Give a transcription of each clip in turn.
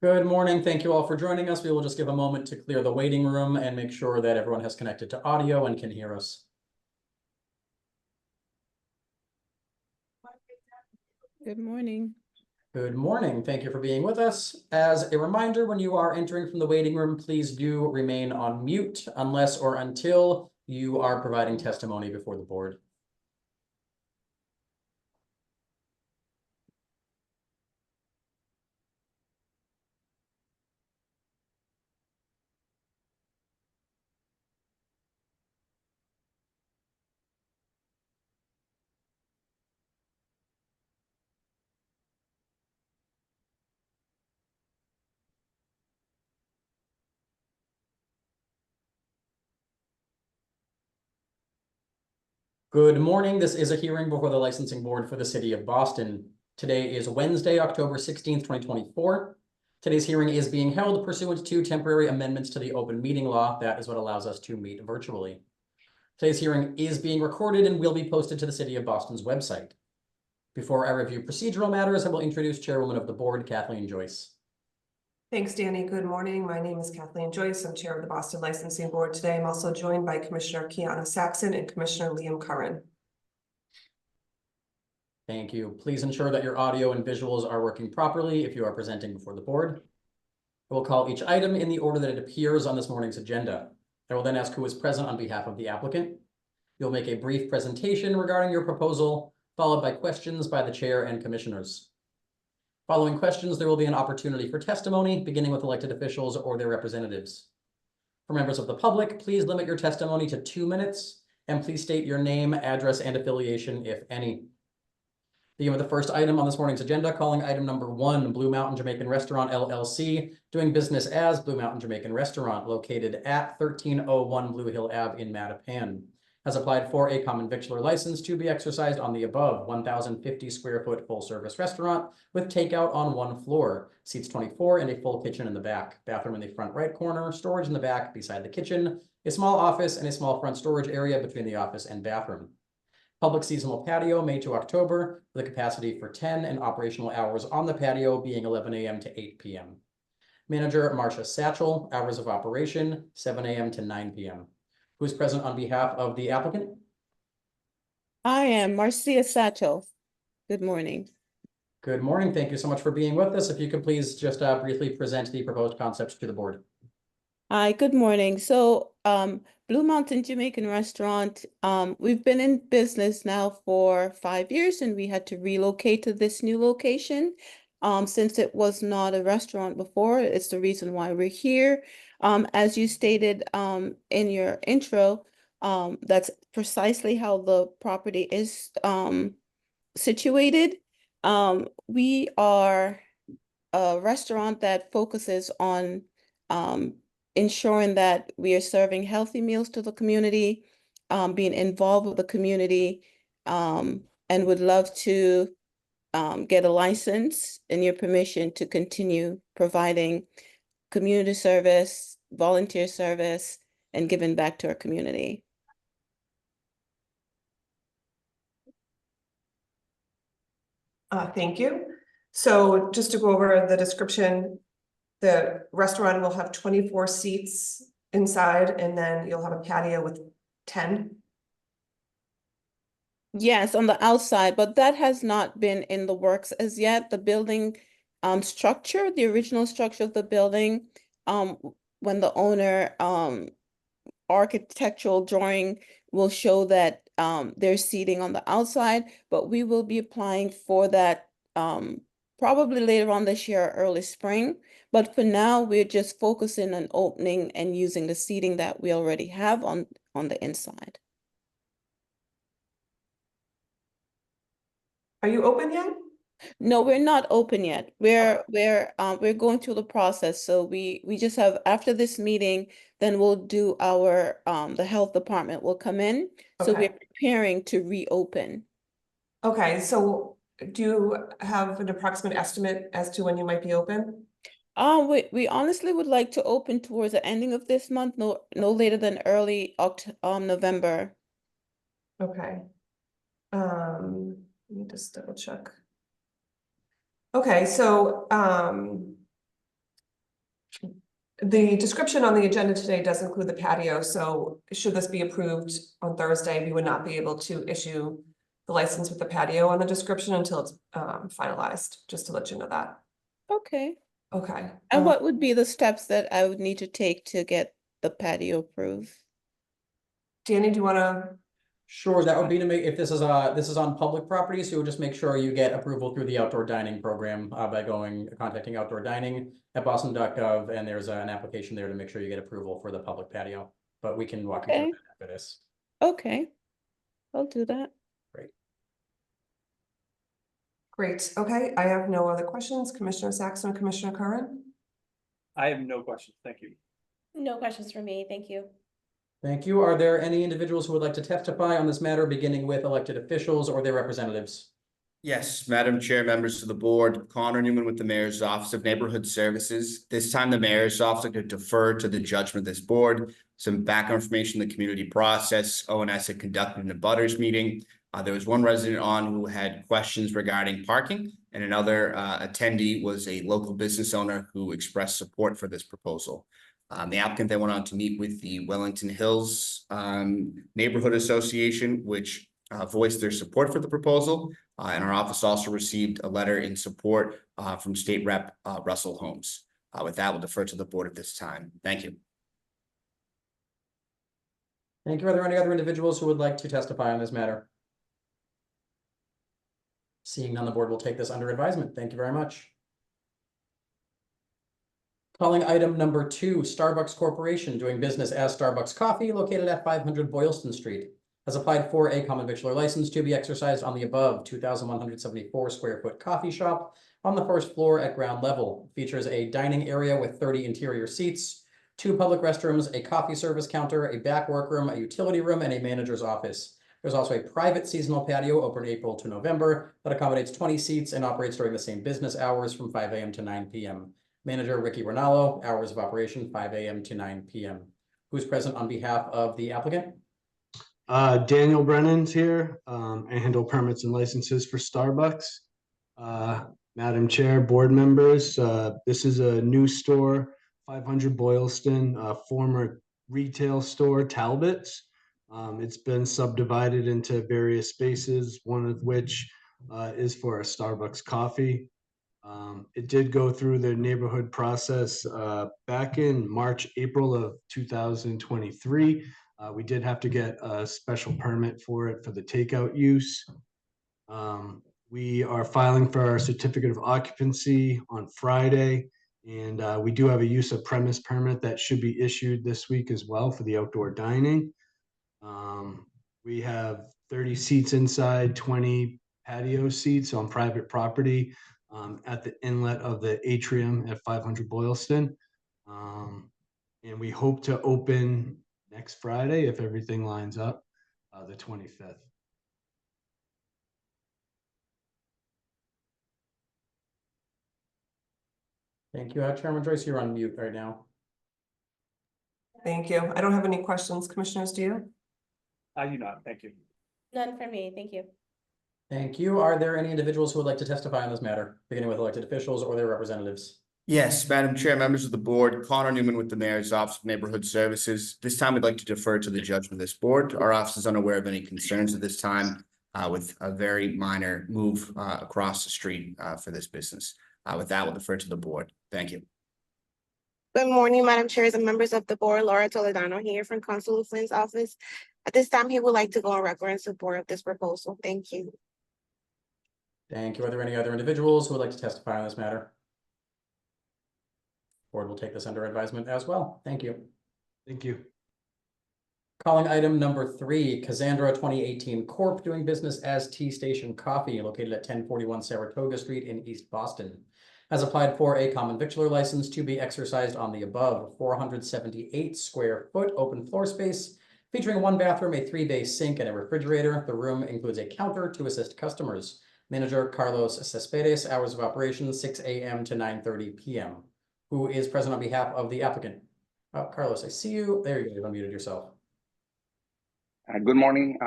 Good morning. Thank you all for joining us. We will just give a moment to clear the waiting room and make sure that everyone has connected to audio and can hear us. Good morning. Good morning. Thank you for being with us. As a reminder, when you are entering from the waiting room, please do remain on mute unless or until you are providing testimony before the board. Good morning. This is a hearing before the licensing board for the city of Boston. Today is Wednesday, October 16th, 2024. Today's hearing is being held pursuant to temporary amendments to the open meeting law. That is what allows us to meet virtually. Today's hearing is being recorded and will be posted to the City of Boston's website. Before I review procedural matters, I will introduce Chairwoman of the Board, Kathleen Joyce. Thanks, Danny. Good morning. My name is Kathleen Joyce. I'm Chair of the Boston Licensing Board today. I'm also joined by Commissioner Kiana Saxon and Commissioner Liam Curran. Thank you. Please ensure that your audio and visuals are working properly if you are presenting before the board. I will call each item in the order that it appears on this morning's agenda. I will then ask who is present on behalf of the applicant. You'll make a brief presentation regarding your proposal, followed by questions by the chair and commissioners. Following questions, there will be an opportunity for testimony, beginning with elected officials or their representatives. For members of the public, please limit your testimony to 2 minutes, and please state your name, address, and affiliation, if any. Begin with the first item on this morning's agenda, calling item number 1, Blue Mountain Jamaican Restaurant, LLC, doing business as Blue Mountain Jamaican Restaurant, located at 1301 Blue Hill Ave in Mattapan. Has applied for a common victular license to be exercised on the above 1,050 square foot full service restaurant with takeout on 1 floor, seats 24 and a full kitchen in the back, bathroom in the front right corner, storage in the back beside the kitchen, a small office and a small front storage area between the office and bathroom. Public seasonal patio, May to October, with a capacity for 10 and operational hours on the patio being 11 a.m. to 8 p.m. Manager Marcia Satchel, hours of operation 7 a.m. to 9 p.m. Who is present on behalf of the applicant? I am Marcia Satchel. Good morning. Good morning. Thank you so much for being with us. If you could please just briefly present the proposed concepts to the board. Hi, good morning. So Blue Mountain Jamaican Restaurant, we've been in business now for 5 years, and we had to relocate to this new location. Since it was not a restaurant before, it's the reason why we're here. As you stated in your intro, that's precisely how the property is situated. We are a restaurant that focuses on ensuring that we are serving healthy meals to the community, being involved with the community, and would love to get a license and your permission to continue providing community service, volunteer service, and giving back to our community. Thank you. So just to go over the description, the restaurant will have 24 seats inside, and then you'll have a patio with 10. Yes, on the outside, but that has not been in the works as yet. The building structure, the original structure of the building, when the owner architectural drawing will show that there's seating on the outside, but we will be applying for that probably later on this year or early spring. But for now, we're just focusing on opening and using the seating that we already have on the inside. Are you open yet? No, we're not open yet. We're going through the process. So we just have, after this meeting, then we'll do our the health department will come in. So Okay. we're preparing to reopen. Okay, so do you have an approximate estimate as to when you might be open? We honestly would like to open towards the ending of this month, no later than early November. Okay. Let me just double check. Okay, so The description on the agenda today does include the patio, so should this be approved on Thursday, we would not be able to issue the license with the patio on the description until it's finalized, just to let you know that. Okay. Okay. And what would be the steps that I would need to take to get the patio approved? Danny, do you wanna? Sure, that would be to make, if this is on public property, so you'll just make sure you get approval through the outdoor dining program by contacting outdoor dining at boston.gov, and there's an application there to make sure you get approval for the public patio. But we can walk you through Okay. that after this. Okay, I'll do that. Great, okay, I have no other questions. Commissioner Saxon, Commissioner Curran? I have no questions. Thank you. No questions for me, thank you. Thank you. Are there any individuals who would like to testify on this matter, beginning with elected officials or their representatives? Yes, Madam Chair, members of the board, Connor Newman with the Mayor's Office of Neighborhood Services. This time, the Mayor's Office could defer to the judgment of this board. Some background information, the community process, ONS had conducted an abutters meeting. There was one resident on who had questions regarding parking, and another attendee was a local business owner who expressed support for this proposal. The applicant then went on to meet with the Wellington Hills Neighborhood Association, which voiced their support for the proposal. And our office also received a letter in support from State Rep Russell Holmes. With that, we'll defer to the board at this time. Thank you. Thank you. Are there any other individuals who would like to testify on this matter? Seeing none, the board will take this under advisement. Thank you very much. Calling item number 2, Starbucks Corporation doing business as Starbucks Coffee located at 500 Boylston Street has applied for a common victular license to be exercised on the above 2,174 square foot coffee shop on the first floor at ground level. Features a dining area with 30 interior seats, 2 public restrooms, a coffee service counter, a back workroom, a utility room, and a manager's office. There's also a private seasonal patio open April to November that accommodates 20 seats and operates during the same business hours from 5 a.m. to 9 p.m. Manager Ricky Ronaldo, hours of operation 5 a.m. to 9 p.m. Who's present on behalf of the applicant? Daniel Brennan's here. I handle permits and licenses for Starbucks. Madam Chair, board members, this is a new store, 500 Boylston, former retail store, Talbot's. It's been subdivided into various spaces, one of which is for a Starbucks coffee. It did go through the neighborhood process back in March, April of 2023. We did have to get a special permit for it for the takeout use. We are filing for our certificate of occupancy on Friday, and we do have a use of premise permit that should be issued this week as well for the outdoor dining. We have 30 seats inside, 20 patio seats on private property at the inlet of the atrium at 500 Boylston. And we hope to open next Friday, if everything lines up, the 25th. Thank you. Chairman Joyce, you're on mute right now. Thank you. I don't have any questions. Commissioners, do you? I do not. Thank you. None for me, thank you. Thank you. Are there any individuals who would like to testify on this matter, beginning with elected officials or their representatives? Yes, Madam Chair, members of the board, Connor Newman with the Mayor's Office of Neighborhood Services. This time, we'd like to defer to the judgment of this board. Our office is unaware of any concerns at this time with a very minor move across the street for this business. With that, we'll defer to the board. Thank you. Good morning, Madam Chairs and members of the board. Laura Toledano here from Consul Flynn's office. At this time, he would like to go on record in support of this proposal. Thank you. Thank you. Are there any other individuals who would like to testify on this matter? Board will take this under advisement as well. Thank you. Thank you. Calling item number 3, Cassandra 2018 Corp. Doing business as Tea Station Coffee located at 1041 Saratoga Street in East Boston. Has applied for a common victular license to be exercised on the above 478 square foot open floor space, featuring 1 bathroom, a 3-bay sink, and a refrigerator. The room includes a counter to assist customers. Manager Carlos Cespedes, hours of operation 6 a.m. to 9:30 p.m. Who is present on behalf of the applicant? Carlos, I see you. There you go. You've unmuted yourself. Good morning,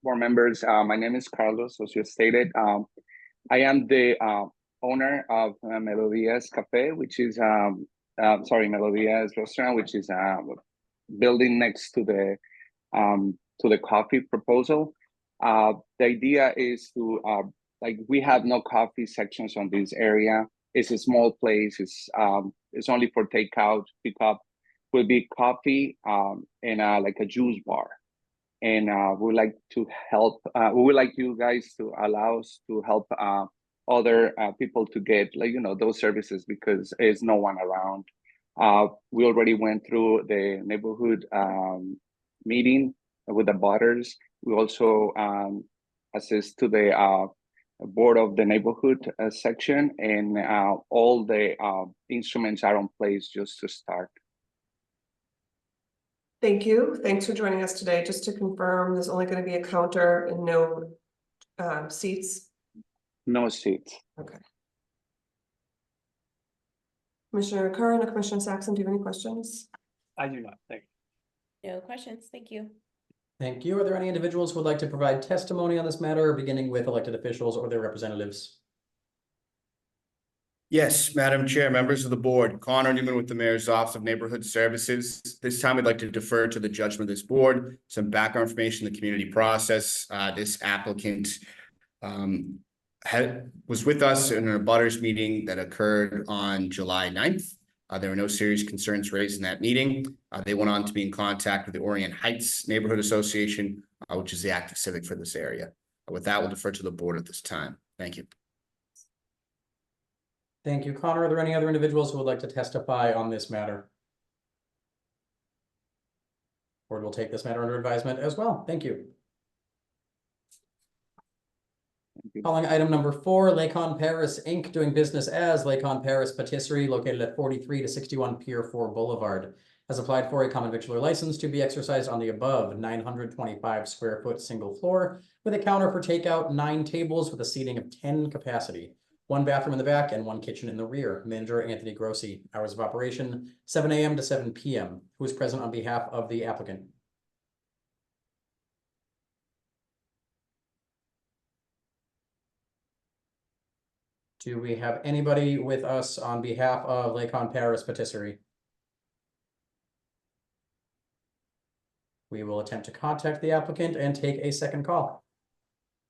board members. My name is Carlos, as you stated. I am the owner of Melodias Cafe, which is Melodia's restaurant, which is a building next to the coffee proposal. The idea is to like we have no coffee sections on this area. It's a small place. It's only for takeout, pickup. Will be coffee and like a juice bar. And we would like to help. We would like you guys to allow us to help other people to get those services because there's no one around. We already went through the neighborhood meeting with the butters. We also assist to the board of the neighborhood section, and all the instruments are in place just to start. Thank you. Thanks for joining us today. Just to confirm, there's only going to be a counter and no seats. No seats. Okay. Commissioner Curran or Commissioner Saxon, do you have any questions? I do not, thank you. No questions, thank you. Thank you. Are there any individuals who would like to provide testimony on this matter, beginning with elected officials or their representatives? Yes, Madam Chair, members of the board, Connor Newman with the Mayor's Office of Neighborhood Services. This time, I'd like to defer to the judgment of this board, some background information, the community process. This applicant was with us in a butters meeting that occurred on July 9th. There were no serious concerns raised in that meeting. They went on to be in contact with the Orient Heights Neighborhood Association, which is the active civic for this area. With that, we'll defer to the board at this time. Thank you. Thank you, Connor. Are there any other individuals who would like to testify on this matter? Board will take this matter under advisement as well. Thank you. Calling item number 4, Lakon Paris Inc. doing business as Lakon Paris Patisserie located at 43 to 61 Pier 4 Boulevard has applied for a common victular license to be exercised on the above 925 square foot single floor with a counter for takeout, 9 tables with a seating of 10 capacity, 1 bathroom in the back and 1 kitchen in the rear. Manager Anthony Grossi. Hours of operation 7 a.m. to 7 p.m. Who is present on behalf of the applicant? Do we have anybody with us on behalf of Lakon Paris Patisserie? We will attempt to contact the applicant and take a second call.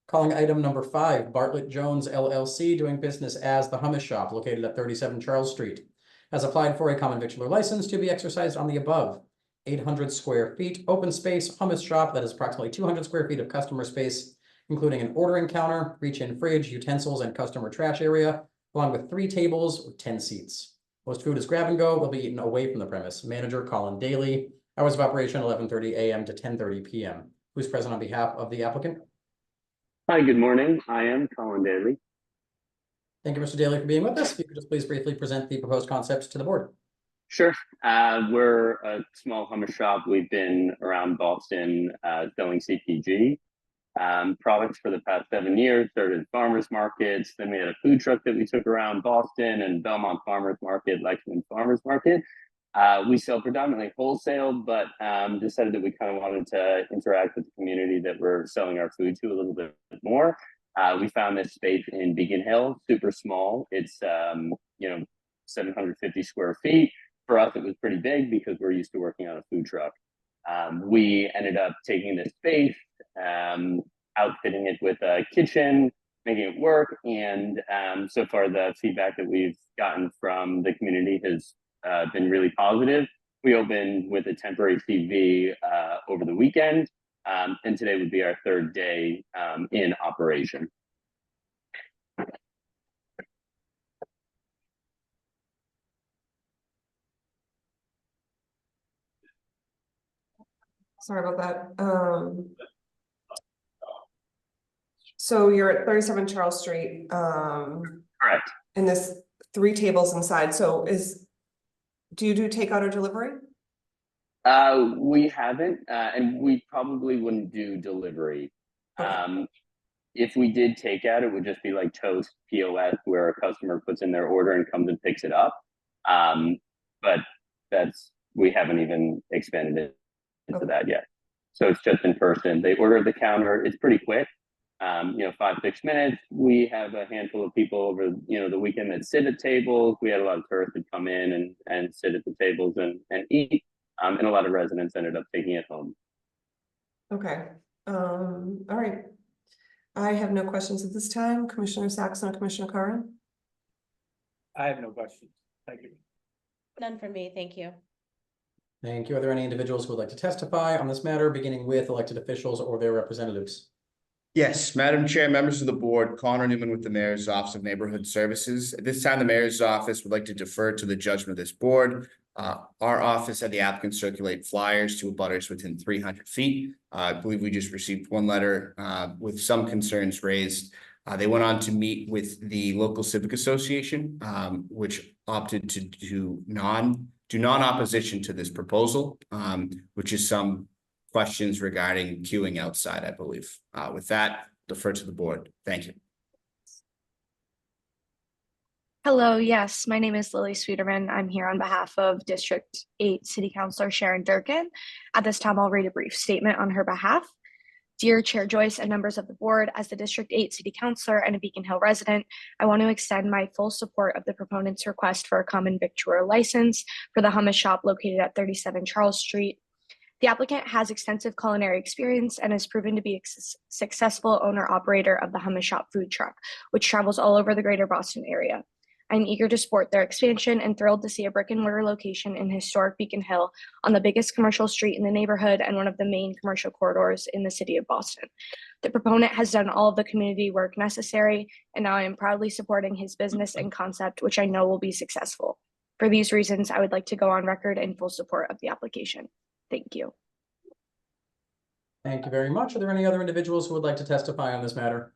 Calling item number 5, Bartlett Jones LLC doing business as the Hummus Shop located at 37 Charles Street has applied for a common victular license to be exercised on the above 800 square feet open space hummus shop that is approximately 200 square feet of customer space, including an ordering counter, reach-in fridge, utensils, and customer trash area, along with 3 tables with 10 seats. Most food is grab and go, will be eaten away from the premise. Manager Colin Daly. Hours of operation 11:30 a.m. to 10:30 p.m. Who's present on behalf of the applicant? Hi, good morning. I am Colin Daly. Thank you, Mr. Daly, for being with us. If you could just please briefly present the proposed concept to the board. Sure. We're a small hummus shop. We've been around Boston selling CPG products for the past 7 years. Started farmers markets. Then we had a food truck that we took around Boston and Belmont Farmers Market, Lexington Farmers Market. We sell predominantly wholesale, but decided that we kind of wanted to interact with the community that we're selling our food to a little bit more. We found this space in Beacon Hill, super small. It's 750 square feet. For us, it was pretty big because we're used to working on a food truck. We ended up taking this space, outfitting it with a kitchen, making it work, and so far the feedback that we've gotten from the community has been really positive. We opened with a temporary TV over the weekend, and today would be our 3rd day in operation. Sorry about that. So you're at 37 Charles Street. Correct. And there's 3 tables inside. So do you do takeout or delivery? We haven't, and we probably wouldn't do delivery. Okay. If we did takeout, it would just be like Toast POS, where a customer puts in their order and comes and picks it up. But we haven't even expanded it into that yet. So it's just in person. They order at the counter. It's pretty quick. 5, 6 minutes. We have a handful of people over, the weekend that sit at tables. We had a lot of tourists that come in and sit at the tables and eat. And a lot of residents ended up taking it home. Okay, all right. I have no questions at this time. Commissioner Saxon or Commissioner Curran? I have no questions. Thank you. None for me, thank you. Thank you. Are there any individuals who would like to testify on this matter, beginning with elected officials or their representatives? Yes, Madam Chair, members of the board, Connor Newman with the Mayor's Office of Neighborhood Services. At this time, the Mayor's Office would like to defer to the judgment of this board. Our office had the applicant circulate flyers to abutters within 300 feet. I believe we just received one letter with some concerns raised. They went on to meet with the local civic association, which opted to do non-opposition to this proposal, which is some questions regarding queuing outside, I believe. With that, defer to the board. Thank you. Hello, yes, my name is Lily Sweeterman. I'm here on behalf of District 8 City Councilor Sharon Durkin. At this time, I'll read a brief statement on her behalf. Dear Chair Joyce and members of the board, as the District 8 City Councilor and a Beacon Hill resident, I want to extend my full support of the proponent's request for a common victualler license for the hummus shop located at 37 Charles Street. The applicant has extensive culinary experience and has proven to be a successful owner-operator of the hummus shop food truck, which travels all over the greater Boston area. I'm eager to support their expansion and thrilled to see a brick-and-mortar location in historic Beacon Hill on the biggest commercial street in the neighborhood and one of the main commercial corridors in the city of Boston. The proponent has done all of the community work necessary, and now I am proudly supporting his business and concept, which I know will be successful. For these reasons, I would like to go on record in full support of the application. Thank you. Thank you very much. Are there any other individuals who would like to testify on this matter?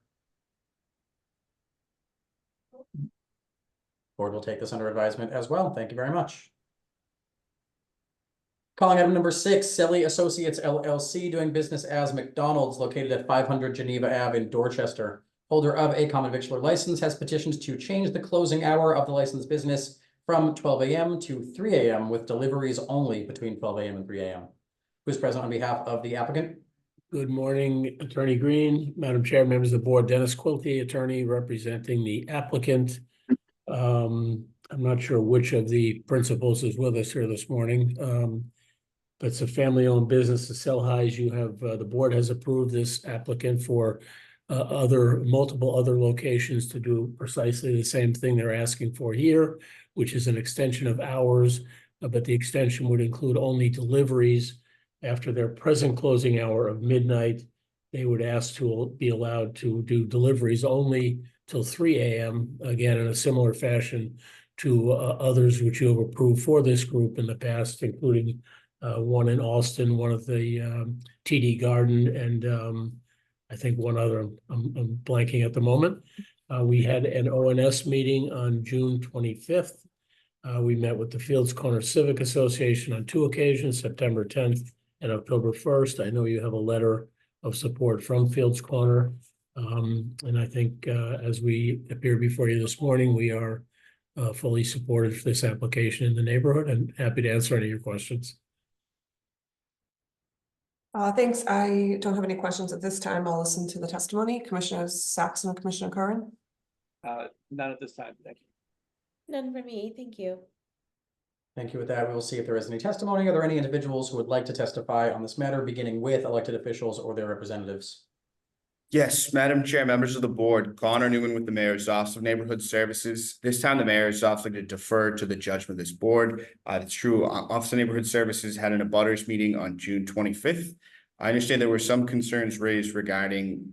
Board will take this under advisement as well. Thank you very much. Calling item number 6, Selly Associates LLC, doing business as McDonald's, located at 500 Geneva Ave in Dorchester. Holder of a common victualler license has petitioned to change the closing hour of the licensed business from 12 a.m. to 3 a.m. with deliveries only between 12 a.m. and 3 a.m. Who's present on behalf of the applicant? Good morning, Attorney Green, Madam Chair, members of the board. Dennis Quilty, attorney representing the applicant. I'm not sure which of the principals is with us here this morning. But it's a family-owned business, the Sell Highs. You have the board has approved this applicant for multiple other locations to do precisely the same thing they're asking for here, which is an extension of hours, but the extension would include only deliveries after their present closing hour of midnight. They would ask to be allowed to do deliveries only till 3 a.m., again, in a similar fashion to others which you have approved for this group in the past, including one in Austin, one at the TD Garden, and I think one other, I'm blanking at the moment. We had an ONS meeting on June 25th. We met with the Fields Corner Civic Association on 2 occasions, September 10th and October 1st. I know you have a letter of support from Fields Corner. And I think as we appear before you this morning, we are fully supported for this application in the neighborhood and happy to answer any of your questions. Thanks. I don't have any questions at this time. I'll listen to the testimony. Commissioners Saxon and Commissioner Curran? None at this time. Thank you. None for me, thank you. Thank you. With that, we will see if there is any testimony. Are there any individuals who would like to testify on this matter, beginning with elected officials or their representatives? Yes, Madam Chair, members of the board, Connor Newman with the Mayor's Office of Neighborhood Services. This time, the Mayor's Office would like to defer to the judgment of this board. It's true, Office of Neighborhood Services had an abutters meeting on June 25th. I understand there were some concerns raised regarding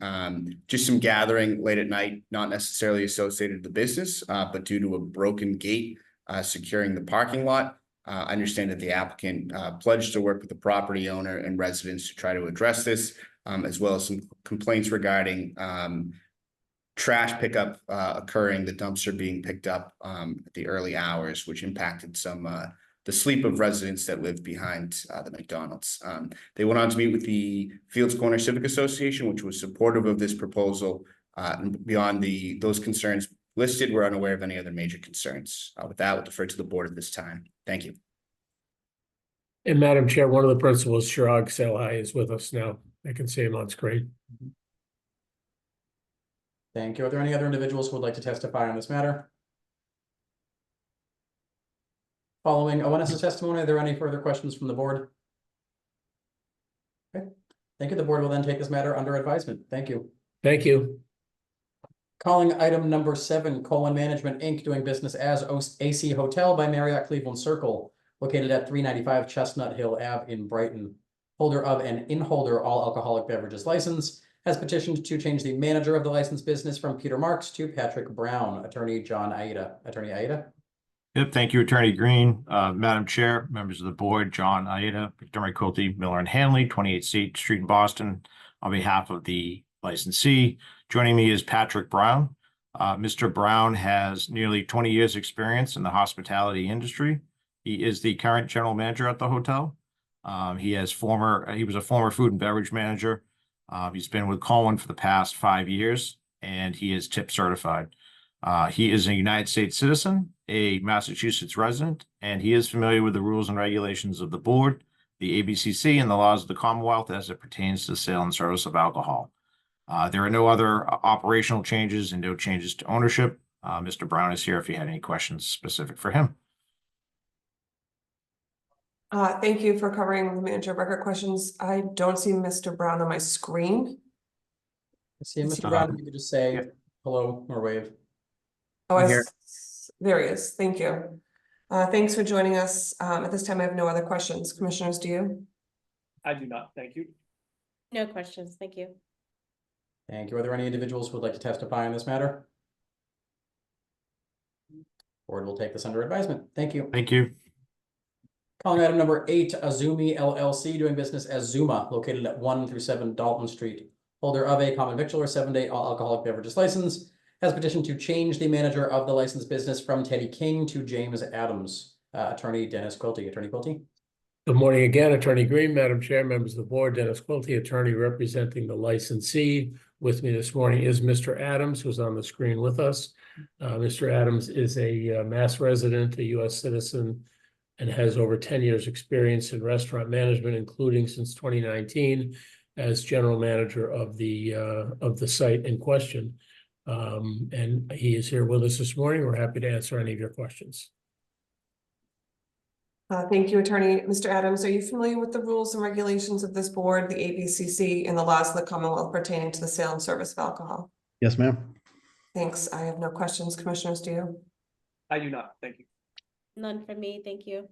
just some gathering late at night, not necessarily associated with the business, but due to a broken gate securing the parking lot. I understand that the applicant pledged to work with the property owner and residents to try to address this. As well as some complaints regarding trash pickup occurring, the dumpster being picked up at the early hours, which impacted some the sleep of residents that live behind the McDonald's. They went on to meet with the Fields Corner Civic Association, which was supportive of this proposal. And beyond those concerns listed, we're unaware of any other major concerns. With that, we'll defer to the board at this time. Thank you. And Madam Chair, one of the principals, Chirag Selhai, is with us now. I can see him on screen. Thank you. Are there any other individuals who would like to testify on this matter? Following Owen's testimony, are there any further questions from the board? Okay, thank you. The board will then take this matter under advisement. Thank you. Thank you. Calling item number 7, Colon Management, Inc., doing business as AC Hotel by Marriott Cleveland Circle, located at 395 Chestnut Hill Ave in Brighton. Holder of an in-holder all alcoholic beverages license has petitioned to change the manager of the licensed business from Peter Marks to Patrick Brown. Attorney John Aida. Attorney Aida. Yep, thank you, Attorney Green. Madam Chair, members of the board, John Aida, Montgomery Quilty, Miller and Hanley, 28 State Street in Boston, on behalf of the licensee. Joining me is Patrick Brown. Mr. Brown has nearly 20 years' experience in the hospitality industry. He is the current general manager at the hotel. He was a former food and beverage manager. He's been with Colin for the past 5 years, and he is tip certified. He is a United States citizen, a Massachusetts resident, and he is familiar with the rules and regulations of the board, the ABCC, and the laws of the Commonwealth as it pertains to the sale and service of alcohol. There are no other operational changes and no changes to ownership. Mr. Brown is here if you had any questions specific for him. Thank you for covering the manager of record questions. I don't see Mr. Brown on my screen. I see Mr. Brown. If you could just say hello or wave. Oh, I'm here. there he is. Thank you. Thanks for joining us. At this time, I have no other questions. Commissioners, do you? I do not, thank you. No questions. Thank you. Thank you. Are there any individuals who would like to testify on this matter? Board will take this under advisement. Thank you. Thank you. Calling item number 8, Azumi LLC, doing business as Zuma, located at 1 through 7 Dalton Street. Holder of a common victular 7-day all alcoholic beverages license has petitioned to change the manager of the licensed business from Teddy King to James Adams. Attorney Dennis Quilty. Attorney Quilty. Good morning again, Attorney Green, Madam Chair, members of the board, Dennis Quilty, attorney representing the licensee. With me this morning is Mr. Adams, who's on the screen with us. Mr. Adams is a Mass resident, a U.S. citizen, and has over 10 years' experience in restaurant management, including since 2019 as general manager of the site in question. And he is here with us this morning. We're happy to answer any of your questions. Thank you, Attorney. Mr. Adams, are you familiar with the rules and regulations of this board, the ABCC, and the laws of the Commonwealth pertaining to the sale and service of alcohol? Yes, ma'am. Thanks. I have no questions. Commissioners, do you? I do not, thank you. None for me. Thank you.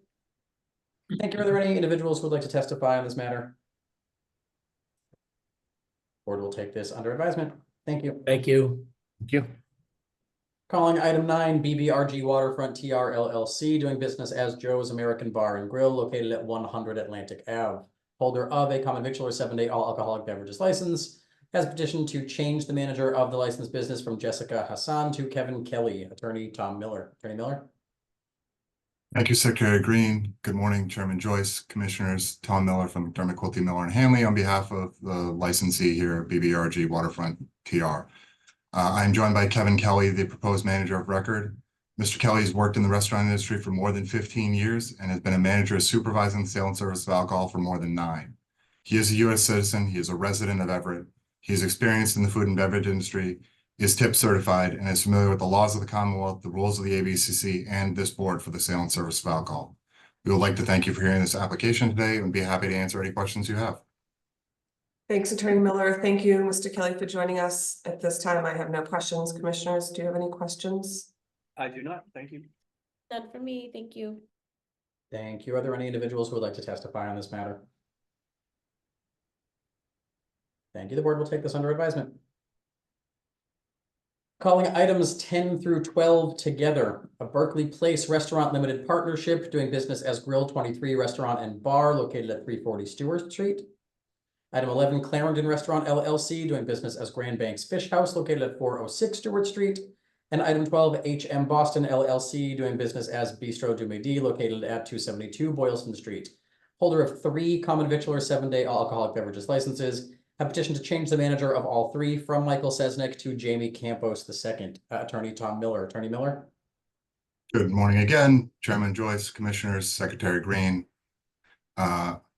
Thank you. Are there any individuals who would like to testify on this matter? Board will take this under advisement. Thank you. Thank you. Thank you. Calling item 9, BBRG Waterfront TR LLC, doing business as Joe's American Bar and Grill, located at 100 Atlantic Ave. Holder of a common victular 7-day all alcoholic beverages license has petitioned to change the manager of the licensed business from Jessica Hassan to Kevin Kelly. Attorney Tom Miller. Attorney Miller. Thank you, Secretary Green. Good morning, Chairman Joyce, Commissioners. Tom Miller from McDermott, Quilty, Miller and Hanley on behalf of the licensee here, BBRG Waterfront TR. I'm joined by Kevin Kelly, the proposed manager of record. Mr. Kelly has worked in the restaurant industry for more than 15 years and has been a manager supervising the sale and service of alcohol for more than 9. He is a U.S. citizen. He is a resident of Everett. He is experienced in the food and beverage industry, is tip certified, and is familiar with the laws of the Commonwealth, the rules of the ABCC, and this board for the sale and service of alcohol. We would like to thank you for hearing this application today and be happy to answer any questions you have. Thanks, Attorney Miller. Thank you, Mr. Kelly, for joining us. At this time, I have no questions. Commissioners, do you have any questions? I do not, thank you. None for me. Thank you. Thank you. Are there any individuals who would like to testify on this matter? Thank you. The board will take this under advisement. Calling items 10 through 12 together, a Berkeley Place Restaurant Limited Partnership doing business as Grill 23 Restaurant and Bar located at 340 Stewart Street. Item 11, Clarendon Restaurant LLC doing business as Grand Banks Fish House located at 406 Stewart Street. And item 12, HM Boston LLC doing business as Bistro du Midi located at 272 Boylston Street. Holder of 3 common victular 7-day all alcoholic beverages licenses have petitioned to change the manager of all 3 from Michael Sesnick to Jamie Campos II. Attorney Tom Miller. Attorney Miller. Good morning again, Chairman Joyce, Commissioners, Secretary Green.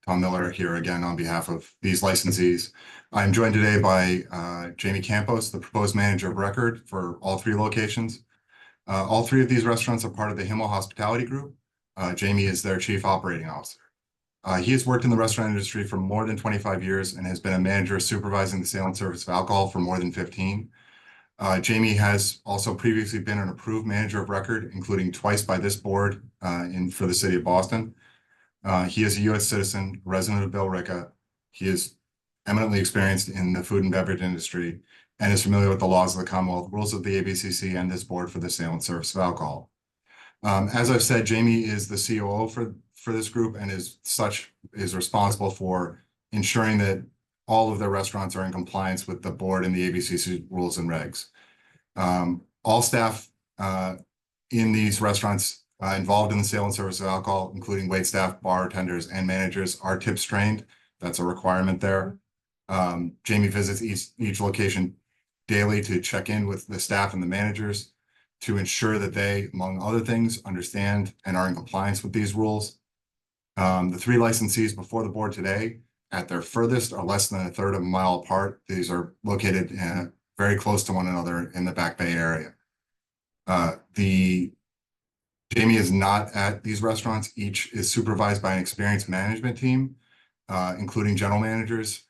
Tom Miller here again on behalf of these licensees. I'm joined today by Jamie Campos, the proposed manager of record for all three locations. All three of these restaurants are part of the Himmel Hospitality Group. Jamie is their chief operating officer. He has worked in the restaurant industry for more than 25 years and has been a manager supervising the sale and service of alcohol for more than 15. Jamie has also previously been an approved manager of record, including twice by this board for the city of Boston. He is a U.S. citizen, resident of Billerica. He is eminently experienced in the food and beverage industry and is familiar with the laws of the Commonwealth, rules of the ABCC, and this board for the sale and service of alcohol. As I've said, Jamie is the COO for this group and is responsible for ensuring that all of their restaurants are in compliance with the board and the ABCC rules and regs. All staff in these restaurants involved in the sale and service of alcohol, including wait staff, bartenders, and managers, are tips trained. That's a requirement there. Jamie visits each location daily to check in with the staff and the managers to ensure that they, among other things, understand and are in compliance with these rules. The three licensees before the board today, at their furthest, are less than a third of a mile apart. These are located very close to one another in the Back Bay area. Jamie is not at these restaurants. Each is supervised by an experienced management team, including general managers.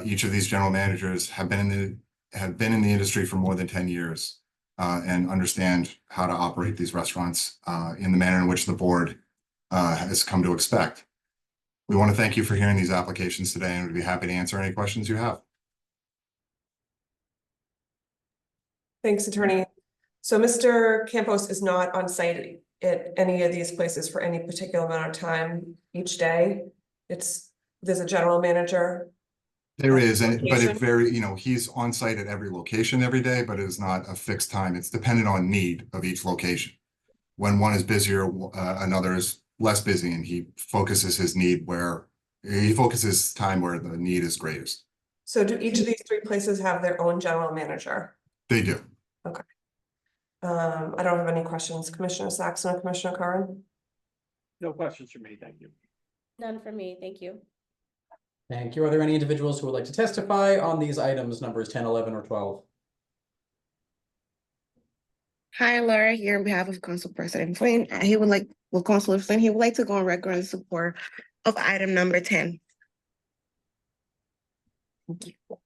Each of these general managers have been in the industry for more than 10 years and understand how to operate these restaurants in the manner in which the board has come to expect. We want to thank you for hearing these applications today, and we'd be happy to answer any questions you have. Thanks, attorney. So Mr. Campos is not on site at any of these places for any particular amount of time each day. There's a general manager. There is, but Location? he's on site at every location every day, but it is not a fixed time. It's dependent on need of each location. When one is busier, another is less busy, and he focuses time where the need is greatest. So do each of these three places have their own general manager? They do. Okay. I don't have any questions. Commissioner Saxon or Commissioner Curran? No questions from me, thank you. None for me, thank you. Thank you. Are there any individuals who would like to testify on these items, numbers 10, 11, or 12? Hi, Laura, here on behalf of Council President Flynn. Councilor Flynn, he would like to go on record in support of item number 10. Thank you.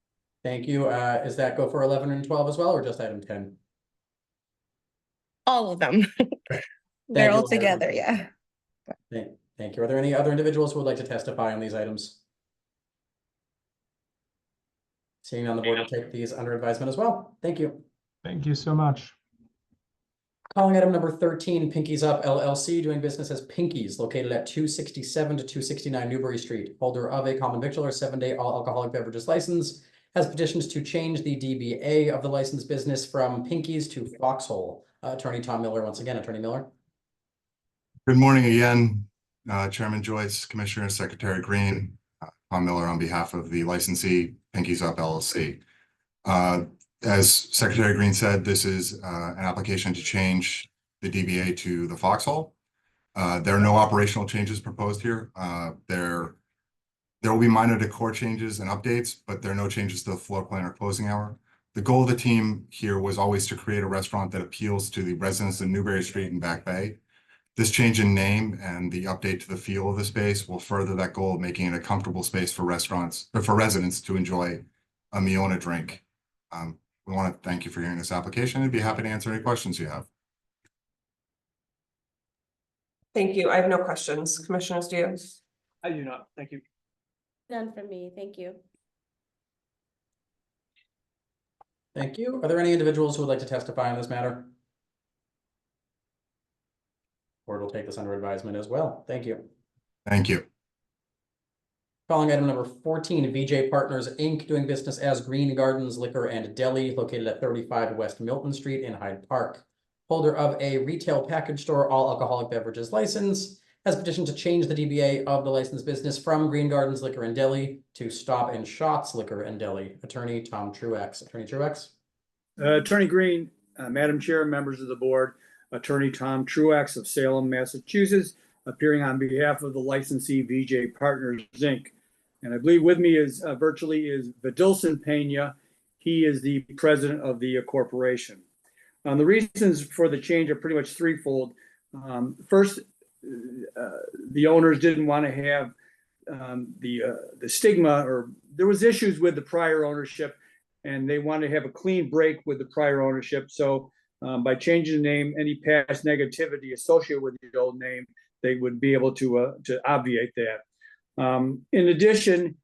Thank you. Is that go for 11 and 12 as well, or just item 10? All of them. They're all together, yeah. Thank you. Are there any other individuals who would like to testify on these items? Seeing on the board, will take these under advisement as well. Thank you. Thank you so much. Calling item number 13, Pinkies Up LLC, doing business as Pinkies, located at 267 to 269 Newbury Street. Holder of a common victular 7-day all alcoholic beverages license has petitions to change the DBA of the licensed business from Pinkies to Foxhole. Attorney Tom Miller, once again. Attorney Miller. Good morning again, Chairman Joyce, Commissioner, Secretary Green. Tom Miller on behalf of the licensee Pinkies Up LLC. As Secretary Green said, this is an application to change the DBA to the Foxhole. There are no operational changes proposed here. There will be minor decor changes and updates, but there are no changes to the floor plan or closing hour. The goal of the team here was always to create a restaurant that appeals to the residents of Newbury Street and Back Bay. This change in name and the update to the feel of the space will further that goal of making it a comfortable space for residents to enjoy a meal and a drink. We want to thank you for hearing this application and be happy to answer any questions you have. Thank you. I have no questions. Commissioners, do you? I do not, thank you. None for me, thank you. Thank you. Are there any individuals who would like to testify on this matter? Board will take this under advisement as well. Thank you. Thank you. Calling item number 14, VJ Partners, Inc., doing business as Green Gardens Liquor and Deli, located at 35 West Milton Street in Hyde Park. Holder of a retail package store all alcoholic beverages license has petitioned to change the DBA of the licensed business from Green Gardens Liquor and Deli to Stop and Shots Liquor and Deli. Attorney Tom Truex. Attorney Truex. Attorney Green, Madam Chair, members of the board, Attorney Tom Truex of Salem, Massachusetts, appearing on behalf of the licensee VJ Partners, Inc. And I believe with me is virtually is Vidilson Pena. He is the president of the corporation. The reasons for the change are pretty much threefold. First, the owners didn't want to have the stigma, or there was issues with the prior ownership, and they wanted to have a clean break with the prior ownership. So by changing the name, any past negativity associated with the old name, they would be able to obviate that. In addition,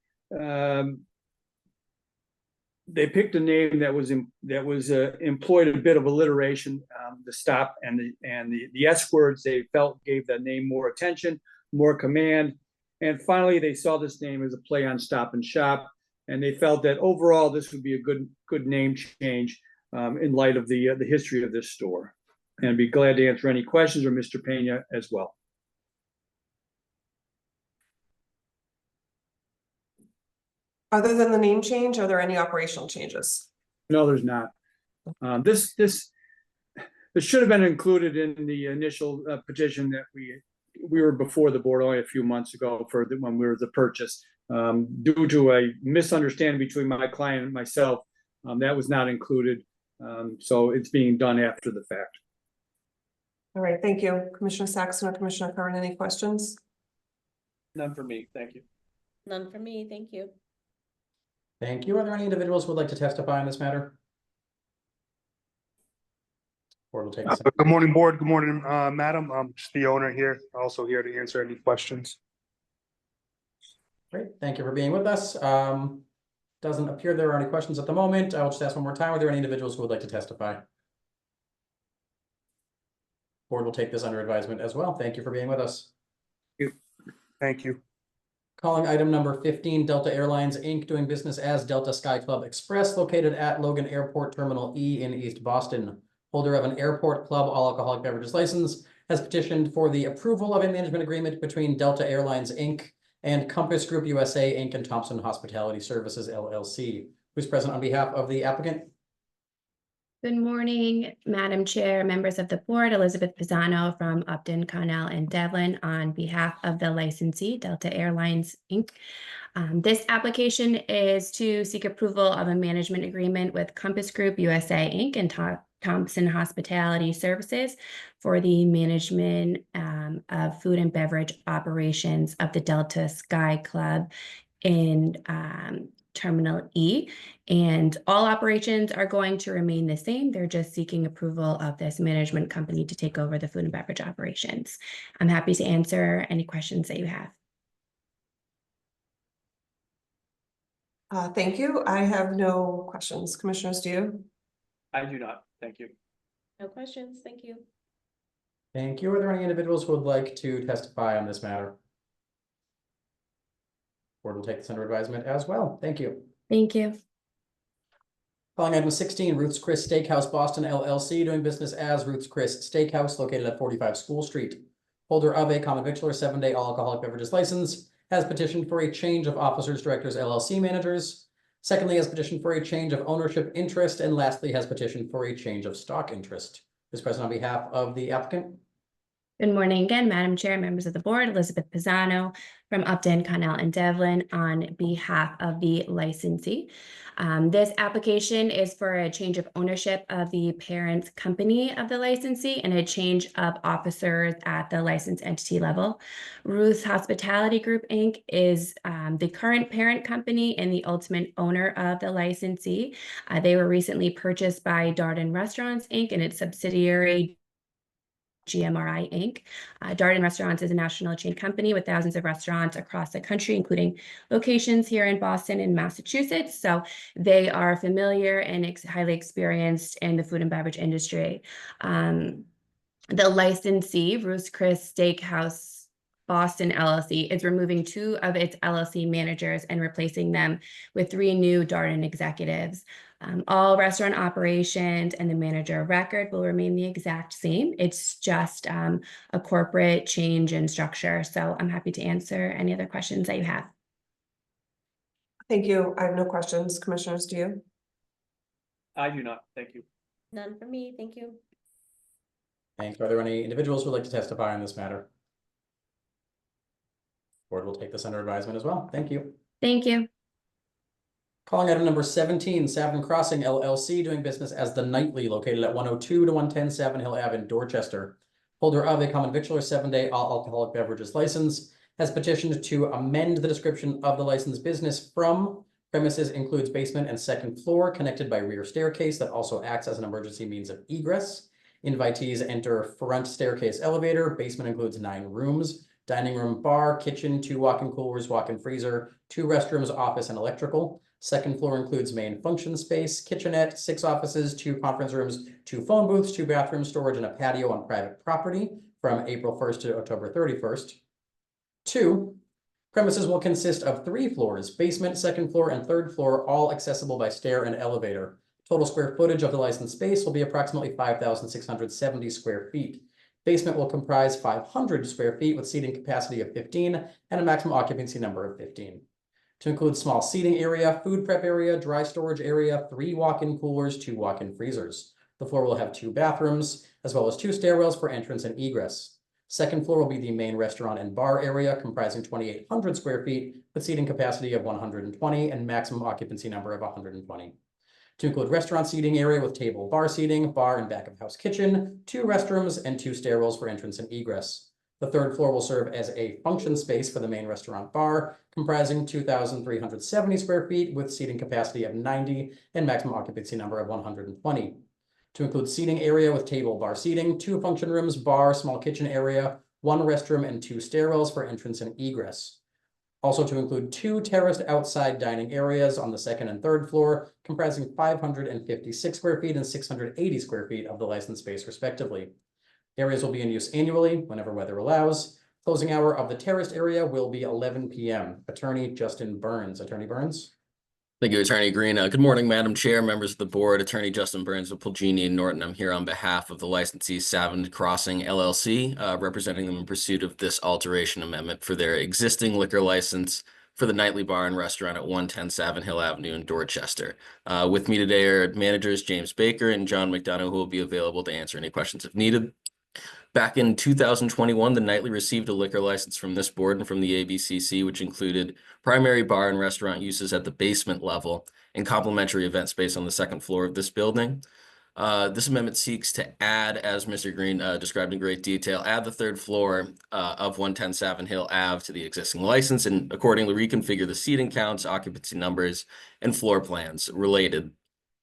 they picked a name that was employed a bit of alliteration, the stop and the S words. They felt gave that name more attention, more command, and finally they saw this name as a play on Stop and Shop, and they felt that overall this would be a good name change in light of the history of this store. And I'd be glad to answer any questions, or Mr. Pena as well. Other than the name change, are there any operational changes? No, there's not. This should have been included in the initial petition that we were before the board only a few months ago for when we were the purchase. Due to a misunderstanding between my client and myself, that was not included. So it's being done after the fact. All right, thank you. Commissioner Saxon or Commissioner Curran, any questions? None for me, thank you. None for me, thank you. Thank you. Are there any individuals who would like to testify on this matter? Board will take this. Good morning, board. Good morning, madam. I'm just the owner here, also here to answer any questions. Great, thank you for being with us. Doesn't appear there are any questions at the moment. I will just ask one more time. Are there any individuals who would like to testify? Board will take this under advisement as well. Thank you for being with us. Thank you. Calling item number 15, Delta Airlines, Inc., doing business as Delta Sky Club Express, located at Logan Airport Terminal E in East Boston. Holder of an airport club all alcoholic beverages license has petitioned for the approval of a management agreement between Delta Airlines, Inc. and Compass Group USA, Inc. and Thompson Hospitality Services, LLC. Who's present on behalf of the applicant? Good morning, Madam Chair, members of the board. Elizabeth Pisano from Upton, Connell, and Devlin on behalf of the licensee, Delta Airlines, Inc. This application is to seek approval of a management agreement with Compass Group USA, Inc. and Thompson Hospitality Services for the management of food and beverage operations of the Delta Sky Club in Terminal E, and all operations are going to remain the same. They're just seeking approval of this management company to take over the food and beverage operations. I'm happy to answer any questions that you have. Thank you. I have no questions. Commissioners, do you? I do not, thank you. No questions, thank you. Thank you. Are there any individuals who would like to testify on this matter? Board will take this under advisement as well. Thank you. Thank you. Calling item 16, Ruth's Chris Steakhouse Boston LLC, doing business as Ruth's Chris Steakhouse, located at 45 School Street. Holder of a common victular 7-day all alcoholic beverages license has petitioned for a change of officers, directors, LLC managers. Secondly, has petitioned for a change of ownership interest, and lastly, has petitioned for a change of stock interest. Who's present on behalf of the applicant? Good morning again, Madam Chair, members of the board. Elizabeth Pisano from Upton, Connell, and Devlin on behalf of the licensee. This application is for a change of ownership of the parent company of the licensee and a change of officers at the licensed entity level. Ruth's Hospitality Group, Inc. is the current parent company and the ultimate owner of the licensee. They were recently purchased by Darden Restaurants, Inc. and its subsidiary GMRI Inc. Darden Restaurants is a national chain company with thousands of restaurants across the country, including locations here in Boston and Massachusetts. So they are familiar and highly experienced in the food and beverage industry. The licensee, Ruth's Chris Steakhouse Boston LLC, is removing 2 of its LLC managers and replacing them with 3 new Darden executives. All restaurant operations and the manager of record will remain the exact same. It's just a corporate change in structure. So I'm happy to answer any other questions that you have. Thank you. I have no questions. Commissioners, do you? I do not, thank you. None for me, thank you. Thanks. Are there any individuals who would like to testify on this matter? Board will take this under advisement as well. Thank you. Thank you. Calling item number 17, Savin Crossing LLC, doing business as the Nightly, located at 102 to 110 Savin Hill Ave in Dorchester. Holder of a common victualler 7-day all alcoholic beverages license has petitioned to amend the description of the licensed business from premises includes basement and second floor connected by rear staircase that also acts as an emergency means of egress. Invitees enter front staircase elevator. Basement includes 9 rooms, dining room, bar, kitchen, 2 walk-in coolers, walk-in freezer, 2 restrooms, office, and electrical. Second floor includes main function space, kitchenette, 6 offices, 2 conference rooms, 2 phone booths, 2 bathrooms, storage, and a patio on private property from April 1st to October 31st. 2, premises will consist of 3 floors, basement, second floor, and third floor, all accessible by stair and elevator. Total square footage of the licensed space will be approximately 5,670 square feet. Basement will comprise 500 square feet with seating capacity of 15 and a maximum occupancy number of 15. To include small seating area, food prep area, dry storage area, 3 walk-in coolers, 2 walk-in freezers. The floor will have 2 bathrooms, as well as 2 stairwells for entrance and egress. Second floor will be the main restaurant and bar area, comprising 2,800 square feet with seating capacity of 120 and maximum occupancy number of 120. To include restaurant seating area with table bar seating, bar and back of house kitchen, 2 restrooms, and 2 stairwells for entrance and egress. The third floor will serve as a function space for the main restaurant bar, comprising 2,370 square feet with seating capacity of 90 and maximum occupancy number of 120. To include seating area with table bar seating, 2 function rooms, bar, small kitchen area, 1 restroom, and 2 stairwells for entrance and egress. Also to include 2 terraced outside dining areas on the second and third floor, comprising 556 square feet and 680 square feet of the licensed space respectively. Areas will be in use annually, whenever weather allows. Closing hour of the terraced area will be 11 p.m. Attorney Justin Burns. Attorney Burns. Thank you, Attorney Green. Good morning, Madam Chair, members of the board. Attorney Justin Burns of Pulgini and Norton. I'm here on behalf of the licensee Savin Crossing LLC, representing them in pursuit of this alteration amendment for their existing liquor license for the Nightly Bar and Restaurant at 110 Savin Hill Avenue in Dorchester. With me today are managers James Baker and John McDonough, who will be available to answer any questions if needed. Back in 2021, the Nightly received a liquor license from this board and from the ABCC, which included primary bar and restaurant uses at the basement level and complimentary event space on the second floor of this building. This amendment seeks to add, as Mr. Green described in great detail, add the third floor of 110 Savin Hill Ave to the existing license and accordingly reconfigure the seating counts, occupancy numbers, and floor plans related.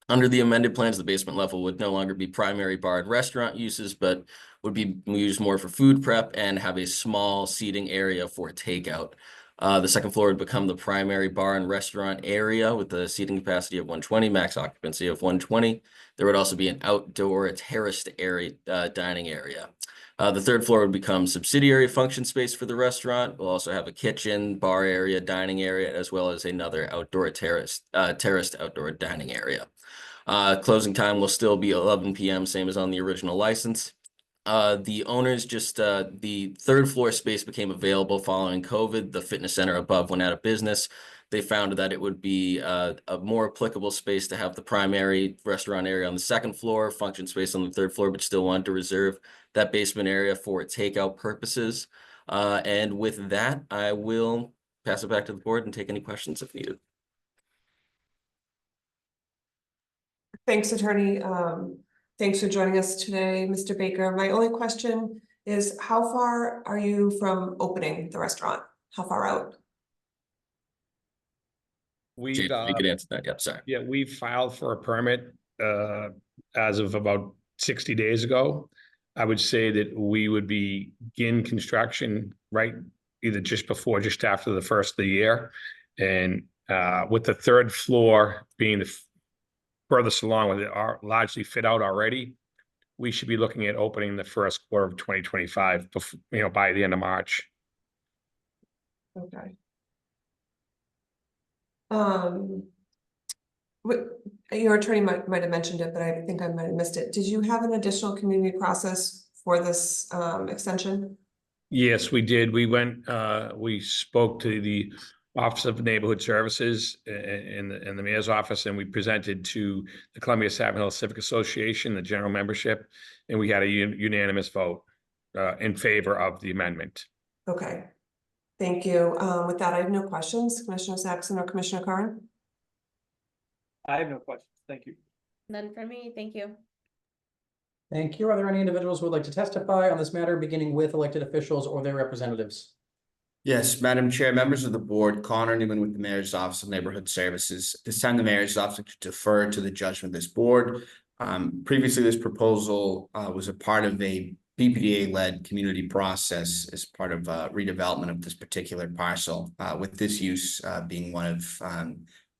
Under the amended plans, the basement level would no longer be primary bar and restaurant uses, but would be used more for food prep and have a small seating area for takeout. The second floor would become the primary bar and restaurant area with the seating capacity of 120, max occupancy of 120. There would also be an outdoor terraced area, dining area. The third floor would become subsidiary function space for the restaurant. We'll also have a kitchen, bar area, dining area, as well as another outdoor terraced outdoor dining area. Closing time will still be 11 p.m., same as on the original license. The owners the third floor space became available following COVID. The fitness center above went out of business. They found that it would be a more applicable space to have the primary restaurant area on the second floor, function space on the third floor, but still wanted to reserve that basement area for takeout purposes. And with that, I will pass it back to the board and take any questions if needed. Thanks, Attorney. Thanks for joining us today, Mr. Baker. My only question is, how far are you from opening the restaurant? How far out? James, you could answer that. Yep, sorry. Yeah, we filed for a permit as of about 60 days ago. I would say that we would begin construction right either just before, just after the first of the year. And with the third floor being the furthest along with it are largely fit out already, we should be looking at opening the first quarter of 2025, before, by the end of March. Okay. Your attorney might have mentioned it, but I think I might have missed it. Did you have an additional community process for this extension? Yes, we did. We went, we spoke to the Office of Neighborhood Services in the mayor's office, and we presented to the Columbia Savin Hill Civic Association, the general membership, and we had a unanimous vote in favor of the amendment. Okay, Thank you. With that, I have no questions. Commissioner Saxon or Commissioner Curran? I have no questions. Thank you. None for me, thank you. Thank you. Are there any individuals who would like to testify on this matter, beginning with elected officials or their representatives? Yes, Madam Chair, members of the board, Connor Newman with the Mayor's Office of Neighborhood Services. This time, the Mayor's Office to defer to the judgment of this board. Previously, this proposal was a part of a BPDA-led community process as part of redevelopment of this particular parcel, with this use being one of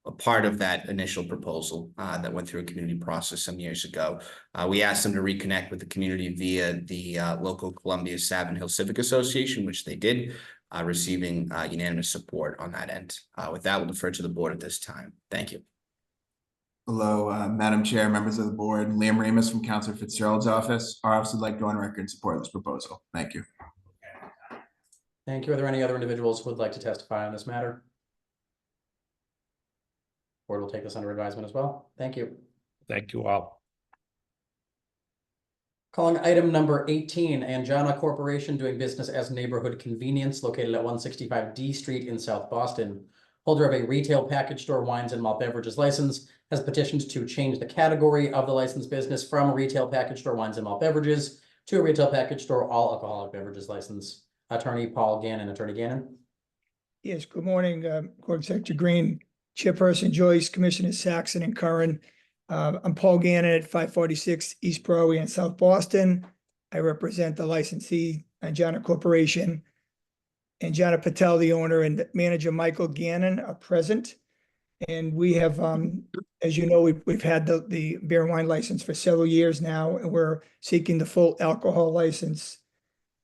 a part of that initial proposal that went through a community process some years ago. We asked them to reconnect with the community via the local Columbia Savin Hill Civic Association, which they did, receiving unanimous support on that end. With that, we'll defer to the board at this time. Thank you. Hello, Madam Chair, members of the board. Liam Remus from Councilor Fitzgerald's office. Our office would like to go on record in support of this proposal. Thank you. Thank you. Are there any other individuals who would like to testify on this matter? Board will take this under advisement as well. Thank you. Thank you all. Calling item number 18, Anjana Corporation doing business as Neighborhood Convenience located at 165 D Street in South Boston. Holder of a retail package store wines and malt beverages license has petitioned to change the category of the licensed business from a retail package store wines and malt beverages to a retail package store all alcoholic beverages license. Attorney Paul Gannon. Attorney Gannon. Yes, good morning, Court Secretary Green, Chairperson Joyce, Commissioners Saxon and Curran. I'm Paul Gannon at 546 East Broadway in South Boston. I represent the licensee, Anjana Corporation. Anjana Patel, the owner, and manager Michael Gannon are present. And we have, as you know, we've had the beer and wine license for several years now, and we're seeking the full alcohol license.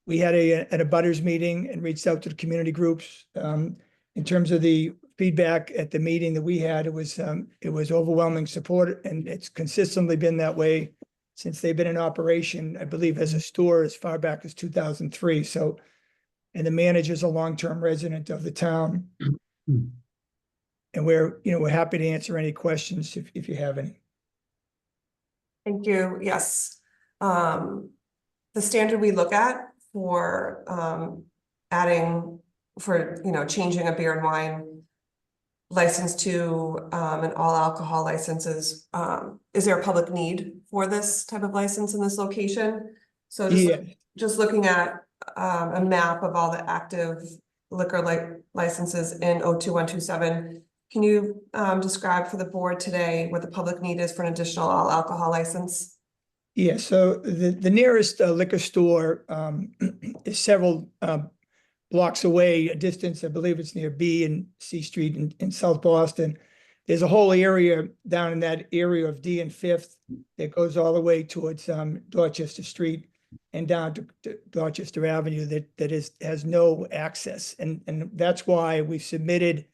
We had an abutters meeting and reached out to the community groups. In terms of the feedback at the meeting that we had, it was overwhelming support, and it's consistently been that way since they've been in operation, I believe, as a store as far back as 2003. So, and the manager's a long-term resident of the town. And we're happy to answer any questions if you have any. Thank you. Yes. The standard we look at for changing a beer and wine license to an all alcohol license is there a public need for this type of license in this location? So just looking at a map of all the active liquor licenses in 02127, can you describe for the board today what the public need is for an additional all alcohol license? Yeah, so the nearest liquor store is several blocks away, a distance, I believe it's near B and C Street in South Boston. There's a whole area down in that area of D and Fifth that goes all the way towards Dorchester Street and down to Dorchester Avenue that has no access. And that's why we submitted.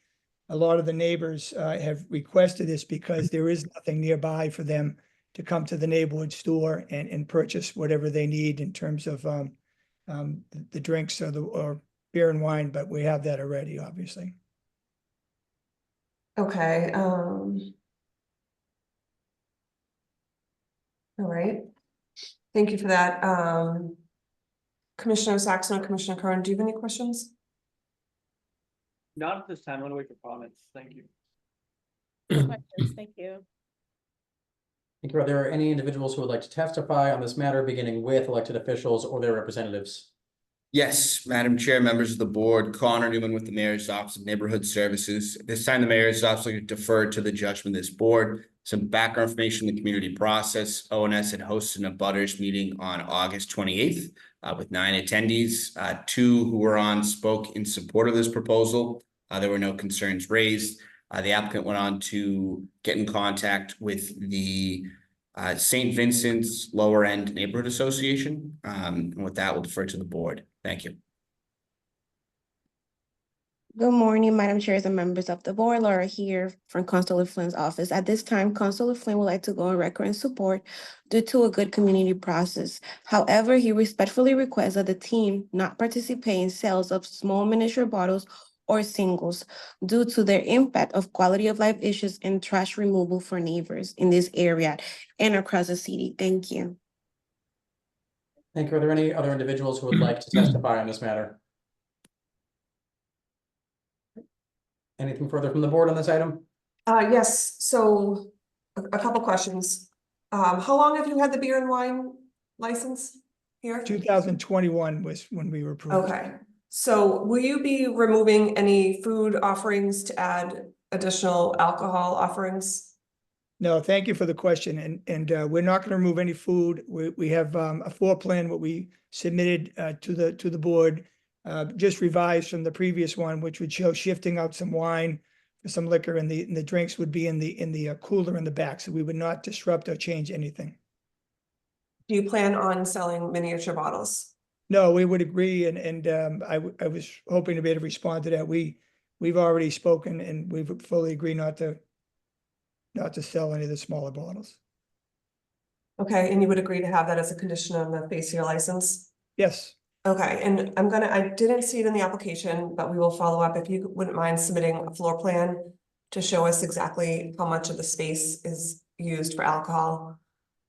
A lot of the neighbors have requested this because there is nothing nearby for them to come to the neighborhood store and purchase whatever they need in terms of the drinks or beer and wine, but we have that already, obviously. Okay. All right. Thank you for that. Commissioner Saxon or Commissioner Curran, do you have any questions? Not at this time. I'm gonna wait for comments. Thank you. No questions, thank you. Thank you. Are there any individuals who would like to testify on this matter, beginning with elected officials or their representatives? Yes, Madam Chair, members of the board, Connor Newman with the Mayor's Office of Neighborhood Services. This time, the Mayor's Office will defer to the judgment of this board. Some background information in the community process. ONS had hosted a butters meeting on August 28th with 9 attendees. 2 who were on spoke in support of this proposal. There were no concerns raised. The applicant went on to get in contact with the St. Vincent's Lower End Neighborhood Association. And with that, we'll defer to the board. Thank you. Good morning, Madam Chairs and members of the board. Laura here from Constable Flynn's office. At this time, Constable Flynn would like to go on record in support due to a good community process. However, he respectfully requests that the team not participate in sales of small miniature bottles or singles due to their impact of quality of life issues and trash removal for neighbors in this area and across the city. Thank you. Thank you. Are there any other individuals who would like to testify on this matter? Anything further from the board on this item? Yes, so a couple questions. How long have you had the beer and wine license here? 2021 was when we were approved. Okay, so will you be removing any food offerings to add additional alcohol offerings? No, thank you for the question. And we're not going to remove any food. We have a floor plan, what we submitted to the board, just revised from the previous one, which would show shifting out some wine for some liquor, and the drinks would be in the cooler in the back. So we would not disrupt or change anything. Do you plan on selling miniature bottles? No, we would agree, and I was hoping to be able to respond to that. We've already spoken, and we've fully agreed not to sell any of the smaller bottles. Okay, and you would agree to have that as a condition on the face of your license? Yes. Okay, and I didn't see it in the application, but we will follow up if you wouldn't mind submitting a floor plan to show us exactly how much of the space is used for alcohol,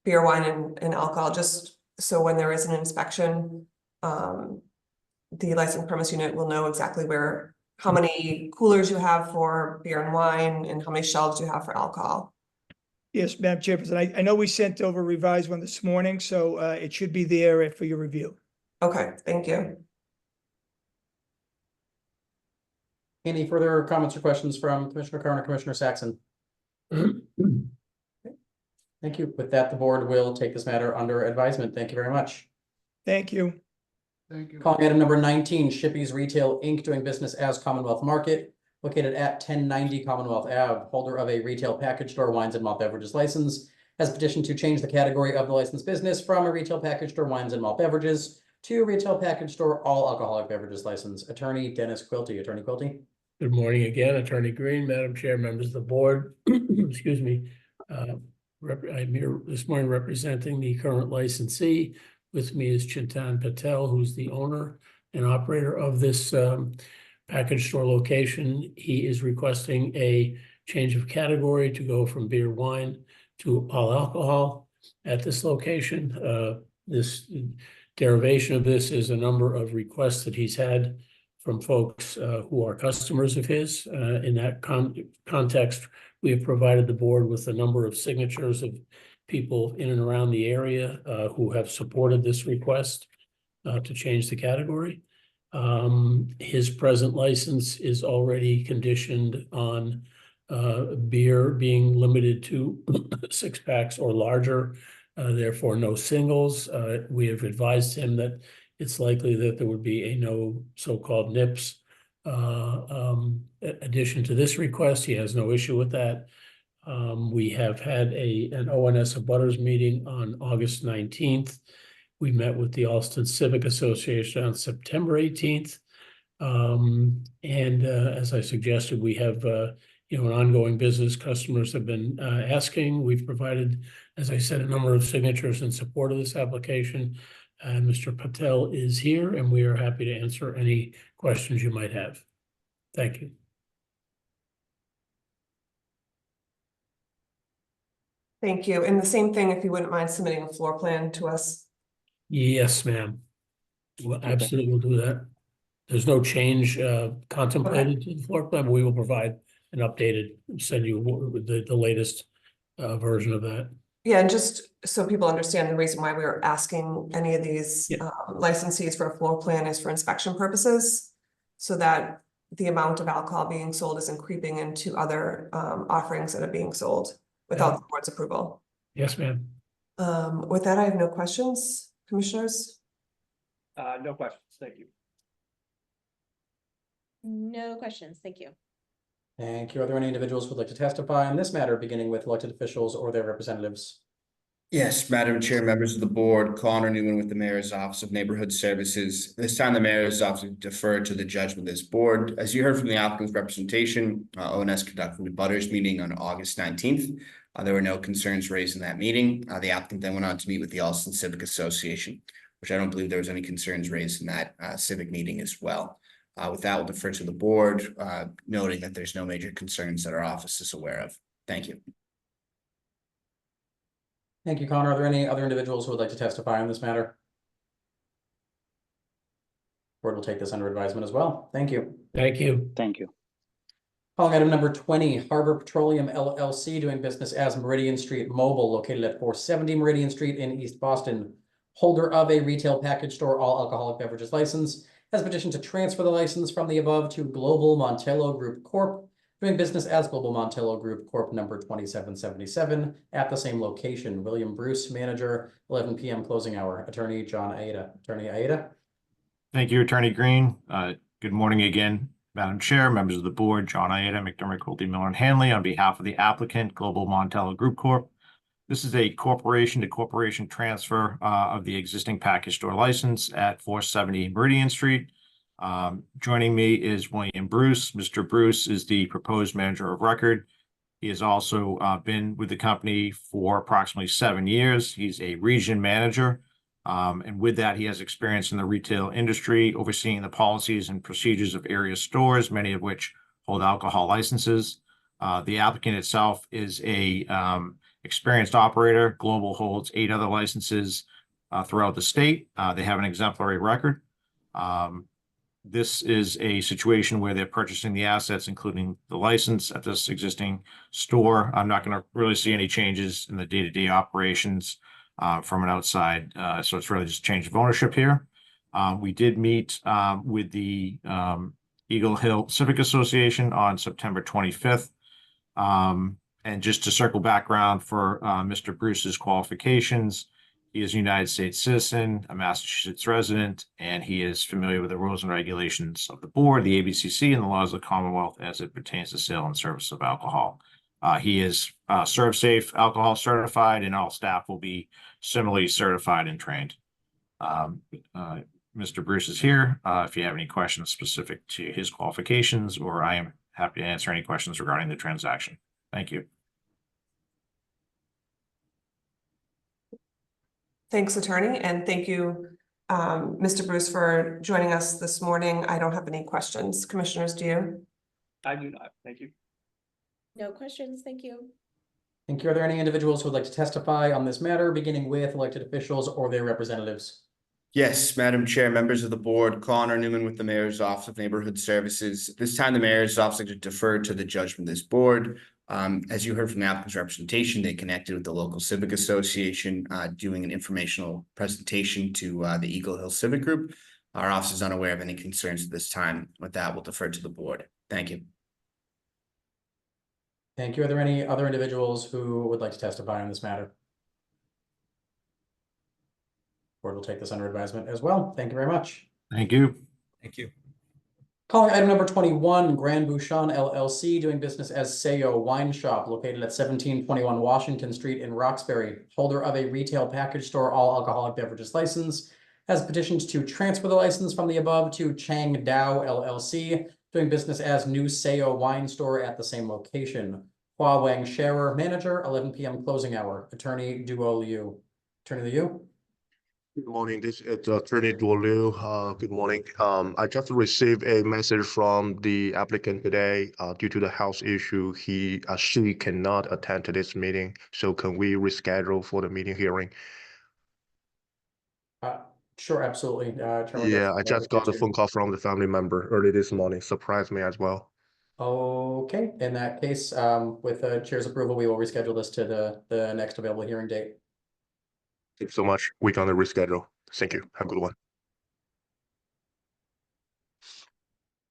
beer, wine, and alcohol, just so when there is an inspection, the license premise unit will know exactly how many coolers you have for beer and wine and how many shelves you have for alcohol. Yes, Madam Chairperson, I know we sent over a revised one this morning, so it should be there for your review. Okay, thank you. Any further comments or questions from Commissioner Curran or Commissioner Saxon? Thank you. With that, the board will take this matter under advisement. Thank you very much. Thank you. Thank you. Calling item number 19, Shippey's Retail Inc. doing business as Commonwealth Market, located at 1090 Commonwealth Ave, holder of a retail package store wines and malt beverages license, has petitioned to change the category of the licensed business from a retail package store wines and malt beverages to a retail package store all alcoholic beverages license. Attorney Dennis Quilty. Attorney Quilty. Good morning again, Attorney Green, Madam Chair, members of the board. Excuse me. I'm here this morning representing the current licensee. With me is Chintan Patel, who's the owner and operator of this package store location. He is requesting a change of category to go from beer, wine to all alcohol at this location. This derivation of this is a number of requests that he's had from folks who are customers of his. In that context, we have provided the board with a number of signatures of people in and around the area who have supported this request to change the category. His present license is already conditioned on beer being limited to 6 packs or larger, therefore no singles. We have advised him that it's likely that there would be a no so-called NIPS addition to this request. He has no issue with that. We have had an ONS of Butters meeting on August 19th. We met with the Alston Civic Association on September 18th. As I suggested, we have an ongoing business. Customers have been asking. We've provided, as I said, a number of signatures in support of this application. And Mr. Patel is here, and we are happy to answer any questions you might have. Thank you. Thank you. And the same thing, if you wouldn't mind submitting a floor plan to us. Yes, ma'am. Well, absolutely, we'll do that. There's no change contemplated to the floor plan, but we will provide an updated, send you the latest version of that. Yeah, and just so people understand, the reason why we are asking any of these licensees for a floor plan is for inspection purposes, so that the amount of alcohol being sold isn't creeping into other offerings that are being sold without the board's approval. Yes, ma'am. With that, I have no questions, commissioners. No questions. Thank you. No questions. Thank you. Thank you. Are there any individuals who would like to testify on this matter, beginning with elected officials or their representatives? Yes, Madam Chair, members of the board, Connor Newman with the Mayor's Office of Neighborhood Services. This time, the Mayor's Office deferred to the judgment of this board. As you heard from the applicant's representation, ONS conducted a Butters meeting on August 19th. There were no concerns raised in that meeting. The applicant then went on to meet with the Alston Civic Association, which I don't believe there was any concerns raised in that civic meeting as well. With that, we'll defer to the board, noting that there's no major concerns that our office is aware of. Thank you. Thank you, Connor. Are there any other individuals who would like to testify on this matter? Board will take this under advisement as well. Thank you. Thank you. Thank you. Calling item number 20, Harbor Petroleum LLC, doing business as Meridian Street Mobile, located at 470 Meridian Street in East Boston. Holder of a retail package store all alcoholic beverages license, has petitioned to transfer the license from the above to Global Montello Group Corp., doing business as Global Montello Group Corp. number 2777 at the same location. William Bruce, manager, 11 p.m. closing hour. Attorney John Aida. Attorney Aida. Thank you, Attorney Green. Good morning again, Madam Chair, members of the board, John Aida, McDermott, Quilty, Miller, and Hanley, on behalf of the applicant, Global Montello Group Corp. This is a corporation to corporation transfer of the existing package store license at 470 Meridian Street. Joining me is William Bruce. Mr. Bruce is the proposed manager of record. He has also been with the company for approximately 7 years. He's a region manager. And with that, he has experience in the retail industry, overseeing the policies and procedures of area stores, many of which hold alcohol licenses. The applicant itself is a experienced operator. Global holds 8 other licenses throughout the state. They have an exemplary record. This is a situation where they're purchasing the assets, including the license at this existing store. I'm not going to really see any changes in the day-to-day operations from an outside. So it's really just a change of ownership here. We did meet with the Eagle Hill Civic Association on September 25th. And just to circle background for Mr. Bruce's qualifications, he is a United States citizen, a Massachusetts resident, and he is familiar with the rules and regulations of the board, the ABCC, and the laws of the Commonwealth as it pertains to sale and service of alcohol. He is ServSafe alcohol certified, and all staff will be similarly certified and trained. Mr. Bruce is here. If you have any questions specific to his qualifications, or I am happy to answer any questions regarding the transaction. Thank you. Thanks, attorney, and thank you, Mr. Bruce, for joining us this morning. I don't have any questions. Commissioners, do you? I do not. Thank you. No questions, thank you. Thank you. Are there any individuals who would like to testify on this matter, beginning with elected officials or their representatives? Yes, Madam Chair, members of the board, Connor Newman with the Mayor's Office of Neighborhood Services. This time, the Mayor's Office would like to defer to the judgment of this board. As you heard from the applicant's representation, they connected with the local civic association, doing an informational presentation to the Eagle Hill Civic Group. Our office is unaware of any concerns at this time. With that, we'll defer to the board. Thank you. Thank you. Are there any other individuals who would like to testify on this matter? Board will take this under advisement as well. Thank you very much. Thank you. Thank you. Calling item number 21, Grand Bouchon LLC, doing business as Sayo Wine Shop, located at 1721 Washington Street in Roxbury. Holder of a retail package store all alcoholic beverages license, has petitioned to transfer the license from the above to Chang Dao LLC, doing business as New Sayo Wine Store at the same location. Hua Wang Scherer, manager, 11 p.m. closing hour. Attorney Duo Liu. Attorney Liu. Good morning, this is Attorney Duo Liu. Good morning. I just received a message from the applicant today. Due to the health issue, she cannot attend to this meeting. So can we reschedule for the meeting hearing? Sure, absolutely. Yeah, I just got a phone call from the family member early this morning. Surprised me as well. Okay, in that case, with the chair's approval, we will reschedule this to the next available hearing date. Thanks so much. We're gonna reschedule. Thank you. Have a good one.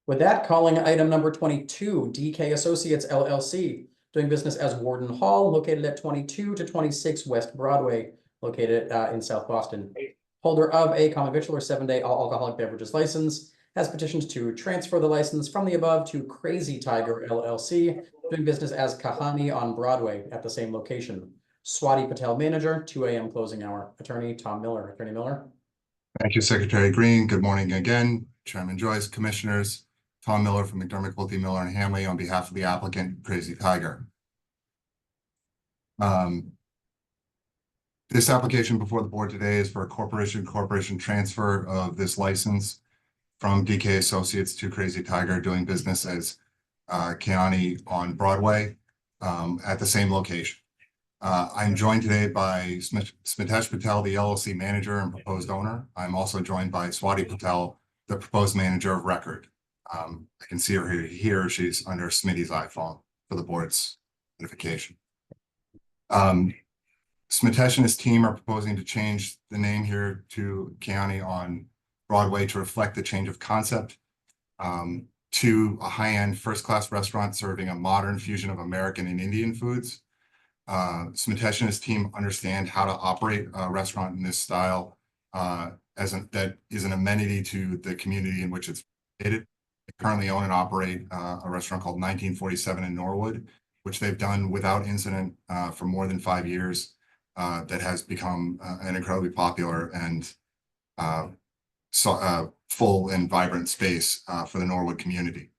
With that, calling item number 22, DK Associates LLC, doing business as Warden Hall, located at 22 to 26 West Broadway, located in South Boston. Holder of a common victular 7-day all alcoholic beverages license, has petitioned to transfer the license from the above to Crazy Tiger LLC, doing business as Kahani on Broadway at the same location. Swati Patel, manager, 2 a.m. closing hour. Attorney Tom Miller. Attorney Miller. Thank you, Secretary Green. Good morning again, Chairman Joyce, Commissioners. Tom Miller from McDermott, Quilty, Miller, and Hanley on behalf of the applicant, Crazy Tiger. This application before the board today is for a corporation transfer of this license from DK Associates to Crazy Tiger, doing business as Kiani on Broadway at the same location. I'm joined today by Smitesh Patel, the LLC manager and proposed owner. I'm also joined by Swati Patel, the proposed manager of record. I can see her here. She's under Smitty's iPhone for the board's notification. Smitesh and his team are proposing to change the name here to County on Broadway to reflect the change of concept to a high-end first-class restaurant serving a modern fusion of American and Indian foods. Smitesh and his team understand how to operate a restaurant in this style that is an amenity to the community in which it's located. They currently own and operate a restaurant called 1947 in Norwood, which they've done without incident for more than 5 years. That has become an incredibly popular and full and vibrant space for the Norwood community.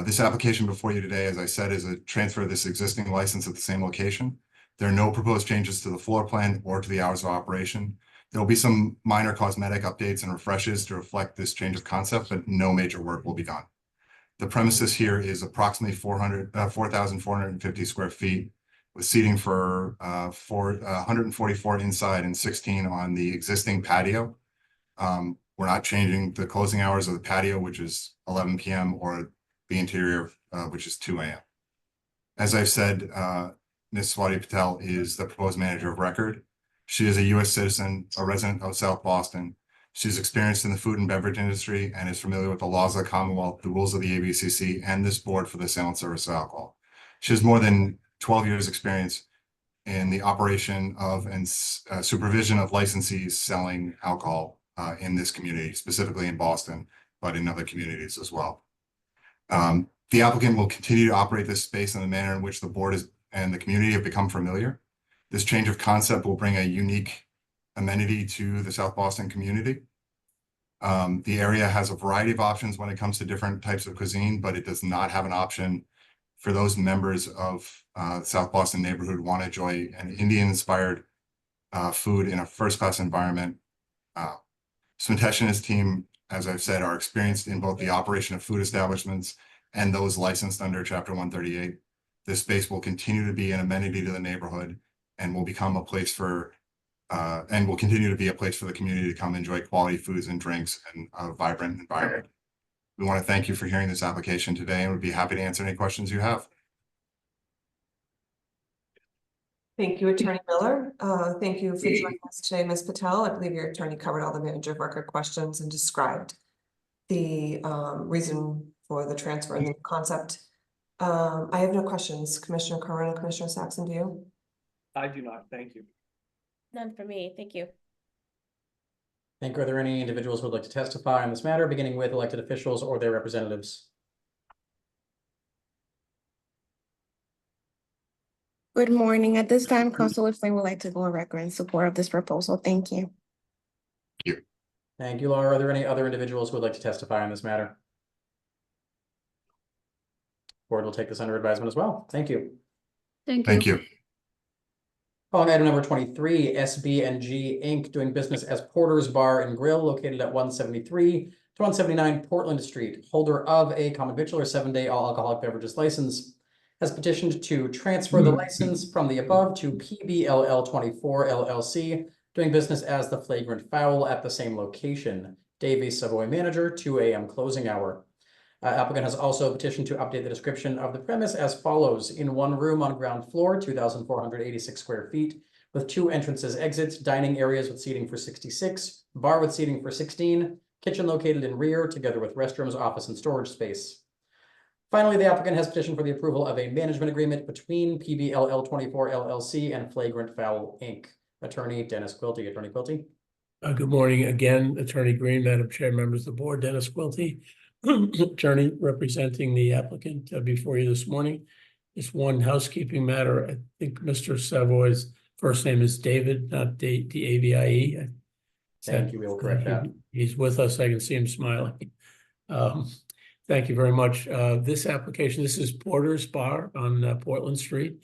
This application before you today, as I said, is a transfer of this existing license at the same location. There are no proposed changes to the floor plan or to the hours of operation. There will be some minor cosmetic updates and refreshes to reflect this change of concept, but no major work will be done. The premises here is approximately 4,450 square feet, with seating for 144 inside and 16 on the existing patio. We're not changing the closing hours of the patio, which is 11 p.m., or the interior, which is 2 a.m. As I've said, Ms. Swati Patel is the proposed manager of record. She is a U.S. citizen, a resident of South Boston. She's experienced in the food and beverage industry and is familiar with the laws of the Commonwealth, the rules of the ABCC, and this board for the sale and service of alcohol. She has more than 12 years experience in the operation of and supervision of licensees selling alcohol in this community, specifically in Boston, but in other communities as well. The applicant will continue to operate this space in the manner in which the board and the community have become familiar. This change of concept will bring a unique amenity to the South Boston community. The area has a variety of options when it comes to different types of cuisine, but it does not have an option for those members of South Boston neighborhood who want to enjoy an Indian-inspired food in a first-class environment. Smitesh and his team, as I've said, are experienced in both the operation of food establishments and those licensed under Chapter 138. This space will continue to be an amenity to the neighborhood and will become a place for, and will continue to be a place for the community to come enjoy quality foods and drinks and a vibrant environment. We want to thank you for hearing this application today and would be happy to answer any questions you have. Thank you, Attorney Miller. Thank you for joining us today, Ms. Patel. I believe your attorney covered all the manager of record questions and described the reason for the transfer and the concept. I have no questions. Commissioner Curran and Commissioner Saxon, do you? I do not. Thank you. None for me. Thank you. Thank you. Are there any individuals who would like to testify on this matter, beginning with elected officials or their representatives? Good morning. At this time, Councilor Flynn would like to go on record in support of this proposal. Thank you. Thank you, Laura. Are there any other individuals who would like to testify on this matter? Board will take this under advisement as well. Thank you. Thank you. Calling item number 23, SB&G Inc. doing business as Porter's Bar and Grill located at 173 to 179 Portland Street. Holder of a common victular 7-day all alcoholic beverages license has petitioned to transfer the license from the above to PBLL 24 LLC, doing business as the Flagrant Fowl at the same location. Davey Savoy manager, 2 a.m. closing hour. Applicant has also petitioned to update the description of the premise as follows. In one room on ground floor, 2,486 square feet, with 2 entrances, exits, dining areas with seating for 66, bar with seating for 16, kitchen located in rear, together with restrooms, office, and storage space. Finally, the applicant has petitioned for the approval of a management agreement between PBLL 24 LLC and Flagrant Fowl Inc. Attorney Dennis Quilty. Attorney Quilty. Good morning again, Attorney Green, Madam Chair, members of the board, Dennis Quilty, attorney representing the applicant before you this morning. Just one housekeeping matter. I think Mr. Savoy's first name is David, not D-A-V-I-E. Thank you. We will correct that. He's with us. I can see him smiling. Thank you very much. This application, this is Porter's Bar on Portland Street.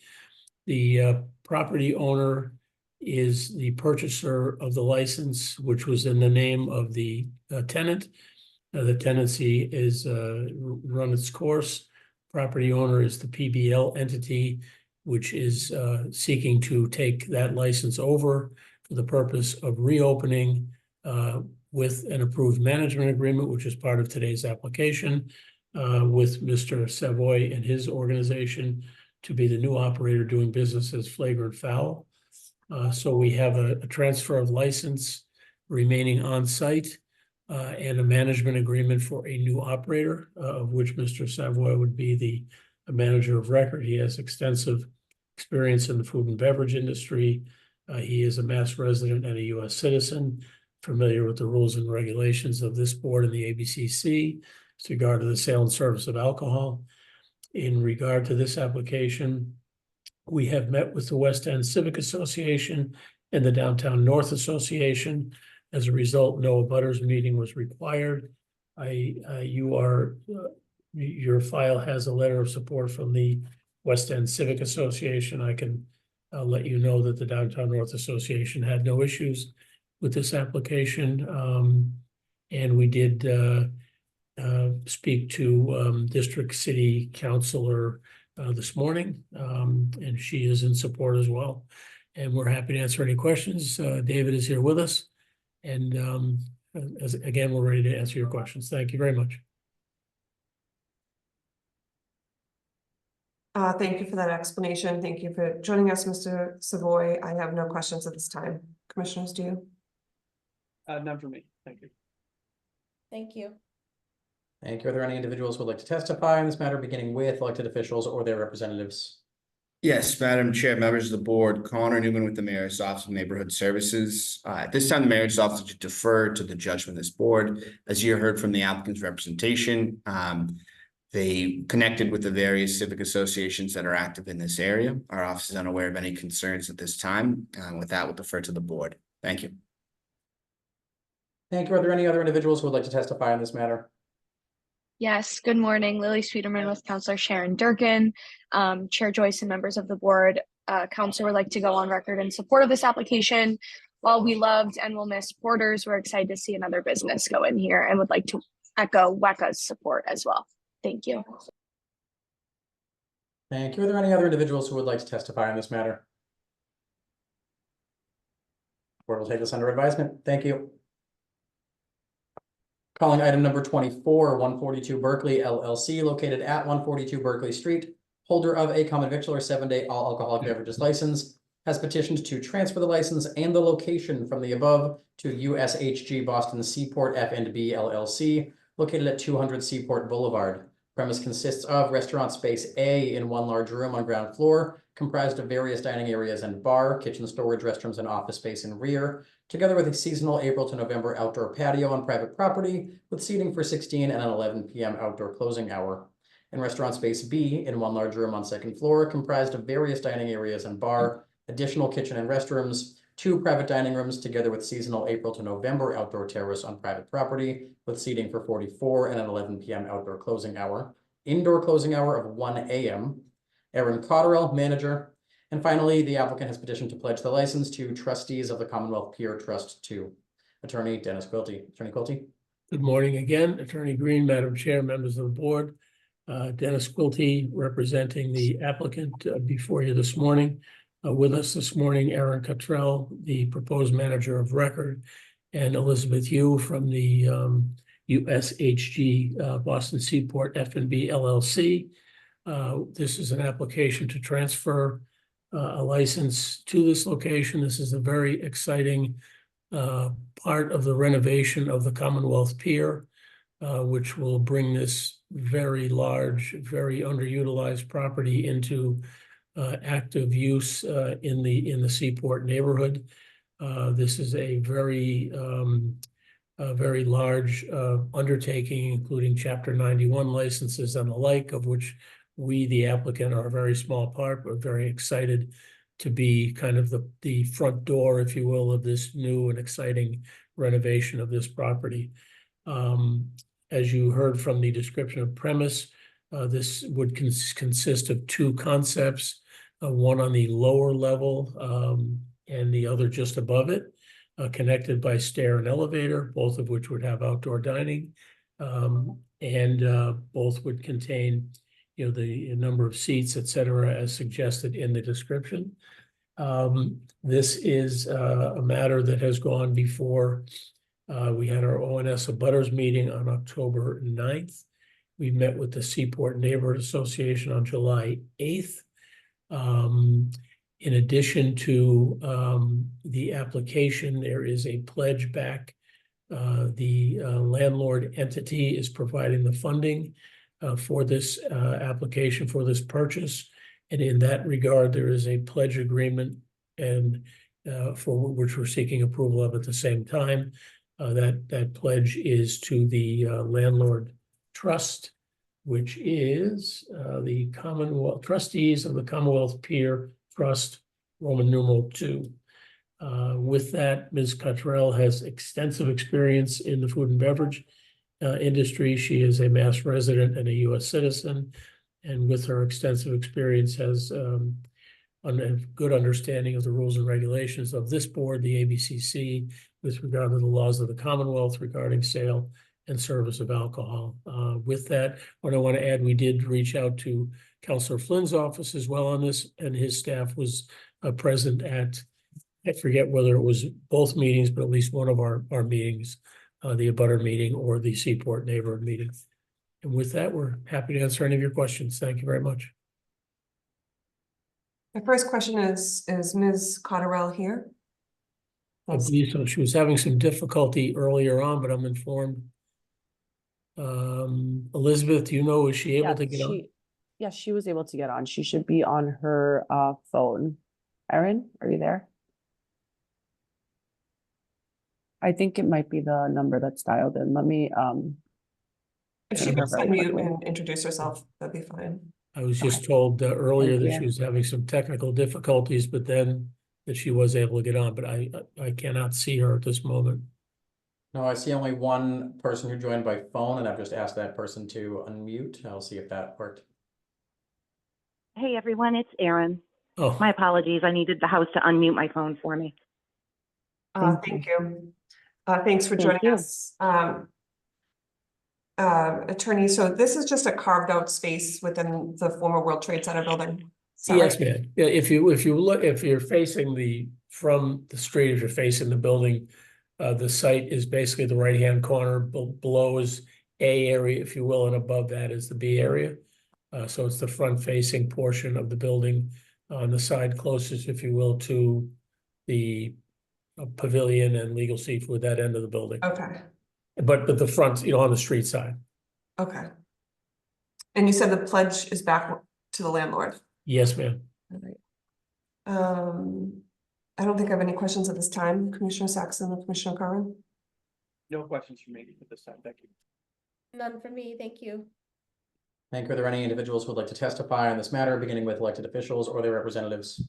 The property owner is the purchaser of the license, which was in the name of the tenant. The tenancy is run its course. Property owner is the PBL entity, which is seeking to take that license over for the purpose of reopening with an approved management agreement, which is part of today's application, with Mr. Savoy and his organization to be the new operator doing business as Flagrant Fowl. So we have a transfer of license remaining on site and a management agreement for a new operator, of which Mr. Savoy would be the manager of record. He has extensive experience in the food and beverage industry. He is a Mass resident and a U.S. citizen, familiar with the rules and regulations of this board and the ABCC with regard to the sale and service of alcohol. In regard to this application, we have met with the West End Civic Association and the Downtown North Association. As a result, no abutters meeting was required. Your file has a letter of support from the West End Civic Association. I can let you know that the Downtown North Association had no issues with this application. And we did speak to District City Councilor this morning, and she is in support as well. And we're happy to answer any questions. David is here with us. And again, we're ready to answer your questions. Thank you very much. Thank you for that explanation. Thank you for joining us, Mr. Savoy. I have no questions at this time. Commissioners, do you? None for me. Thank you. Thank you. Thank you. Are there any individuals who would like to testify on this matter, beginning with elected officials or their representatives? Yes, Madam Chair, members of the board, Connor Newman with the Mayor's Office of Neighborhood Services. At this time, the Mayor's Office should defer to the judgment of this board. As you heard from the applicant's representation, they connected with the various civic associations that are active in this area. Our office is unaware of any concerns at this time. With that, we'll defer to the board. Thank you. Thank you. Are there any other individuals who would like to testify on this matter? Yes, good morning. Lily Sweeterman with Councilor Sharon Durkin. Chair Joyce and members of the board. Council would like to go on record in support of this application. While we loved and will miss Porters, we're excited to see another business go in here and would like to echo WECA's support as well. Thank you. Thank you. Are there any other individuals who would like to testify on this matter? Board will take this under advisement. Thank you. Calling item number 24, 142 Berkeley LLC, located at 142 Berkeley Street, holder of a common victular 7-day all alcoholic beverages license, has petitioned to transfer the license and the location from the above to USHG Boston Seaport F&B LLC, located at 200 Seaport Boulevard. Premise consists of restaurant space A in one large room on ground floor, comprised of various dining areas and bar, kitchen, storage, restrooms, and office space in rear, together with a seasonal April to November outdoor patio on private property with seating for 16 and an 11 p.m. outdoor closing hour. In restaurant space B, in one large room on second floor, comprised of various dining areas and bar, additional kitchen and restrooms, 2 private dining rooms, together with seasonal April to November outdoor terrace on private property with seating for 44 and an 11 p.m. outdoor closing hour, indoor closing hour of 1 a.m. Aaron Cotterill, manager. And finally, the applicant has petitioned to pledge the license to trustees of the Commonwealth Pier Trust 2. Attorney Dennis Quilty. Attorney Quilty. Good morning again, Attorney Green, Madam Chair, members of the board. Dennis Quilty representing the applicant before you this morning. With us this morning, Aaron Cottrell, the proposed manager of record, and Elizabeth Yu from the USHG Boston Seaport F&B LLC. This is an application to transfer a license to this location. This is a very exciting part of the renovation of the Commonwealth Pier, which will bring this very large, very underutilized property into active use in the Seaport neighborhood. This is a very large undertaking, including Chapter 91 licenses and the like, of which we, the applicant, are a very small part. We're very excited to be kind of the front door, if you will, of this new and exciting renovation of this property. As you heard from the description of premise, this would consist of 2 concepts, one on the lower level and the other just above it, connected by stair and elevator, both of which would have outdoor dining, and both would contain, the number of seats, et cetera, as suggested in the description. This is a matter that has gone before We had our ONS Abutters meeting on October 9th. We met with the Seaport Neighborhood Association on July 8th. In addition to the application, there is a pledge back. The landlord entity is providing the funding for this application, for this purchase. And in that regard, there is a pledge agreement and for which we're seeking approval of at the same time. That pledge is to the landlord trust, which is the Commonwealth Trustees of the Commonwealth Pier Trust, Roman numeral 2. With that, Ms. Cottrell has extensive experience in the food and beverage industry. She is a Mass resident and a U.S. citizen, and with her extensive experience has a good understanding of the rules and regulations of this board, the ABCC, with regard to the laws of the Commonwealth regarding sale and service of alcohol. With that, what I want to add, we did reach out to Councilor Flynn's office as well on this, and his staff was present at, I forget whether it was both meetings, but at least one of our meetings, the abutter meeting or the Seaport neighborhood meeting. And with that, we're happy to answer any of your questions. Thank you very much. My first question is Ms. Cottrell here? I believe so. She was having some difficulty earlier on, but I'm informed. Elizabeth, do you know, is she able to get on? Yes, she was able to get on. She should be on her phone. Erin, are you there? I think it might be the number that's dialed in. Let me If she could unmute and introduce herself, that'd be fine. I was just told earlier that Thank she you. was having some technical difficulties, but then that she was able to get on, but I cannot see her at this moment. No, I see only one person who joined by phone, and I've just asked that person to unmute. I'll see if that worked. Hey everyone, it's Erin. Oh, My apologies. I needed the house to unmute my phone for me. Thank you. Thanks for Thank joining you. us. Attorney, so this is just a carved out space within the former World Trade Center building? Is that yes, right? ma'am. Yeah, if you look, if you're facing from the street, if you're facing the building, the site is basically the right-hand corner. Below is A area, if you will, and above that is the B area. So it's the front-facing portion of the building on the side closest, if you will, to the pavilion and legal seafood, that end of the building. Okay, But the front, on the street side. okay. And you said the pledge is back to the landlord? Yes, ma'am. All right. I don't think I have any questions at this time. Commissioner Saxon and Commissioner Curran? No questions from me at this time. Thank you. None for me, thank you. Thank you. Are there any individuals who would like to testify on this matter, beginning with elected officials or their representatives?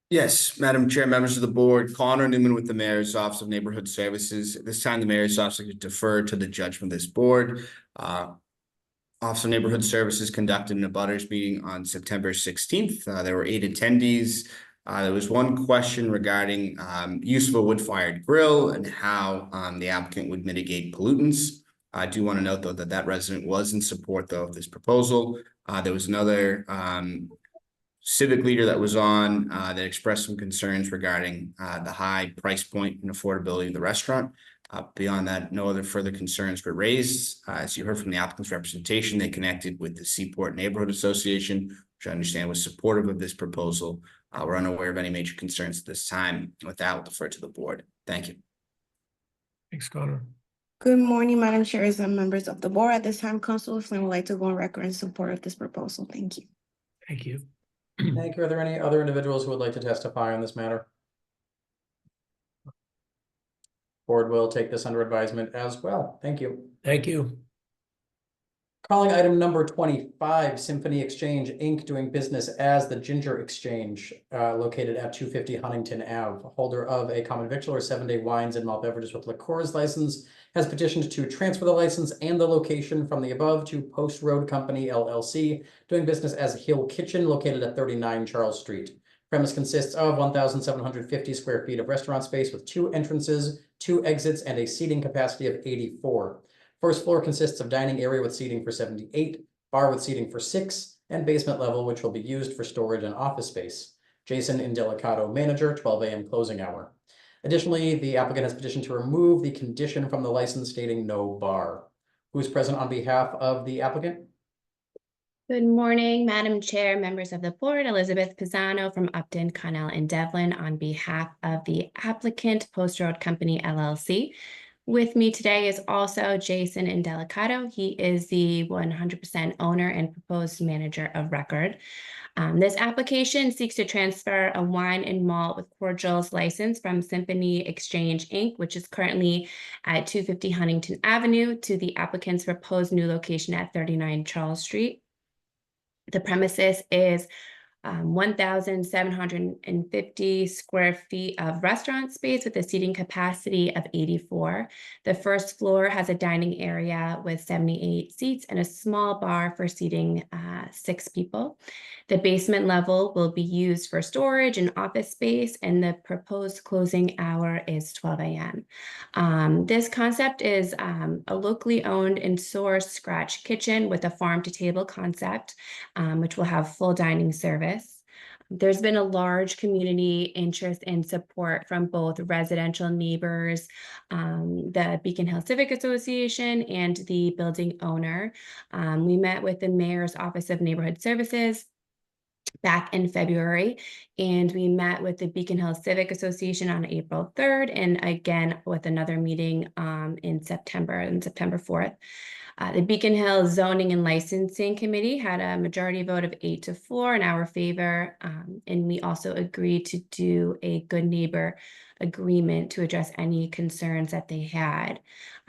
Yes, Madam Chair, members of the board, Connor Newman with the Mayor's Office of Neighborhood Services. At this time, the Mayor's Office would defer to the judgment of this board. Office of Neighborhood Services conducted an abutters meeting on September 16th. There were 8 attendees. There was one question regarding use of a wood-fired grill and how the applicant would mitigate pollutants. I do want to note, though, that resident was in support, though, of this proposal. There was another civic leader that was on that expressed some concerns regarding the high price point and affordability of the restaurant. Beyond that, no other further concerns were raised. As you heard from the applicant's representation, they connected with the Seaport Neighborhood Association, which I understand was supportive of this proposal. We're unaware of any major concerns at this time. With that, we'll defer to the board. Thank you. Thanks, Connor. Good morning, Madam Chair and members of the board. At this time, Councilor Flynn would like to go on record in support of this proposal. Thank you. Thank you. Thank you. Are there any other individuals who would like to testify on this matter? Board will take this under advisement as well. Thank you. Thank you. Calling item number 25, Symphony Exchange, Inc., doing business as the Ginger Exchange, located at 250 Huntington Ave. Holder of a common victular 7-day wines and malt beverages with liqueurs license has petitioned to transfer the license and the location from the above to Post Road Company, LLC, doing business as Hill Kitchen, located at 39 Charles Street. Premise consists of 1,750 square feet of restaurant space with 2 entrances, 2 exits, and a seating capacity of 84. First floor consists of dining area with seating for 78, bar with seating for 6, and basement level, which will be used for storage and office space. Jason Indelicato, manager, 12 a.m. closing hour. Additionally, the applicant has petitioned to remove the condition from the license stating no bar. Who is present on behalf of the applicant? Good morning, Madam Chair, members of the board. Elizabeth Pisano from Upton, Connell, and Devlin on behalf of the applicant, Post Road Company LLC. With me today is also Jason Indelicato. He is the 100% owner and proposed manager of record. This application seeks to transfer a wine and malt with cordials license from Symphony Exchange Inc., which is currently at 250 Huntington Avenue, to the applicant's proposed new location at 39 Charles Street. The premises is 1,750 square feet of restaurant space with a seating capacity of 84. The first floor has a dining area with 78 seats and a small bar for seating 6 people. The basement level will be used for storage and office space, and the proposed closing hour is 12 a.m. This concept is a locally owned and sourced scratch kitchen with a farm-to-table concept, which will have full dining service. There's been a large community interest and support from both residential neighbors, the Beacon Hill Civic Association, and the building owner. We met with the Mayor's Office of Neighborhood Services back in February, and we met with the Beacon Hill Civic Association on April 3rd, and again with another meeting in September 4th. The Beacon Hill Zoning and Licensing Committee had a majority vote of 8-4 in our favor, and we also agreed to do a good neighbor agreement to address any concerns that they had.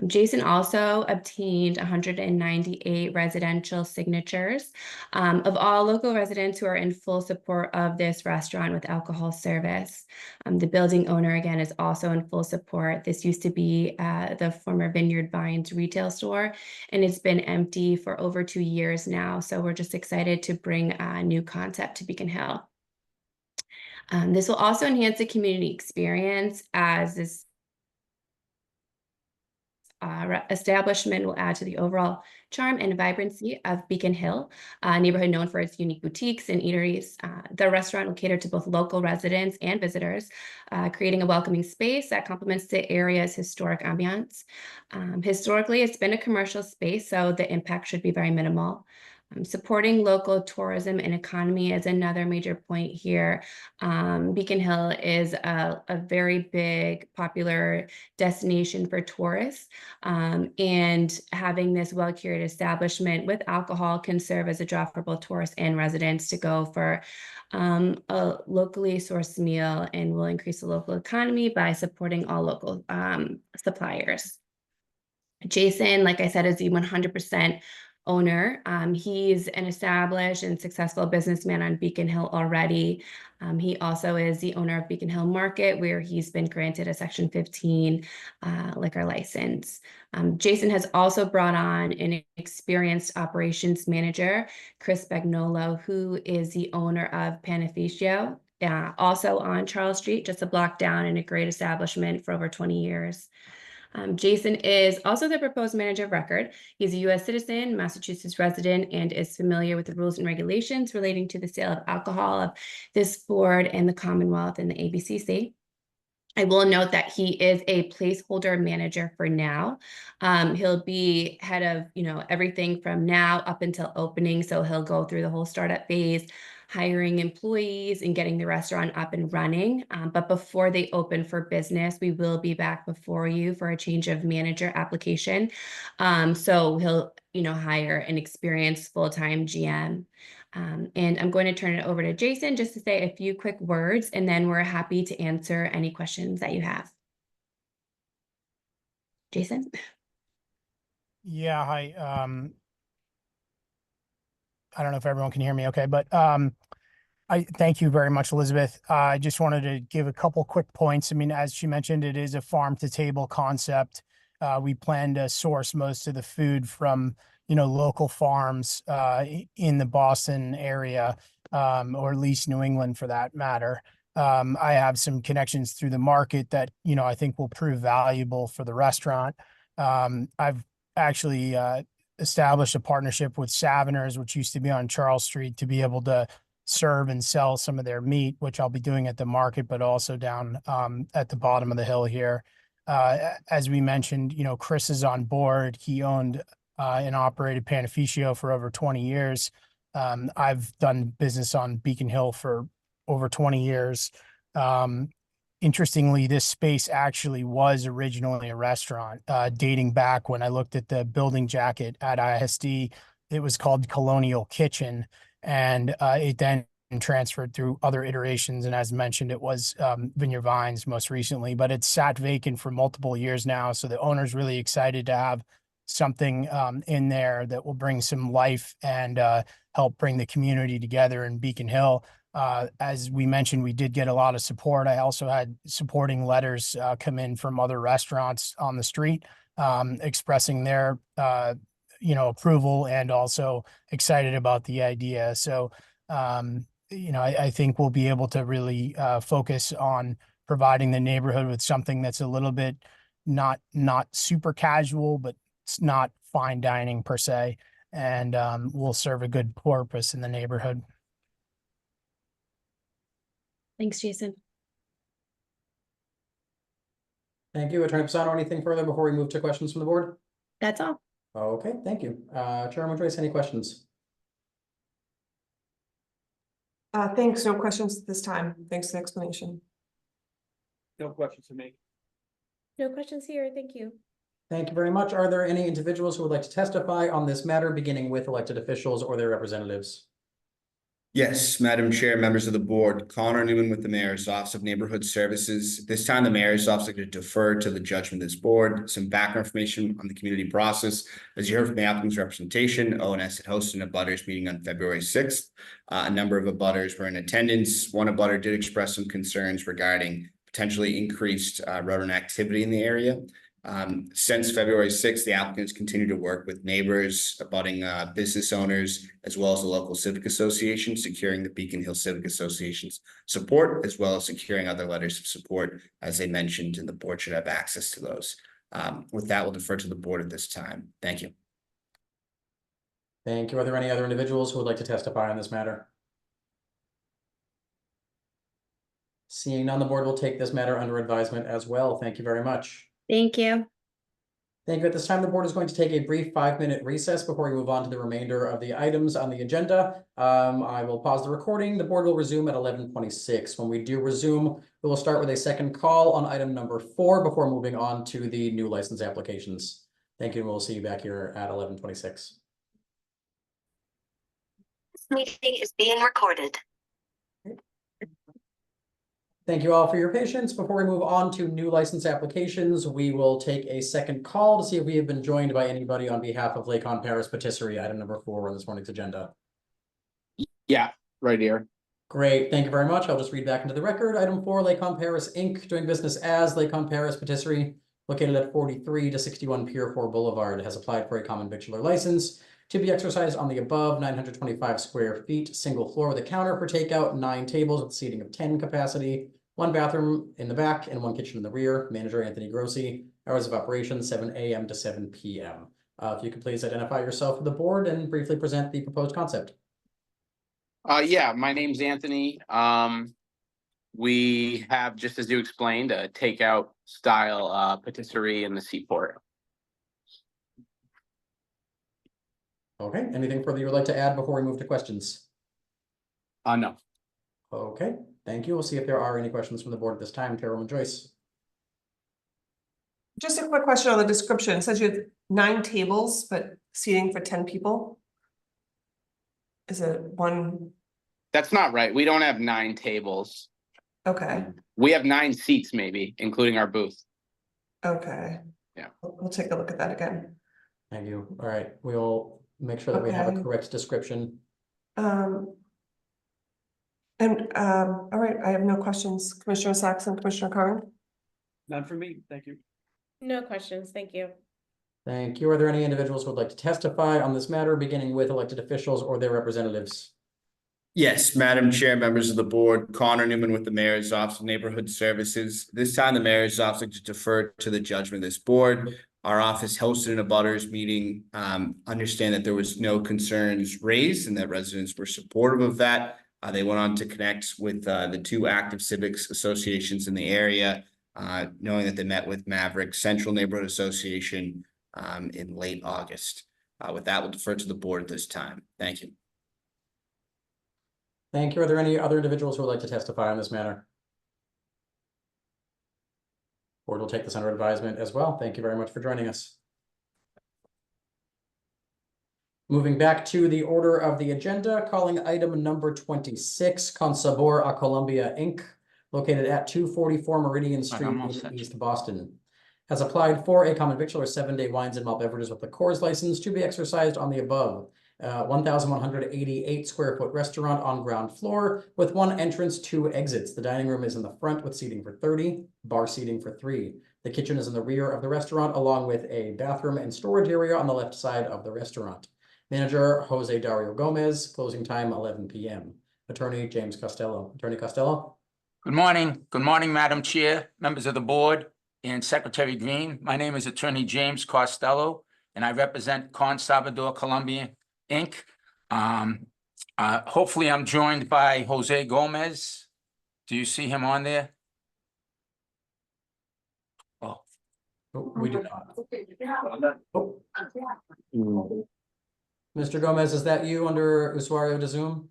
Jason also obtained 198 residential signatures of all local residents who are in full support of this restaurant with alcohol service. The building owner, again, is also in full support. This used to be the former Vineyard Vines retail store, and it's been empty for over 2 years now. So we're just excited to bring a new concept to Beacon Hill. This will also enhance the community experience, as this establishment will add to the overall charm and vibrancy of Beacon Hill, a neighborhood known for its unique boutiques and eateries. The restaurant will cater to both local residents and visitors, creating a welcoming space that complements the area's historic ambiance. Historically, it's been a commercial space, so the impact should be very minimal. Supporting local tourism and economy is another major point here. Beacon Hill is a very big, popular destination for tourists, and having this well-curated establishment with alcohol can serve as a draw for both tourists and residents to go for a locally sourced meal, and will increase the local economy by supporting all local suppliers. Jason, like I said, is the 100% owner. He's an established and successful businessman on Beacon Hill already. He also is the owner of Beacon Hill Market, where he's been granted a Section 15 liquor license. Jason has also brought on an experienced operations manager, Chris Bagnolo, who is the owner of Panificio, also on Charles Street, just a block down, and a great establishment for over 20 years. Jason is also the proposed manager of record. He's a U.S. citizen, Massachusetts resident, and is familiar with the rules and regulations relating to the sale of alcohol of this board and the Commonwealth and the ABCC. I will note that he is a placeholder manager for now. He'll be head of, everything from now up until opening. So he'll go through the whole startup phase, hiring employees and getting the restaurant up and running. But before they open for business, we will be back before you for a change of manager application. So he'll, hire an experienced full-time GM. And I'm going to turn it over to Jason just to say a few quick words, and then we're happy to answer any questions that you have. Jason? Yeah, hi. I don't know if everyone can hear me okay, but I thank you very much, Elizabeth. I just wanted to give a couple quick points. I mean, as she mentioned, it is a farm to table concept. We plan to source most of the food from, local farms in the Boston area, or at least New England for that matter. I have some connections through the market that, I think will prove valuable for the restaurant. I've actually established a partnership with Saviners, which used to be on Charles Street, to be able to serve and sell some of their meat, which I'll be doing at the market, but also down at the bottom of the hill here. As we mentioned, you know, Chris is on board. He owned and operated Panificio for over 20 years. I've done business on Beacon Hill for over 20 years. Interestingly, this space actually was originally a restaurant, dating back when I looked at the building jacket at ISD. It was called Colonial Kitchen, and it then transferred through other iterations. And as mentioned, it was Vineyard Vines most recently, but it's sat vacant for multiple years now. So the owner's really excited to have something in there that will bring some life and help bring the community together in Beacon Hill. As we mentioned, we did get a lot of support. I also had supporting letters come in from other restaurants on the street, expressing their, you know, approval and also excited about the idea. So, you know, I think we'll be able to really focus on providing the neighborhood with something that's a little bit not super casual, but it's not fine dining per se, and will serve a good purpose in the neighborhood. Thanks, Jason. Thank you. Attorney Pisano, anything further before we move to questions from the board? That's all. Okay, thank you. Chairman Joyce, any questions? Thanks, no questions at this time. Thanks for the explanation. No questions to make. No questions here. Thank you. Thank you very much. Are there any individuals who would like to testify on this matter, beginning with elected officials or their representatives? Yes, Madam Chair, members of the board, Connor Newman with the Mayor's Office of Neighborhood Services. This time, the Mayor's Office is going to defer to the judgment of this board. Some background information on the community process. As you heard from the applicant's representation, ONS had hosted an abutters meeting on February 6th. A number of abutters were in attendance. One abutter did express some concerns regarding potentially increased rodent activity in the area. Since February 6th, the applicants continue to work with neighbors, abutting business owners, as well as the local civic association, securing the Beacon Hill Civic Association's support, as well as securing other letters of support, as they mentioned, and the board should have access to those. With that, we'll defer to the board at this time. Thank you. Thank you. Are there any other individuals who would like to testify on this matter? Seeing none, the board will take this matter under advisement as well. Thank you very much. Thank you. Thank you. At this time, the board is going to take a brief 5-minute recess before we move on to the remainder of the items on the agenda. I will pause the recording. The board will resume at 11:26. When we do resume, we will start with a second call on item number 4 before moving on to the new license applications. Thank you, and we'll see you back here at 11:26. This meeting is being recorded. Thank you all for your patience. Before we move on to new license applications, we will take a second call to see if we have been joined by anybody on behalf of Lake on Paris Patisserie, item number 4 on this morning's agenda. Yeah, right here. Great, thank you very much. I'll just read back into the record. Item 4, Lake on Paris Inc., doing business as Lake on Paris Patisserie, located at 43 to 61 Pier 4 Boulevard, has applied for a common victualler license to be exercised on the above 925 square feet, single floor with a counter for takeout, 9 tables with seating of 10 capacity, 1 bathroom in the back and 1 kitchen in the rear. Manager Anthony Grossi. Hours of operation 7 a.m. to 7 p.m. If you could please identify yourself for the board and briefly present the proposed concept. Yeah, my name's Anthony. We have, just as you explained, a takeout style patisserie in the Seaport. Okay, anything further you would like to add before we move to questions? No. Okay, thank you. We'll see if there are any questions from the board at this time. Chairwoman Joyce. Just a quick question on the description. It says you have 9 tables, but seating for 10 people. Is it one? That's not right. We don't have 9 tables. Okay, We have 9 seats, maybe, including our booth. okay. Yeah. We'll take a look at that again. Thank you. All right, we'll make sure that we have a Okay. correct description. All right, I have no questions. Commissioner Saxon, Commissioner Curran? None for me. Thank you. No questions. Thank you. Thank you. Are there any individuals who would like to testify on this matter, beginning with elected officials or their representatives? Yes, Madam Chair, members of the board, Connor Newman with the Mayor's Office of Neighborhood Services. This time, the Mayor's Office is to defer to the judgment of this board. Our office hosted an abutters meeting. Understand that there was no concerns raised and that residents were supportive of that. They went on to connect with the two active civics associations in the area, knowing that they met with Maverick Central Neighborhood Association in late August. With that, we'll defer to the board at this time. Thank you. Thank you. Are there any other individuals who would like to testify on this matter? Board will take this under advisement as well. Thank you very much for joining us. Moving back to the order of the agenda, calling item number 26, Con Sabor a Colombia Inc., located at 244 Meridian Street in East Boston, has applied for a common victualler 7-day wines and malt beverages with the Coors license to be exercised on the above 1,188 square foot restaurant on ground floor with 1 entrance, 2 exits. The dining room is in the front with seating for 30, bar seating for 3. The kitchen is in the rear of the restaurant, along with a bathroom and storage area on the left side of the restaurant. Manager Jose Dario Gomez, closing time 11 p.m. Attorney James Costello. Attorney Costello. Good morning. Good morning, Madam Chair, members of the board, and Secretary Green. My name is Attorney James Costello, and I represent Con Salvador Colombia Inc. Hopefully I'm joined by Jose Gomez. Do you see him on there? Oh. We do not. Mr. Gomez, is that you under Usuario de Zoom?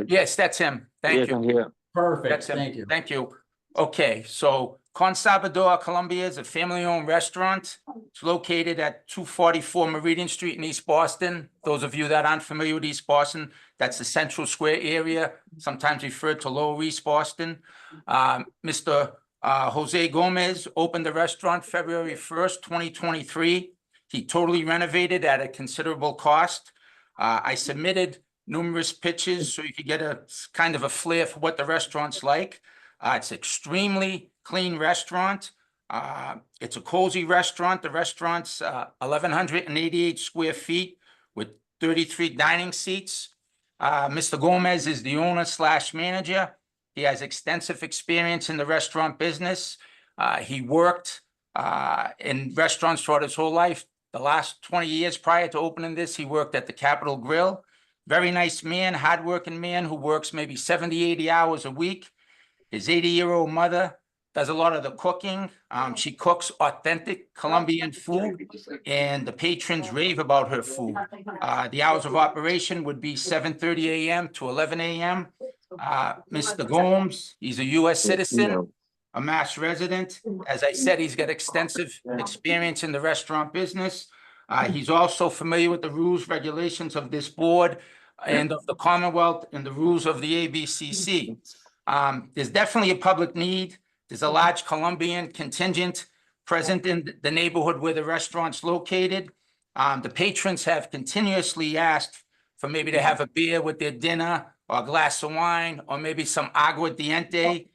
Yes, that's him. Thank you. Perfect. That's him. Thank you. Thank you. Okay, so Con Salvador Colombia is a family-owned restaurant. It's located at 244 Meridian Street in East Boston. Those of you that aren't familiar with East Boston, that's the Central Square area, sometimes referred to Lower East Boston. Mr. Jose Gomez opened the restaurant February 1st, 2023. He totally renovated at a considerable cost. I submitted numerous pictures so you could get a kind of a flair for what the restaurant's like. It's extremely clean restaurant. It's a cozy restaurant. The restaurant's 1,188 square feet with 33 dining seats. Mr. Gomez is the owner / manager. He has extensive experience in the restaurant business. He worked in restaurants throughout his whole life. The last 20 years prior to opening this, he worked at the Capitol Grill. Very nice man, hardworking man who works maybe 70, 80 hours a week. His 80-year-old mother does a lot of the cooking. She cooks authentic Colombian food, and the patrons rave about her food. The hours of operation would be 7:30 a.m. to 11 a.m. Mr. Gomes, he's a U.S. citizen, a Mass resident. As I said, he's got extensive experience in the restaurant business. He's also familiar with the rules, regulations of this board and of the Commonwealth and the rules of the ABCC. There's definitely a public need. There's a large Colombian contingent present in the neighborhood where the restaurant's located. The patrons have continuously asked for maybe to have a beer with their dinner or a glass of wine or maybe some agua diente,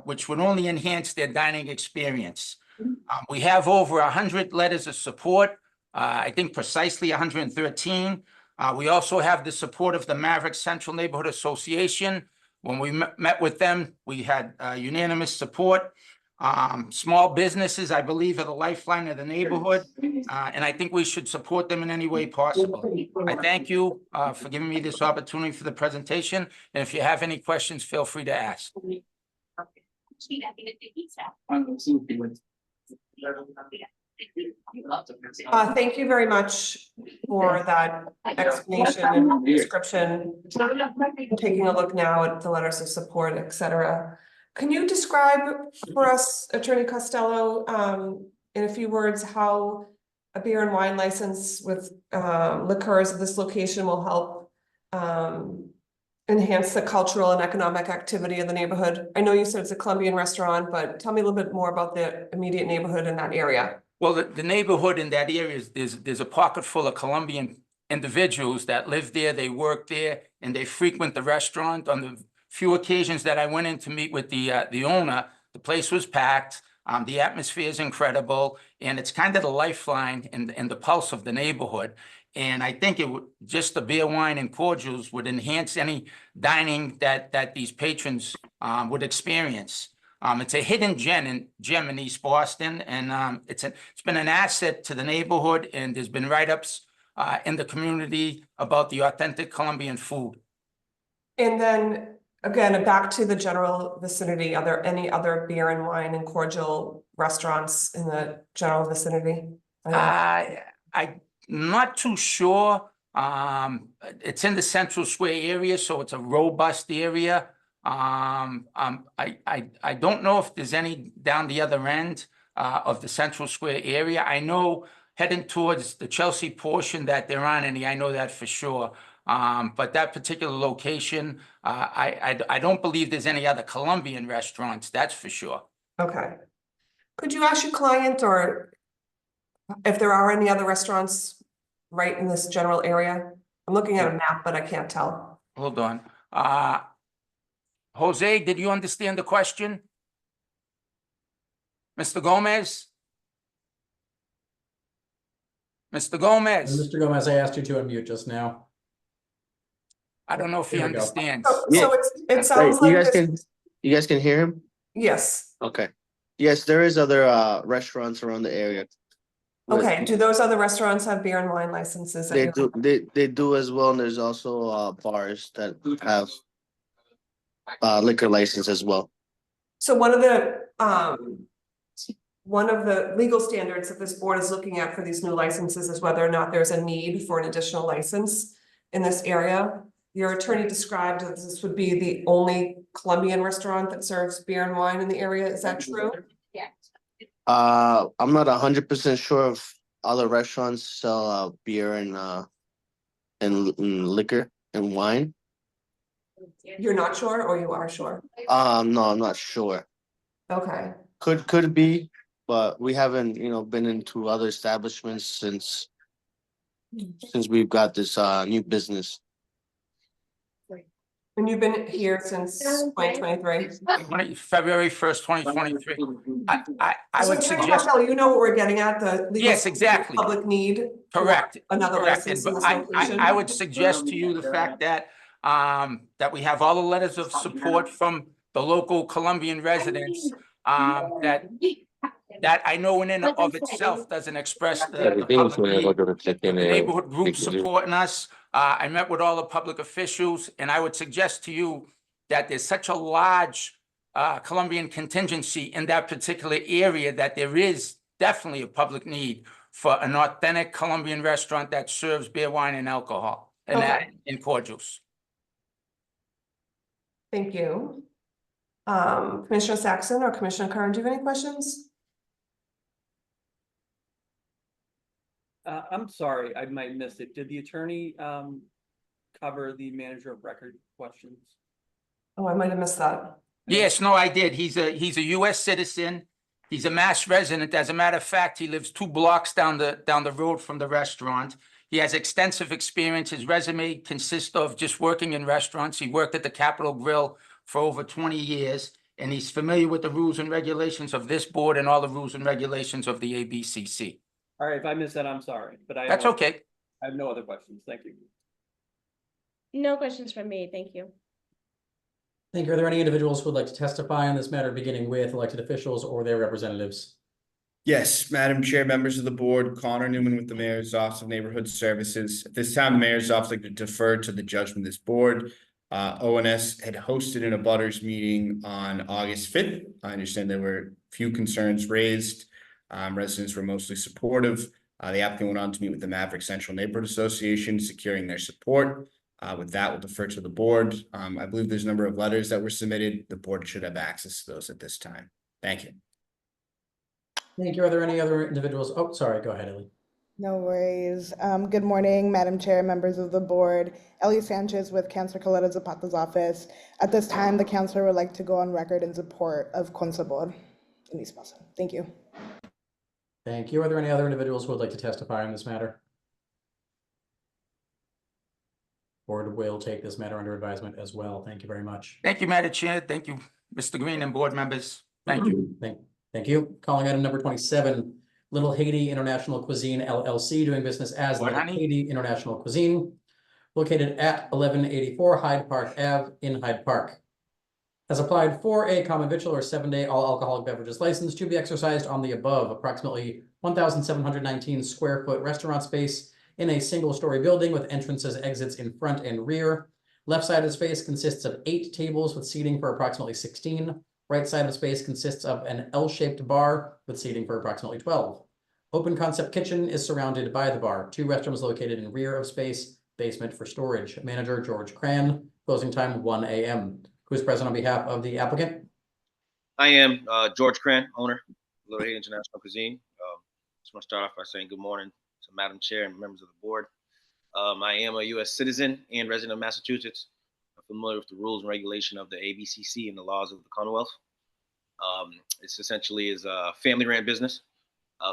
which would only enhance their dining experience. We have over 100 letters of support. I think precisely 113. We also have the support of the Maverick Central Neighborhood Association. When we met with them, we had unanimous support. Small businesses, I believe, are the lifeline of the neighborhood, and I think we should support them in any way possible. I thank you for giving me this opportunity for the presentation, and if you have any questions, feel free to ask. Thank you very much for that explanation and description. Taking a look now at the letters of support, et cetera. Can you describe for us, Attorney Costello, in a few words, how a beer and wine license with liqueurs at this location will help enhance the cultural and economic activity of the neighborhood? I know you said it's a Colombian restaurant, but tell me a little bit more about the immediate neighborhood in that area. Well, the neighborhood in that area is there's a pocket full of Colombian individuals that live there, they work there, and they frequent the restaurant. On the few occasions that I went in to meet with the owner, the place was packed. The atmosphere is incredible, and it's kind of the lifeline and the pulse of the neighborhood. And I think it would just the beer, wine, and cordials would enhance any dining that these patrons would experience. It's a hidden gem in East Boston, and it's been an asset to the neighborhood, and there's been write-ups in the community about the authentic Colombian food. And then, again, back to the general vicinity, are there any other beer and wine and cordial restaurants in the general vicinity? I'm not too sure. It's in the Central Square area, so it's a robust area. I don't know if there's any down the other end of the Central Square area. I know heading towards the Chelsea portion that there aren't any. I know that for sure. But that particular location, I don't believe there's any other Colombian restaurants. That's for sure. Okay. Could you ask your client or if there are any other restaurants right in this general area? I'm looking at a map, but I can't tell. Hold on. Jose, did you understand the question? Mr. Gomez? Mr. Gomez? Mr. Gomez, I asked you to unmute just now. I don't know if he There we go. understands. So it sounds like You guys can hear him? yes. Okay. Yes, there is other restaurants around the area. Okay, do those other restaurants have beer and wine licenses? They do. They do as well, and there's also bars that have liquor license as well. So one of the legal standards that this board is looking at for these new licenses is whether or not there's a need for an additional license in this area. Your attorney described that this would be the only Colombian restaurant that serves beer and wine in the area. Is that true? I'm not 100% sure if other restaurants sell beer and liquor and wine. You're not sure, or you are sure? No, I'm not sure. Okay. Could be, but we haven't, been into other establishments since we've got this new business. And you've been here since 2023? February 1st, 2023. I would suggest. You know what we're getting at, the legal Yes, exactly. public need. Correct. Another Correct. license And in this I location. would suggest to you the fact that that we have all the letters of support from the local Colombian residents that I know in and of itself doesn't express the public need. The neighborhood group supporting us. I met with all the public officials, and I would suggest to you that there's such a large Colombian contingency in that particular area that there is definitely a public need for an authentic Colombian restaurant that serves beer, wine, and alcohol, and and cordials. Thank you. Commissioner Saxon or Commissioner Kern, do you have any questions? I'm sorry, I might miss it. Did the attorney cover the manager of record questions? Oh, I might have missed that. Yes, no, I did. He's a U.S. citizen. He's a Mass resident. As a matter of fact, he lives 2 blocks down the road from the restaurant. He has extensive experience. His resume consists of just working in restaurants. He worked at the Capitol Grill for over 20 years, and he's familiar with the rules and regulations of this board and all the rules and regulations of the ABCC. All right, if I missed that, I'm sorry, but That's okay. I have no other questions. Thank you. No questions from me. Thank you. Thank you. Are there any individuals who would like to testify on this matter, beginning with elected officials or their representatives? Yes, Madam Chair, members of the board, Connor Newman with the Mayor's Office of Neighborhood Services. At this time, the Mayor's Office would like to defer to the judgment of this board. ONS had hosted an abutters meeting on August 5th. I understand there were a few concerns raised. Residents were mostly supportive. The applicant went on to meet with the Maverick Central Neighborhood Association, securing their support. With that, we'll defer to the board. I believe there's a number of letters that were submitted. The board should have access to those at this time. Thank you. Thank you. Are there any other individuals? Oh, sorry. Go ahead, Ellie. No worries. Good morning, Madam Chair, members of the board. Ellie Sanchez with Councilor Coletta Zapata's office. At this time, the councilor would like to go on record in support of Consabor in East Boston. Thank you. Thank you. Are there any other individuals who would like to testify on this matter? Board will take this matter under advisement as well. Thank you very much. Thank you, Madam Chair. Thank you, Mr. Green and board members. Thank you. Thank you. Calling item number 27, Little Haiti International Cuisine LLC, doing business as Little Haiti International Cuisine, located at 1184 Hyde Park Ave in Hyde Park. has applied for a common victual or 7-day all alcoholic beverages license to be exercised on the above approximately 1,719 square foot restaurant space in a single-story building with entrances, exits in front and rear. Left side of the space consists of 8 tables with seating for approximately 16. Right side of the space consists of an L-shaped bar with seating for approximately 12. Open concept kitchen is surrounded by the bar. 2 restrooms located in rear of space, basement for storage. Manager George Cran, closing time 1 a.m. Who is present on behalf of the applicant? I am George Cran, owner of Little Haiti International Cuisine. Just want to start off by saying good morning to Madam Chair and members of the board. I am a U.S. citizen and resident of Massachusetts. I'm familiar with the rules and regulation of the ABCC and the laws of the Commonwealth. It's essentially is a family-ran business.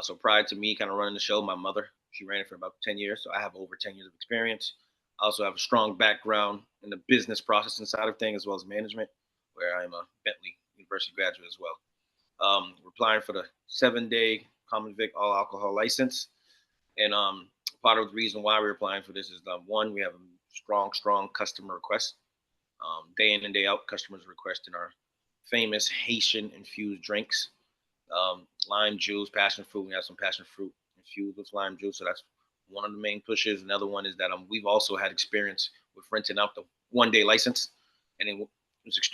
So prior to me kind of running the show, my mother, she ran it for about 10 years. So I have over 10 years of experience. I also have a strong background in the business processing side of things as well as management, where I'm a Bentley University graduate as well. We're applying for the 7-day common vic all alcohol license. And part of the reason why we're applying for this is one, we have a strong customer request. Day in and day out, customers requesting our famous Haitian infused drinks. Lime juice, passion fruit. We have some passion fruit infused with lime juice. So that's one of the main pushes. Another one is that we've also had experience with renting out the 1-day license, and it was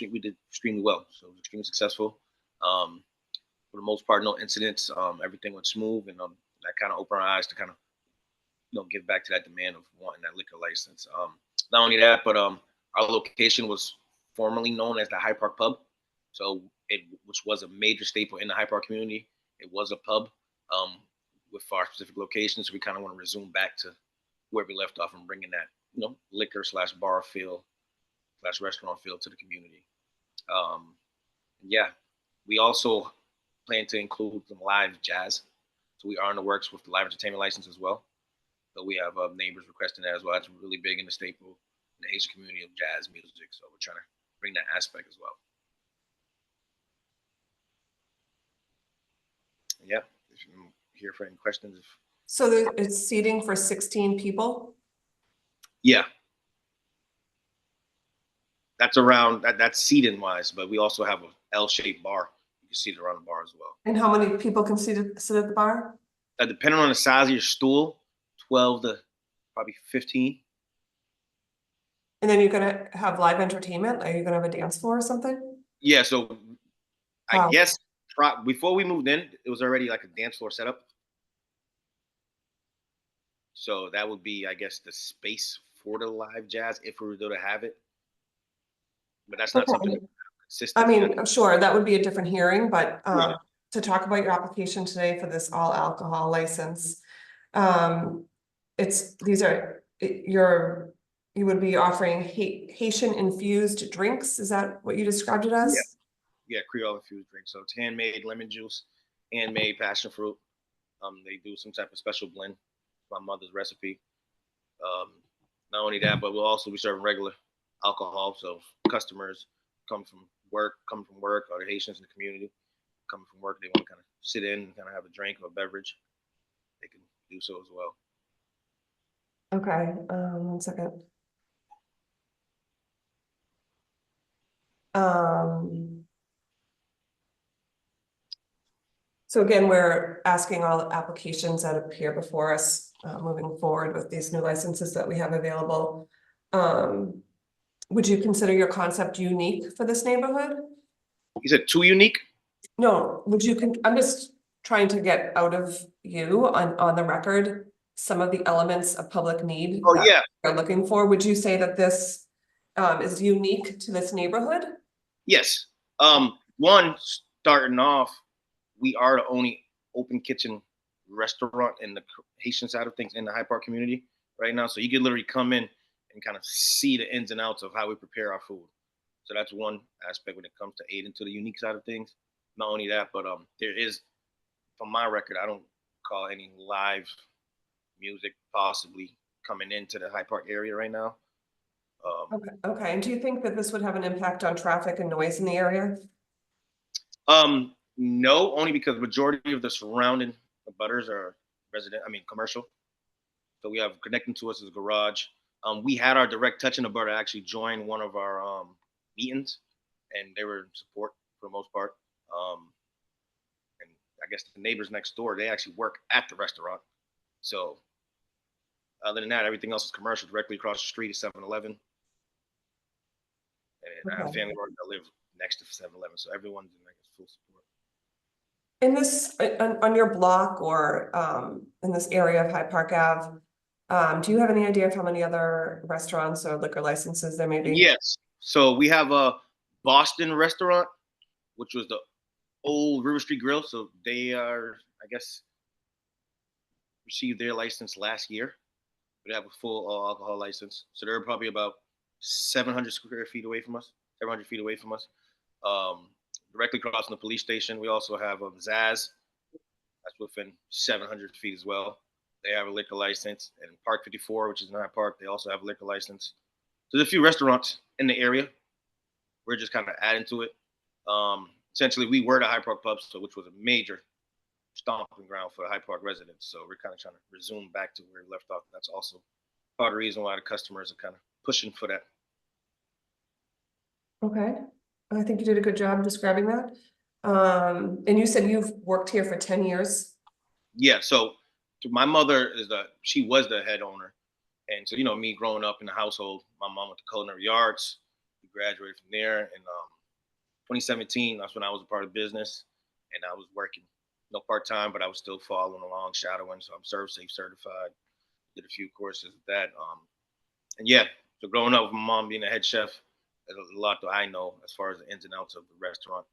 we did extremely well. So it was extremely successful. For the most part, no incidents. Everything went smooth, and that kind of opened our eyes to kind of give back to that demand of wanting that liquor license. Not only that, but our location was formerly known as the Hyde Park Pub. So which was a major staple in the Hyde Park community. It was a pub with our specific locations. So we kind of want to resume back to where we left off and bringing that, liquor / bar feel / restaurant feel to the community. Yeah, we also plan to include some live jazz. So we are in the works with the live entertainment license as well. So we have neighbors requesting that as well. That's really big in the staple in the Haitian community of jazz music. So we're trying to bring that aspect as well. Yeah, if you're here for any questions. So it's seating for 16 people? Yeah. That's around, that's seating wise, but we also have a L-shaped bar. You can seat around the bar as well. And how many people can sit at the bar? Depending on the size of your stool, 12 to probably 15. And then you're gonna have live entertainment? Are you gonna have a dance floor or something? Yeah, so Wow. I guess before we moved in, it was already like a dance floor setup. So that would be, I guess, the space for the live jazz if we were to have it. But that's not something I consistent. mean, sure, that would be a different hearing, but Yeah. to talk about your application today for this all alcohol license. You would be offering Haitian infused drinks. Is that what you described it as? Yeah, Creole infused drink. So it's handmade lemon juice, handmade passion fruit. They do some type of special blend. My mother's recipe. Not only that, but we'll also be serving regular alcohol. So customers come from work, or the Haitians in the community coming from work, they want to kind of sit in and kind of have a drink or a beverage. They can do so as well. Okay, 1 second. So again, we're asking all applications that appear before us, moving forward with these new licenses that we have available. Would you consider your concept unique for this neighborhood? You said too unique? No, I'm just trying to get out of you on the record some of the elements of public need that we're looking for. Would you say that this is unique to this neighborhood? Yes. One, starting off, we are the only open kitchen restaurant in the Haitian side of things in the Hyde Park community right now. So you can literally come in and kind of see the ins and outs of how we prepare our food. So that's one aspect when it comes to aid into the unique side of things. Not only that, but there is, from my record, I don't call any live music possibly coming into the Hyde Park area right now. Okay. And do you think that this would have an impact on traffic and noise in the area? No, only because majority of the surrounding abutters are commercial. So we have connecting to us is a garage. We had our direct touching abutter actually join one of our meetings, and they were in support for the most part. And I guess the neighbors next door, they actually work at the restaurant. So other than that, everything else is commercial. Directly across the street is 7-Eleven. And I have a Okay. family that live next to 7-Eleven, so everyone's in like full support. In this, on your block or in this area of Hyde Park Ave, do you have any idea of how many other restaurants or liquor licenses there may be? Yes. So we have a Boston restaurant, which was the old River Street Grill. So they are, I guess, received their license last year. They have a full alcohol license. So they're probably about 700 square feet away from us, 700 feet away from us. Directly across from the police station, we also have a Zaz. That's within 700 feet as well. They have a liquor license. And Park 54, which is in Hyde Park, they also have a liquor license. So there's a few restaurants in the area. We're just kind of adding to it. Essentially, we were the Hyde Park Pub, so which was a major stomping ground for the Hyde Park residents. So we're kind of trying to resume back to where we left off. That's also part of the reason why the customers are kind of pushing for that. Okay, I think you did a good job describing that. And you said you've worked here for 10 years? Yeah, so my mother she was the head owner. And so, me growing up in the household, my mom went to culinary arts. We graduated from there. And 2017, that's when I was a part of business. And I was working, part-time, but I was still following along, shadowing. So I'm ServSafe certified. Did a few courses with that. And yeah, so growing up with my mom being a head chef, there's a lot that I know as far as the ins and outs of the restaurant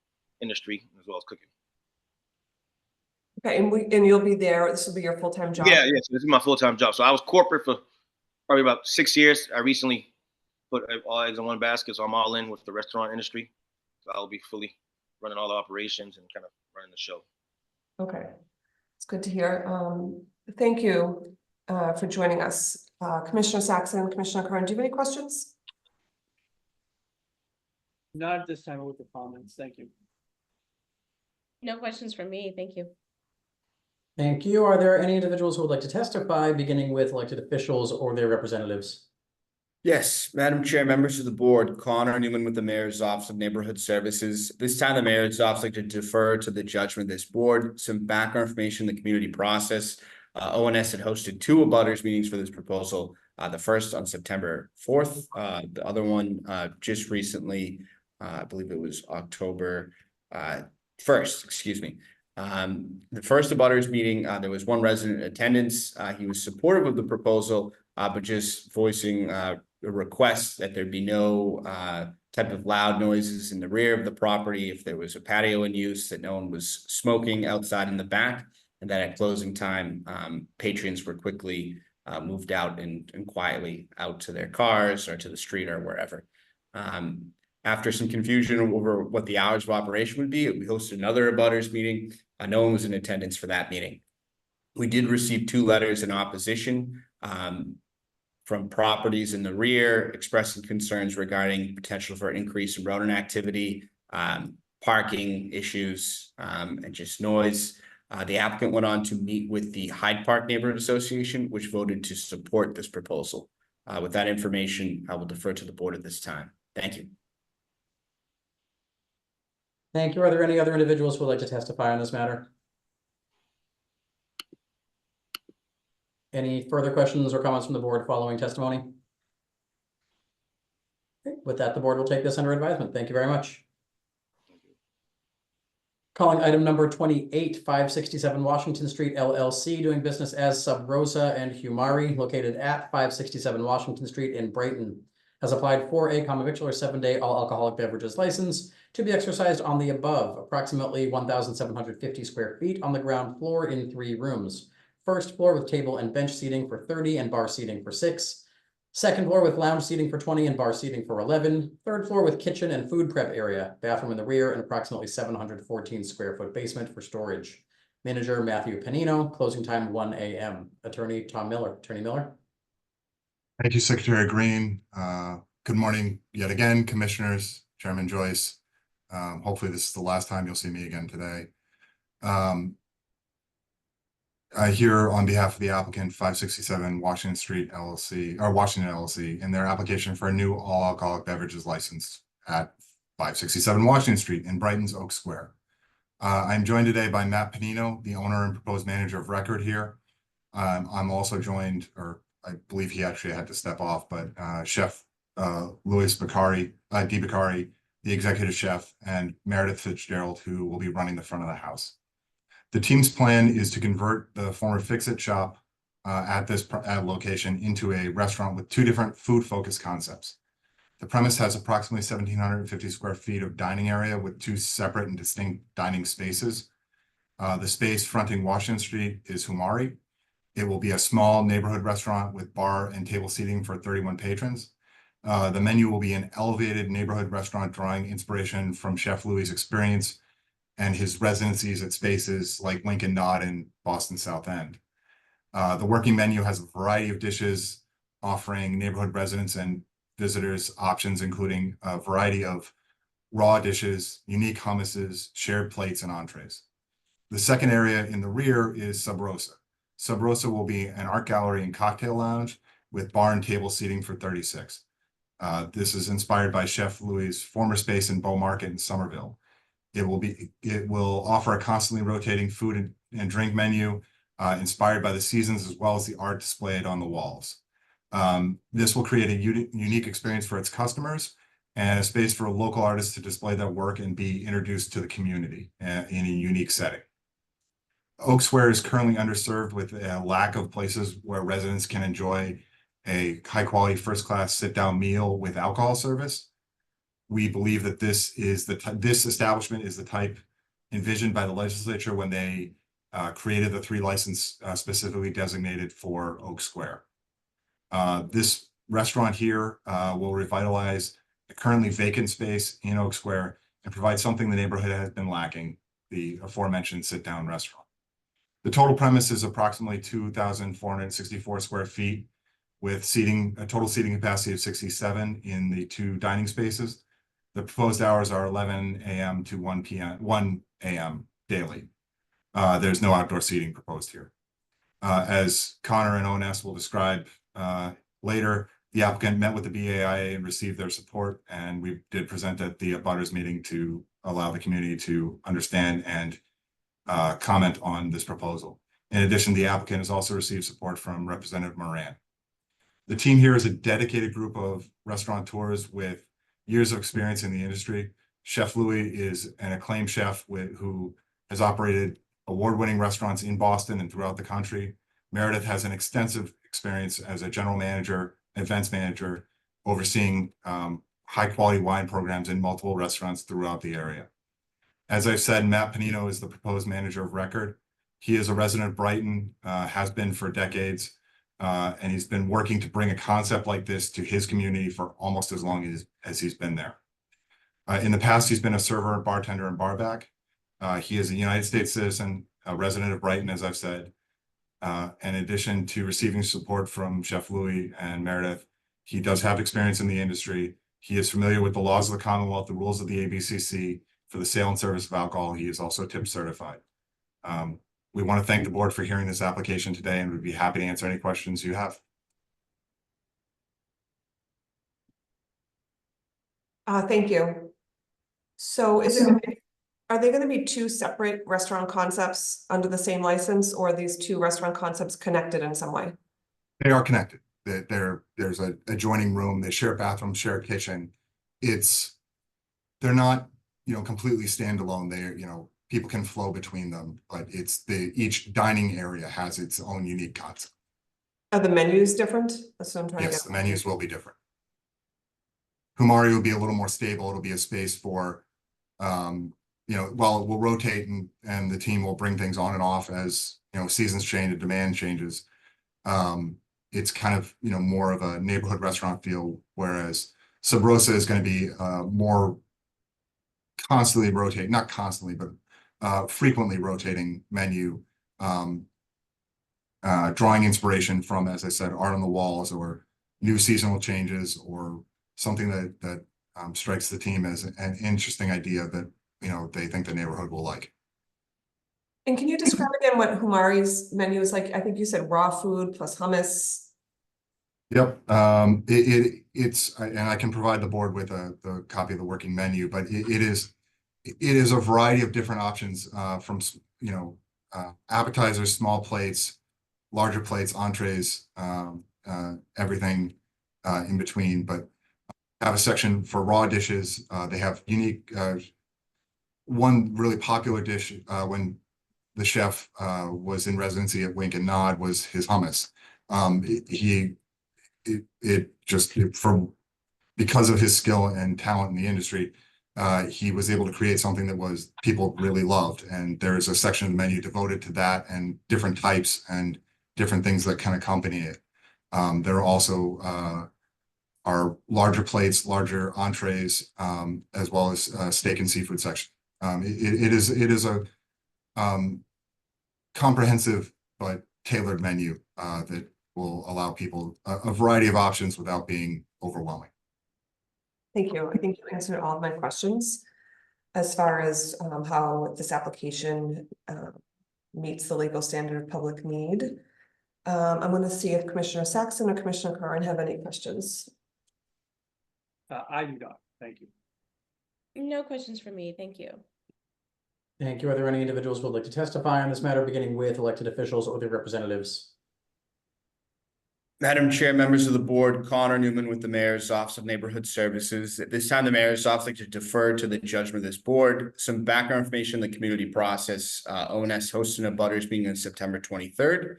industry, as well as cooking. Okay, and you'll be there, this will be your full-time job? Yeah, so this is my full-time job. So I was corporate for probably about 6 years. I recently put all eggs in one basket, so I'm all in with the restaurant industry. So I'll be fully running all the operations and kind of running the show. Okay, it's good to hear. Thank you for joining us. Commissioner Saxon, Commissioner Kern, do you have any questions? Not at this time with the comments. Thank you. No questions from me. Thank you. Thank you. Are there any individuals who would like to testify, beginning with elected officials or their representatives? Yes, Madam Chair, members of the board, Connor Newman with the Mayor's Office of Neighborhood Services. This time, the Mayor's Office like to defer to the judgment of this board. Some background information in the community process. ONS had hosted 2 abutters meetings for this proposal. The first on September 4th, the other one just recently, I believe it was October 1st, excuse me. The first abutters meeting, there was one resident in attendance. He was supportive of the proposal, but just voicing a request that there be no type of loud noises in the rear of the property. If there was a patio in use, that no one was smoking outside in the back, and that at closing time, patrons were quickly moved out and quietly out to their cars or to the street or wherever. After some confusion over what the hours of operation would be, we hosted another abutters meeting. No one was in attendance for that meeting. We did receive 2 letters in opposition from properties in the rear expressing concerns regarding potential for an increase in rodent activity, parking issues, and just noise. The applicant went on to meet with the Hyde Park Neighborhood Association, which voted to support this proposal. With that information, I will defer to the board at this time. Thank you. Thank you. Are there any other individuals who would like to testify on this matter? Any further questions or comments from the board following testimony? Okay, with that, the board will take this under advisement. Thank you very much. Calling item number 28, 567 Washington Street LLC, doing business as Sub Rosa and Humari, located at 567 Washington Street in Brighton, has applied for a common victular 7-day all alcoholic beverages license to be exercised on the above, approximately 1,750 square feet on the ground floor in 3 rooms. First floor with table and bench seating for 30 and bar seating for 6. Second floor with lounge seating for 20 and bar seating for 11. Third floor with kitchen and food prep area, bathroom in the rear, and approximately 714 square foot basement for storage. Manager Matthew Panino, closing time 1 a.m. Attorney Tom Miller. Attorney Miller. Thank you, Secretary Green. Good morning yet again, Commissioners, Chairman Joyce. Hopefully this is the last time you'll see me again today. I hear on behalf of the applicant 567 Washington Street LLC, or Washington LLC, in their application for a new all alcoholic beverages license at 567 Washington Street in Brighton's Oak Square. I'm joined today by Matt Panino, the owner and proposed manager of record here. I'm also joined, or I believe he actually had to step off, but Chef Louis Beccari, DeBeccari, the executive chef, and Meredith Fitzgerald, who will be running the front of the house. The team's plan is to convert the former Fix-It shop at this location into a restaurant with two different food-focused concepts. The premise has approximately 1,750 square feet of dining area with two separate and distinct dining spaces. The space fronting Washington Street is Humari. It will be a small neighborhood restaurant with bar and table seating for 31 patrons. The menu will be an elevated neighborhood restaurant drawing inspiration from Chef Louis' experience and his residencies at spaces like Lincoln Knot in Boston South End. The working menu has a variety of dishes offering neighborhood residents and visitors options, including a variety of raw dishes, unique hummuses, shared plates, and entrees. The second area in the rear is Sub Rosa. Sub Rosa will be an art gallery and cocktail lounge with bar and table seating for 36. This is inspired by Chef Louis' former space in Bow Market in Somerville. It will offer a constantly rotating food and drink menu inspired by the seasons, as well as the art displayed on the walls. This will create a unique experience for its customers and a space for local artists to display their work and be introduced to the community in a unique setting. Oak Square is currently underserved with a lack of places where residents can enjoy a high-quality, first-class sit-down meal with alcohol service. We believe that this establishment is the type envisioned by the legislature when they created the 3 license specifically designated for Oak Square. This restaurant here will revitalize the currently vacant space in Oak Square and provide something the neighborhood has been lacking, the aforementioned sit-down restaurant. The total premise is approximately 2,464 square feet with a total seating capacity of 67 in the 2 dining spaces. The proposed hours are 11 a.m. to 1 a.m. daily. There's no outdoor seating proposed here. As Connor and ONS will describe later, the applicant met with the BAIA and received their support, and we did present at the abutters meeting to allow the community to understand and comment on this proposal. In addition, the applicant has also received support from Representative Moran. The team here is a dedicated group of restaurateurs with years of experience in the industry. Chef Louis is an acclaimed chef who has operated award-winning restaurants in Boston and throughout the country. Meredith has an extensive experience as a general manager, events manager, overseeing high-quality wine programs in multiple restaurants throughout the area. As I've said, Matt Panino is the proposed manager of record. He is a resident of Brighton, has been for decades, and he's been working to bring a concept like this to his community for almost as long as he's been there. In the past, he's been a server, bartender, and barback. He is a United States citizen, a resident of Brighton, as I've said. In addition to receiving support from Chef Louis and Meredith, he does have experience in the industry. He is familiar with the laws of the Commonwealth, the rules of the ABCC for the sale and service of alcohol. He is also TIP certified. We want to thank the board for hearing this application today, and we'd be happy to answer any questions you have. Thank you. So are they going to be 2 separate restaurant concepts under the same license, or are these 2 restaurant concepts connected in some way? They are connected. There's an adjoining room. They share a bathroom, share a kitchen. They're not, completely standalone. People can flow between them, but each dining area has its own unique concept. Are the menus different? That's what I'm trying to Yes, get. the menus will be different. Humari will be a little more stable. It'll be a space for, while it will rotate and the team will bring things on and off as, seasons change and demand changes. It's kind of, more of a neighborhood restaurant feel, whereas Sub Rosa is going to be more constantly rotate, not constantly, but frequently rotating menu, drawing inspiration from, as I said, art on the walls or new seasonal changes or something that strikes the team as an interesting idea that, they think the neighborhood will like. And can you describe again what Humari's menu is like? I think you said raw food plus hummus. Yep. It and I can provide the board with the copy of the working menu, but it is a variety of different options, from, appetizers, small plates, larger plates, entrees, everything in between, but have a section for raw dishes. They have unique, one really popular dish when the chef was in residency at Wink and Nod was his hummus. Because of his skill and talent in the industry, he was able to create something that people really loved. And there's a section of the menu devoted to that and different types and different things that can accompany it. There are also our larger plates, larger entrees, as well as steak and seafood section. It is a comprehensive but tailored menu that will allow people a variety of options without being overwhelming. Thank you. I think you answered all of my questions as far as how this application meets the legal standard of public need. I'm going to see if Commissioner Saxon or Commissioner Curran have any questions. I do not. Thank you. No questions for me, thank you. Thank you. Are there any individuals who would like to testify on this matter, beginning with elected officials or their representatives? Madam Chair, members of the board, Connor Newman with the Mayor's Office of Neighborhood Services. At this time, the Mayor's Office like to defer to the judgment of this board. Some background information on the community process. ONS hosted a butters meeting on September 23rd.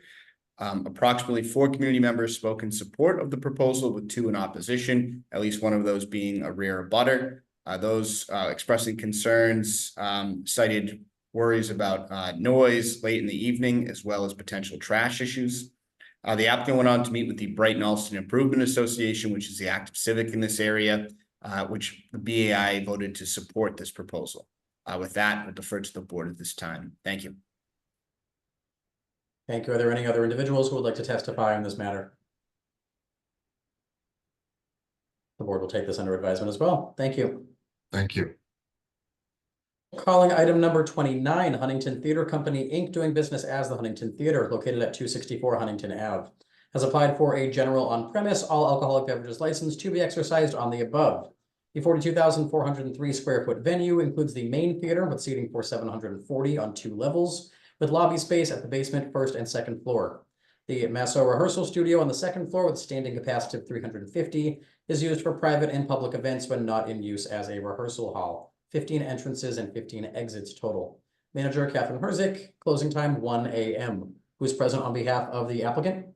Approximately 4 community members spoke in support of the proposal, with 2 in opposition, at least one of those being a rear abutter. Those expressing concerns cited worries about noise late in the evening, as well as potential trash issues. The applicant went on to meet with the Brighton Allston Improvement Association, which is the active civic in this area, which the BAI voted to support this proposal. With that, we'll defer to the board at this time. Thank you. Thank you. Are there any other individuals who would like to testify on this matter? The board will take this under advisement as well. Thank you. Thank you. Calling item number 29, Huntington Theater Company, Inc., doing business as the Huntington Theater, located at 264 Huntington Ave, has applied for a general on-premise all alcoholic beverages license to be exercised on the above. The 42,403 square foot venue includes the main theater with seating for 740 on 2 levels, with lobby space at the basement, 1st and 2nd floor. The Masso rehearsal studio on the 2nd floor with standing capacity of 350 is used for private and public events when not in use as a rehearsal hall. 15 entrances and 15 exits total. Manager Catherine Herzik, closing time 1 a.m. Who is present on behalf of the applicant?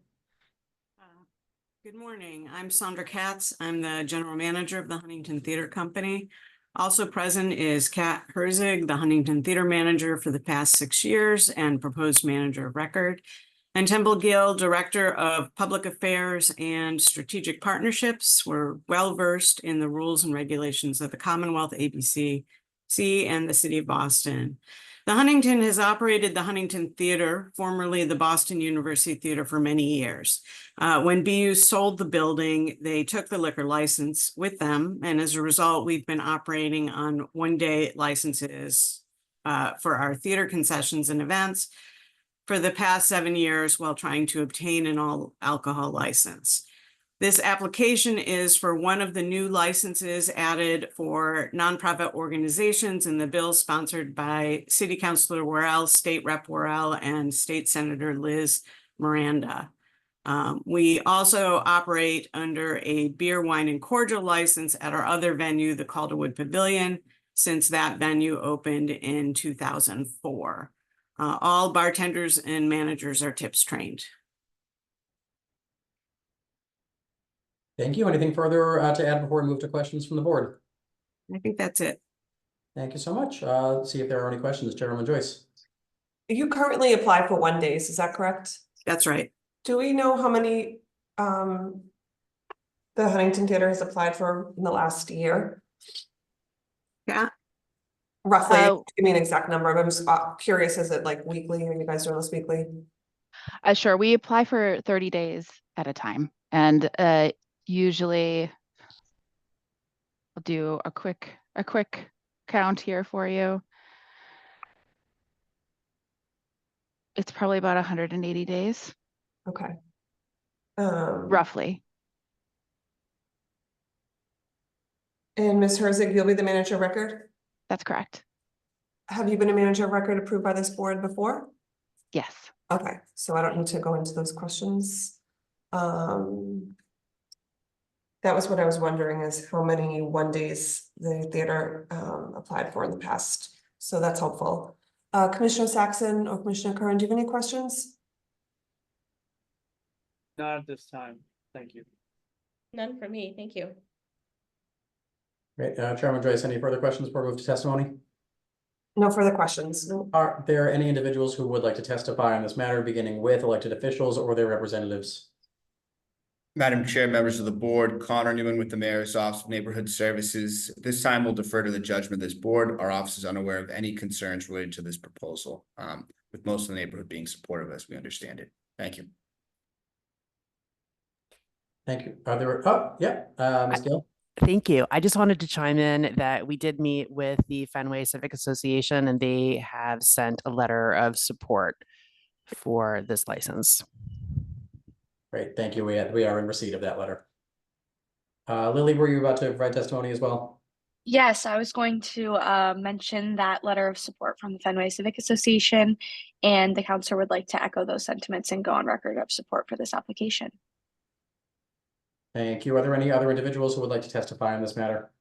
Good morning. I'm Sandra Katz. I'm the general manager of the Huntington Theater Company. Also present is Kat Herzig, the Huntington Theater manager for the past 6 years and proposed manager of record, and Temple Gill, director of public affairs and strategic partnerships. We're well versed in the rules and regulations of the Commonwealth, ABCC, and the city of Boston. The Huntington has operated the Huntington Theater, formerly the Boston University Theater, for many years. When BU sold the building, they took the liquor license with them, and as a result, we've been operating on one-day licenses for our theater concessions and events for the past 7 years while trying to obtain an all alcohol license. This application is for one of the new licenses added for nonprofit organizations in the bill sponsored by City Councilor Worrell, State Rep Worrell, and State Senator Liz Miranda. We also operate under a beer, wine, and cordial license at our other venue, the Calderwood Pavilion, since that venue opened in 2004. All bartenders and managers are tips trained. Thank you. Anything further to add before we move to questions from the board? I think that's it. Thank you so much. See if there are any questions. Chairwoman Joyce. You currently apply for 1 days, is that correct? That's right. Do we know how many the Huntington Theater has applied for in the last year? Yeah. Roughly, give me an exact number. I'm just curious, is it like weekly? Are you guys doing this weekly? Sure. We apply for 30 days at a time. And usually I'll do a quick count here for you. It's probably about 180 days. Okay. Roughly. And Ms. Herzig, you'll be the manager of record? That's correct. Have you been a manager of record approved by this board before? Yes. Okay, so I don't need to go into those questions. That was what I was wondering, is how many 1-days the theater applied for in the past. So that's helpful. Commissioner Saxon or Commissioner Curran, do you have any questions? Not at this time. Thank you. None for me, thank you. Great. Chairman Joyce, any further questions before we move to testimony? No further questions. Are there any individuals who would like to testify on this matter, beginning with elected officials or their representatives? Madam Chair, members of the board, Connor Newman with the Mayor's Office of Neighborhood Services. This time we'll defer to the judgment of this board. Our office is unaware of any concerns related to this proposal, with most of the neighborhood being supportive as we understand it. Thank you. Thank you. Are there, Ms. Gill? Thank you. I just wanted to chime in that we did meet with the Fenway Civic Association and they have sent a letter of support for this license. Great, thank you. We are in receipt of that letter. Lily, were you about to provide testimony as well? Yes, I was going to mention that letter of support from the Fenway Civic Association, and the council would like to echo those sentiments and go on record of support for this application. Thank you. Are there any other individuals who would like to testify on this matter?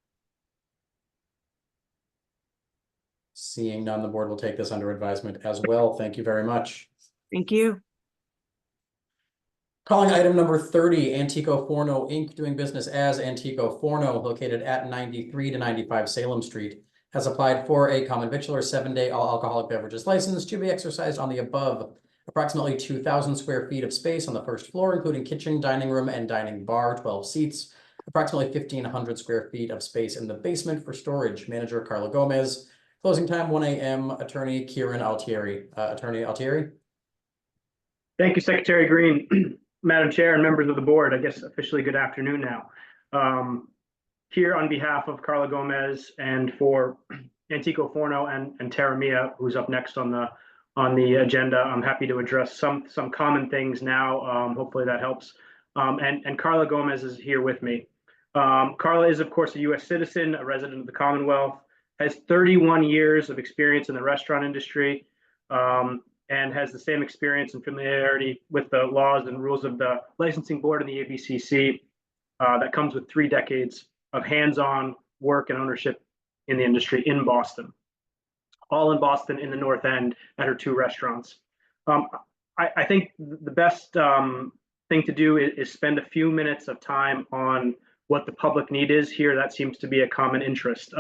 Seeing none, the board will take this under advisement as well. Thank you very much. Thank you. Calling item number 30, Antico Forno Inc., doing business as Antico Forno, located at 93 to 95 Salem Street, has applied for a common victular 7-day all alcoholic beverages license to be exercised on the above approximately 2,000 square feet of space on the first floor, including kitchen, dining room, and dining bar, 12 seats, approximately 1,500 square feet of space in the basement for storage. Manager Carla Gomez. Closing time 1 a.m. Attorney Kieran Altieri. Attorney Altieri. Thank you, Secretary Green. Madam Chair and members of the board, I guess officially good afternoon now. Here on behalf of Carla Gomez and for Antico Forno and Terra Mia, who's up next on the agenda, I'm happy to address some common things now. Hopefully that helps. And Carla Gomez is here with me. Carla is, of course, a U.S. citizen, a resident of the Commonwealth, has 31 years of experience in the restaurant industry, and has the same experience and familiarity with the laws and rules of the licensing board and the ABCC that comes with 3 decades of hands-on work and ownership in the industry in Boston, all in Boston in the North End at her 2 restaurants. I think the best thing to do is spend a few minutes of time on what the public need is here. That seems to be a common interest.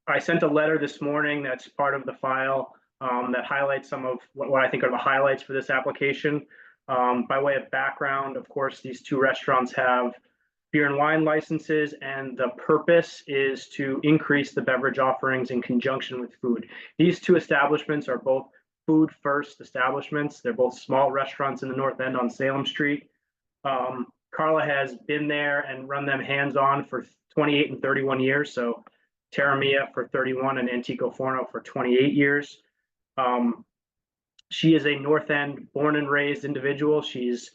I sent a letter this morning that's part of the file that highlights some of what I think are the highlights for this application. By way of background, of course, these 2 restaurants have beer and wine licenses, and the purpose is to increase the beverage offerings in conjunction with food. These 2 establishments are both food first establishments. They're both small restaurants in the North End on Salem Street. Carla has been there and run them hands-on for 28 and 31 years. So Terra Mia for 31 and Antico Forno for 28 years. She is a North End born and raised individual. She's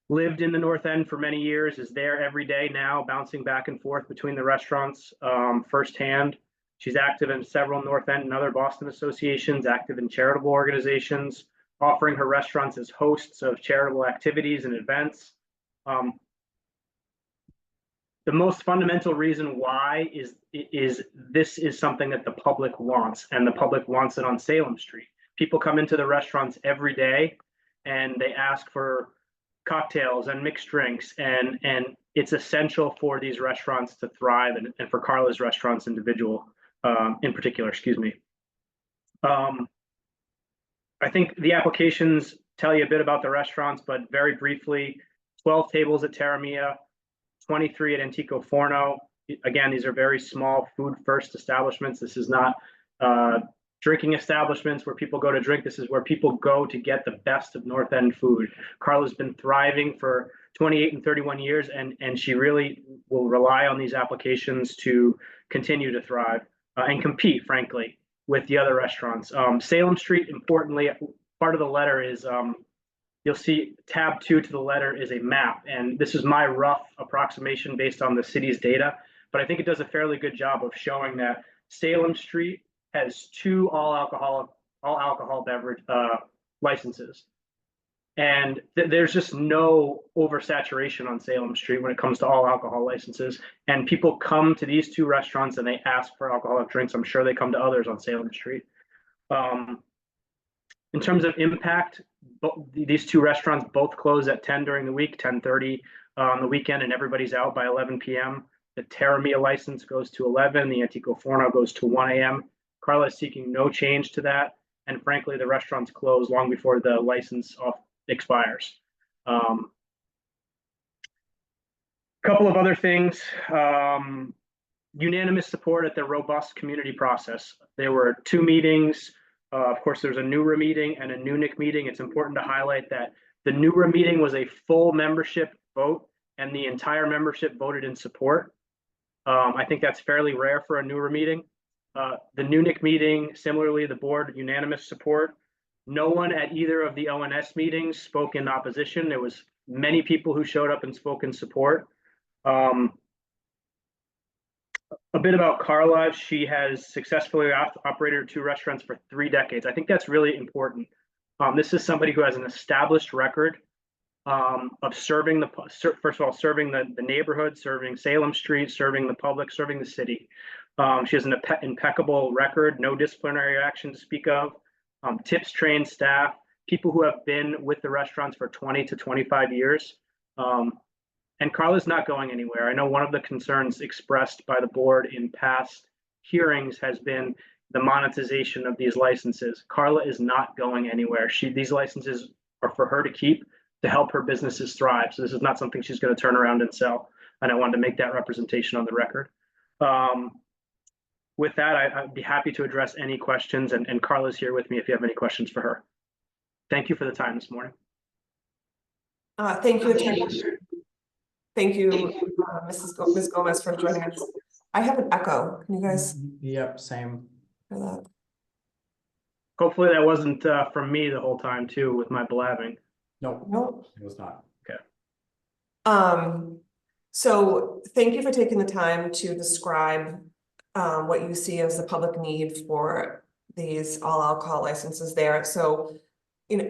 lived in the North End for many years, is there every day now, bouncing back and forth between the restaurants firsthand. She's active in several North End and other Boston associations, active in charitable organizations, offering her restaurants as hosts of charitable activities and events. The most fundamental reason why is this is something that the public wants, and the public wants it on Salem Street. People come into the restaurants every day and they ask for cocktails and mixed drinks, and it's essential for these restaurants to thrive, and for Carla's restaurants in particular, excuse me. I think the applications tell you a bit about the restaurants, but very briefly, 12 tables at Terra Mia, 23 at Antico Forno. Again, these are very small food first establishments. This is not drinking establishments where people go to drink. This is where people go to get the best of North End food. Carla's been thriving for 28 and 31 years, and she really will rely on these applications to continue to thrive and compete, frankly, with the other restaurants. Salem Street, importantly, part of the letter is, you'll see tab 2 to the letter is a map, and this is my rough approximation based on the city's data. but I think it does a fairly good job of showing that Salem Street has 2 all alcohol beverage licenses. And there's just no oversaturation on Salem Street when it comes to all alcohol licenses. And people come to these 2 restaurants and they ask for alcoholic drinks. I'm sure they come to others on Salem Street. In terms of impact, these 2 restaurants both close at 10 during the week, 10:30 on the weekend, and everybody's out by 11 p.m. The Terramia license goes to 11. The Antico Forno goes to 1 a.m. Carla is seeking no change to that. And frankly, the restaurants close long before the license expires. Couple of other things. Unanimous support at the robust community process. There were 2 meetings. Of course, there's a NURA meeting and a NUNIC meeting. It's important to highlight that the NURA meeting was a full membership vote, and the entire membership voted in support. I think that's fairly rare for a NURA meeting. The NUNIC meeting, similarly, the board unanimous support. No one at either of the ONS meetings spoke in opposition. There was many people who showed up and spoke in support. A bit about Carla. She has successfully operated 2 restaurants for 3 decades. I think that's really important. This is somebody who has an established record of serving first of all, serving the neighborhood, serving Salem Street, serving the public, serving the city. She has an impeccable record, no disciplinary action to speak of. Tips trained staff, people who have been with the restaurants for 20 to 25 years. And Carla's not going anywhere. I know one of the concerns expressed by the board in past hearings has been the monetization of these licenses. Carla is not going anywhere. These licenses are for her to keep to help her businesses thrive. So this is not something she's going to turn around and sell. And I wanted to make that representation on the record. With that, I'd be happy to address any questions, and Carla's here with me if you have any questions for her. Thank you for the time this morning. Thank you, Attorney. Thank you, Ms. Gomez, for joining us. I have an echo. Can you guys? Yep, same. Hear that? Hopefully that wasn't from me the whole time too with my blabbing. Nope, it was not. Okay. So thank you for taking the time to describe what you see as the public need for these all alcohol licenses there. So,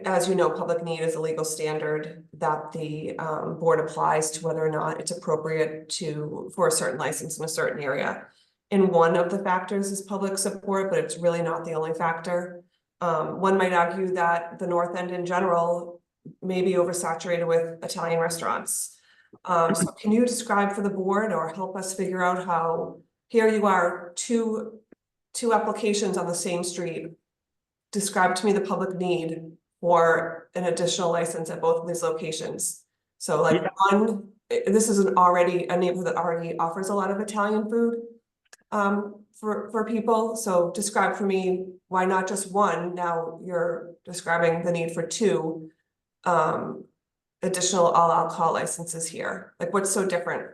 as you know, public need is a legal standard that the board applies to whether or not it's appropriate for a certain license in a certain area. And one of the factors is public support, but it's really not the only factor. One might argue that the North End in general may be oversaturated with Italian restaurants. So can you describe for the board or help us figure out how here you are, two applications on the same street. Describe to me the public need for an additional license at both of these locations. So like one, this is a neighborhood that already offers a lot of Italian food for people. So describe for me why not just one. Now you're describing the need for 2 additional all alcohol licenses here. Like what's so different?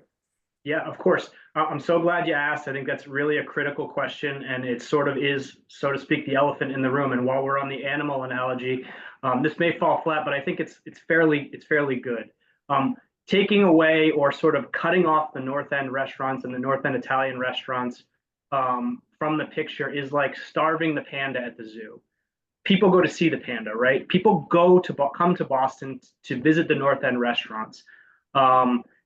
Yeah, of course. I'm so glad you asked. I think that's really a critical question, and it sort of is, so to speak, the elephant in the room. And while we're on the animal analogy, this may fall flat, but I think it's fairly good. Taking away or sort of cutting off the North End restaurants and the North End Italian restaurants from the picture is like starving the panda at the zoo. People go to see the panda, right? People come to Boston to visit the North End restaurants.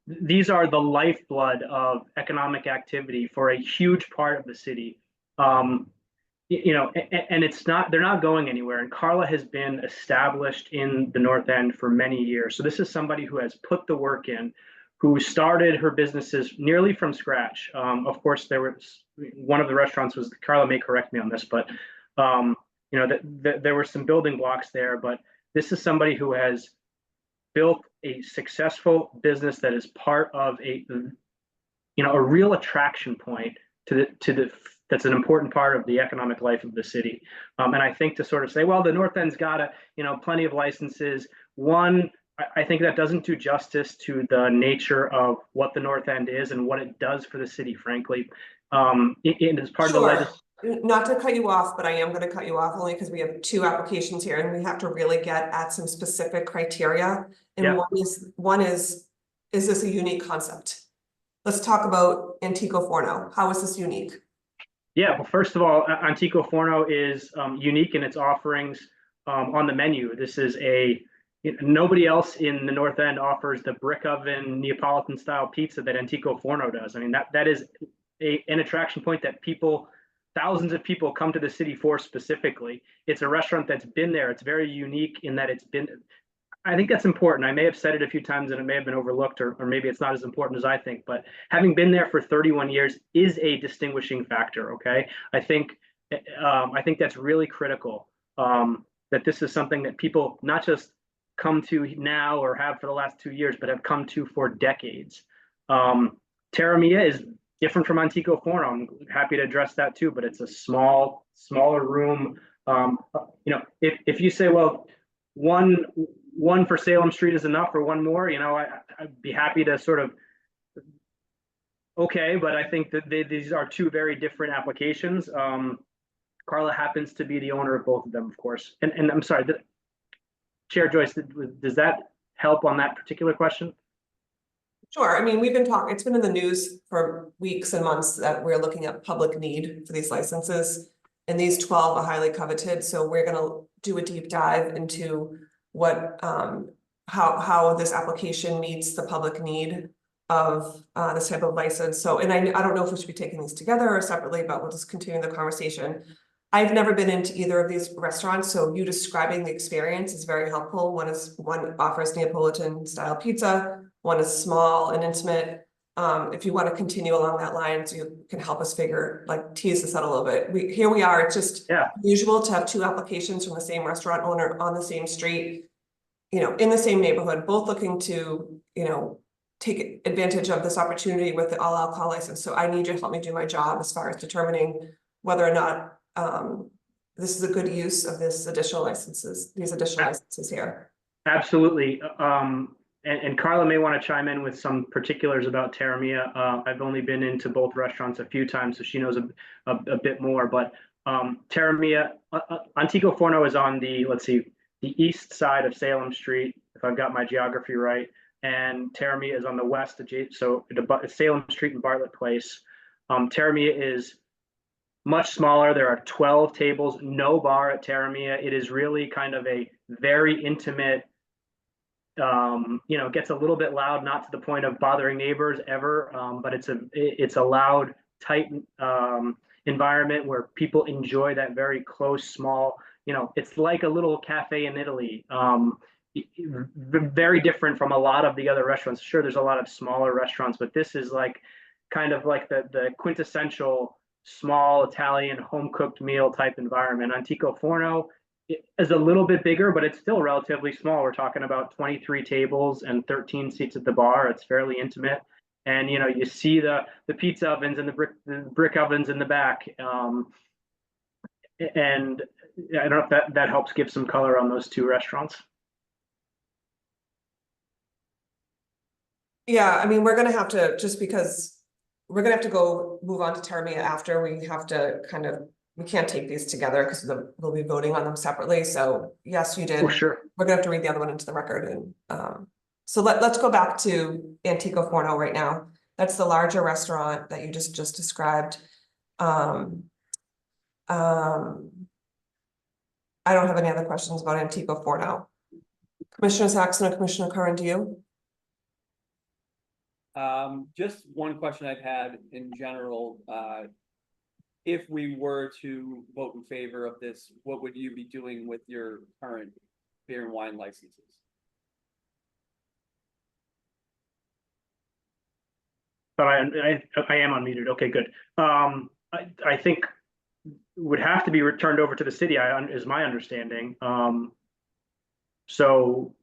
These are the lifeblood of economic activity for a huge part of the city. And they're not going anywhere. And Carla has been established in the North End for many years. So this is somebody who has put the work in, who started her businesses nearly from scratch. Of course, one of the restaurants was, Carla may correct me on this, but there were some building blocks there. But this is somebody who has built a successful business that is part of a real attraction point that's an important part of the economic life of the city. And I think to sort of say, well, the North End's got plenty of licenses. One, I think that doesn't do justice to the nature of what the North End is and what it does for the city, frankly. It is part of the legislation. Not to cut you off, but I am going to cut you off only because we have 2 applications here and we have to really get at some specific criteria. And one is this a unique concept? Let's talk about Antico Forno? How is this unique? Yeah, well, first of all, Antico Forno is unique in its offerings on the menu. This is nobody else in the North End offers the brick oven Neapolitan style pizza that Antico Forno does. I mean, that is an attraction point that thousands of people come to the city for specifically. It's a restaurant that's been there. It's very unique in that I think that's important. I may have said it a few times and it may have been overlooked, or maybe it's not as important as I think, but having been there for 31 years is a distinguishing factor. Okay. I think that's really critical, that this is something that people not just come to now or have for the last 2 years, but have come to for decades. Terra Mia is different from Antico Forno. I'm happy to address that too, but it's a smaller room. If you say, well, one for Salem Street is enough, or one more, I'd be happy to sort of, okay, but I think that these are two very different applications. Carla happens to be the owner of both of them, of course. And I'm sorry, Chair Joyce, does that help on that particular question? Sure. I mean, we've been talking, it's been in the news for weeks and months that we're looking at public need for these licenses. And these 12 are highly coveted. So we're going to do a deep dive into what, how this application meets the public need of this type of license. So, and I don't know if we should be taking these together or separately, but we'll just continue the conversation. I've never been into either of these restaurants, so you describing the experience is very helpful. One offers Neapolitan style pizza, one is small and intimate. If you want to continue along that line, so you can help us tease this out a little bit. Here we are, it's just usual to have two applications from the same restaurant owner on the same street, in the same neighborhood, both looking to, take advantage of this opportunity with the all alcohol license. So I need you to help me do my job as far as determining whether or not this is a good use of these additional licenses here. Absolutely. And Carla may want to chime in with some particulars about Terra Mia. I've only been into both restaurants a few times, so she knows a bit more. But Terra Mia, Antico Forno is on the east side of Salem Street, if I've got my geography right. And Terra Mia is on the west, so Salem Street and Bartlett Place. Terra Mia is much smaller. There are 12 tables, no bar at Terra Mia. It is really kind of a very intimate, gets a little bit loud, not to the point of bothering neighbors ever, but it's a loud, tight environment where people enjoy that very close, small, it's like a little cafe in Italy. Very different from a lot of the other restaurants. Sure, there's a lot of smaller restaurants, but this is kind of like the quintessential small Italian home cooked meal type environment. Antico Forno is a little bit bigger, but it's still relatively small. We're talking about 23 tables and 13 seats at the bar. It's fairly intimate. And you see the pizza ovens and the brick ovens in the back. And I don't know if that helps give some color on those two restaurants. Yeah, I mean, we're gonna have to, just because we're gonna have to go move on to Terra Mia after, we have to we can't take these together because we'll be voting on them separately. So yes, you did. Oh, sure. We're gonna have to read the other one into the record. And so let's go back to Antico Forno right now. That's the larger restaurant that you just described. I don't have any other questions about Antico Forno. Commissioner Saxon and Commissioner Curran, do you? Just one question I've had in general. If we were to vote in favor of this, what would you be doing with your current beer and wine licenses? I am unmuted. Okay, good. I think would have to be returned over to the city, is my understanding. So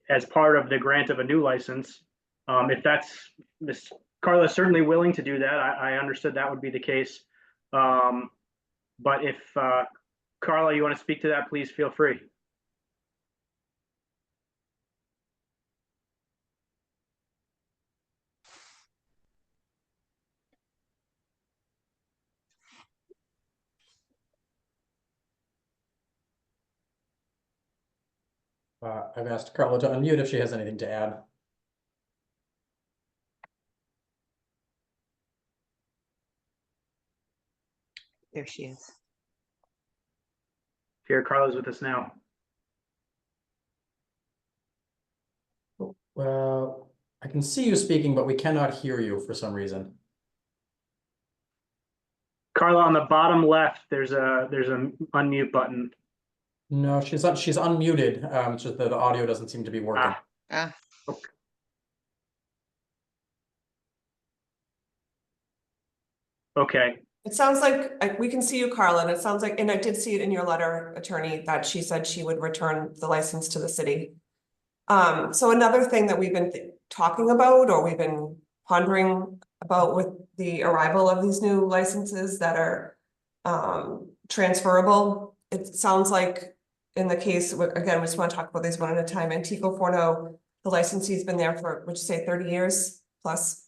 as part of the grant of a new license, if that's Miss Carla is certainly willing to do that. I understood that would be the case. But if Carla, you want to speak to that, please feel free. I've asked Carla to unmute if she has anything to add. There she is. Here, Carla's with us now. Well, I can see you speaking, but we cannot hear you for some reason. Carla, on the bottom left, there's a unmute button. No, she's unmuted. It's just that the audio doesn't seem to be working. Okay. Okay. It sounds like we can see you, Carla, and it sounds like, and I did see it in your letter, attorney, that she said she would return the license to the city. So another thing that we've been talking about, or we've been pondering about with the arrival of these new licenses that are transferable, it sounds like in the case, again, we just want to talk about these one at a time. Antico Forno, the licensee's been there for, would you say 30 years plus?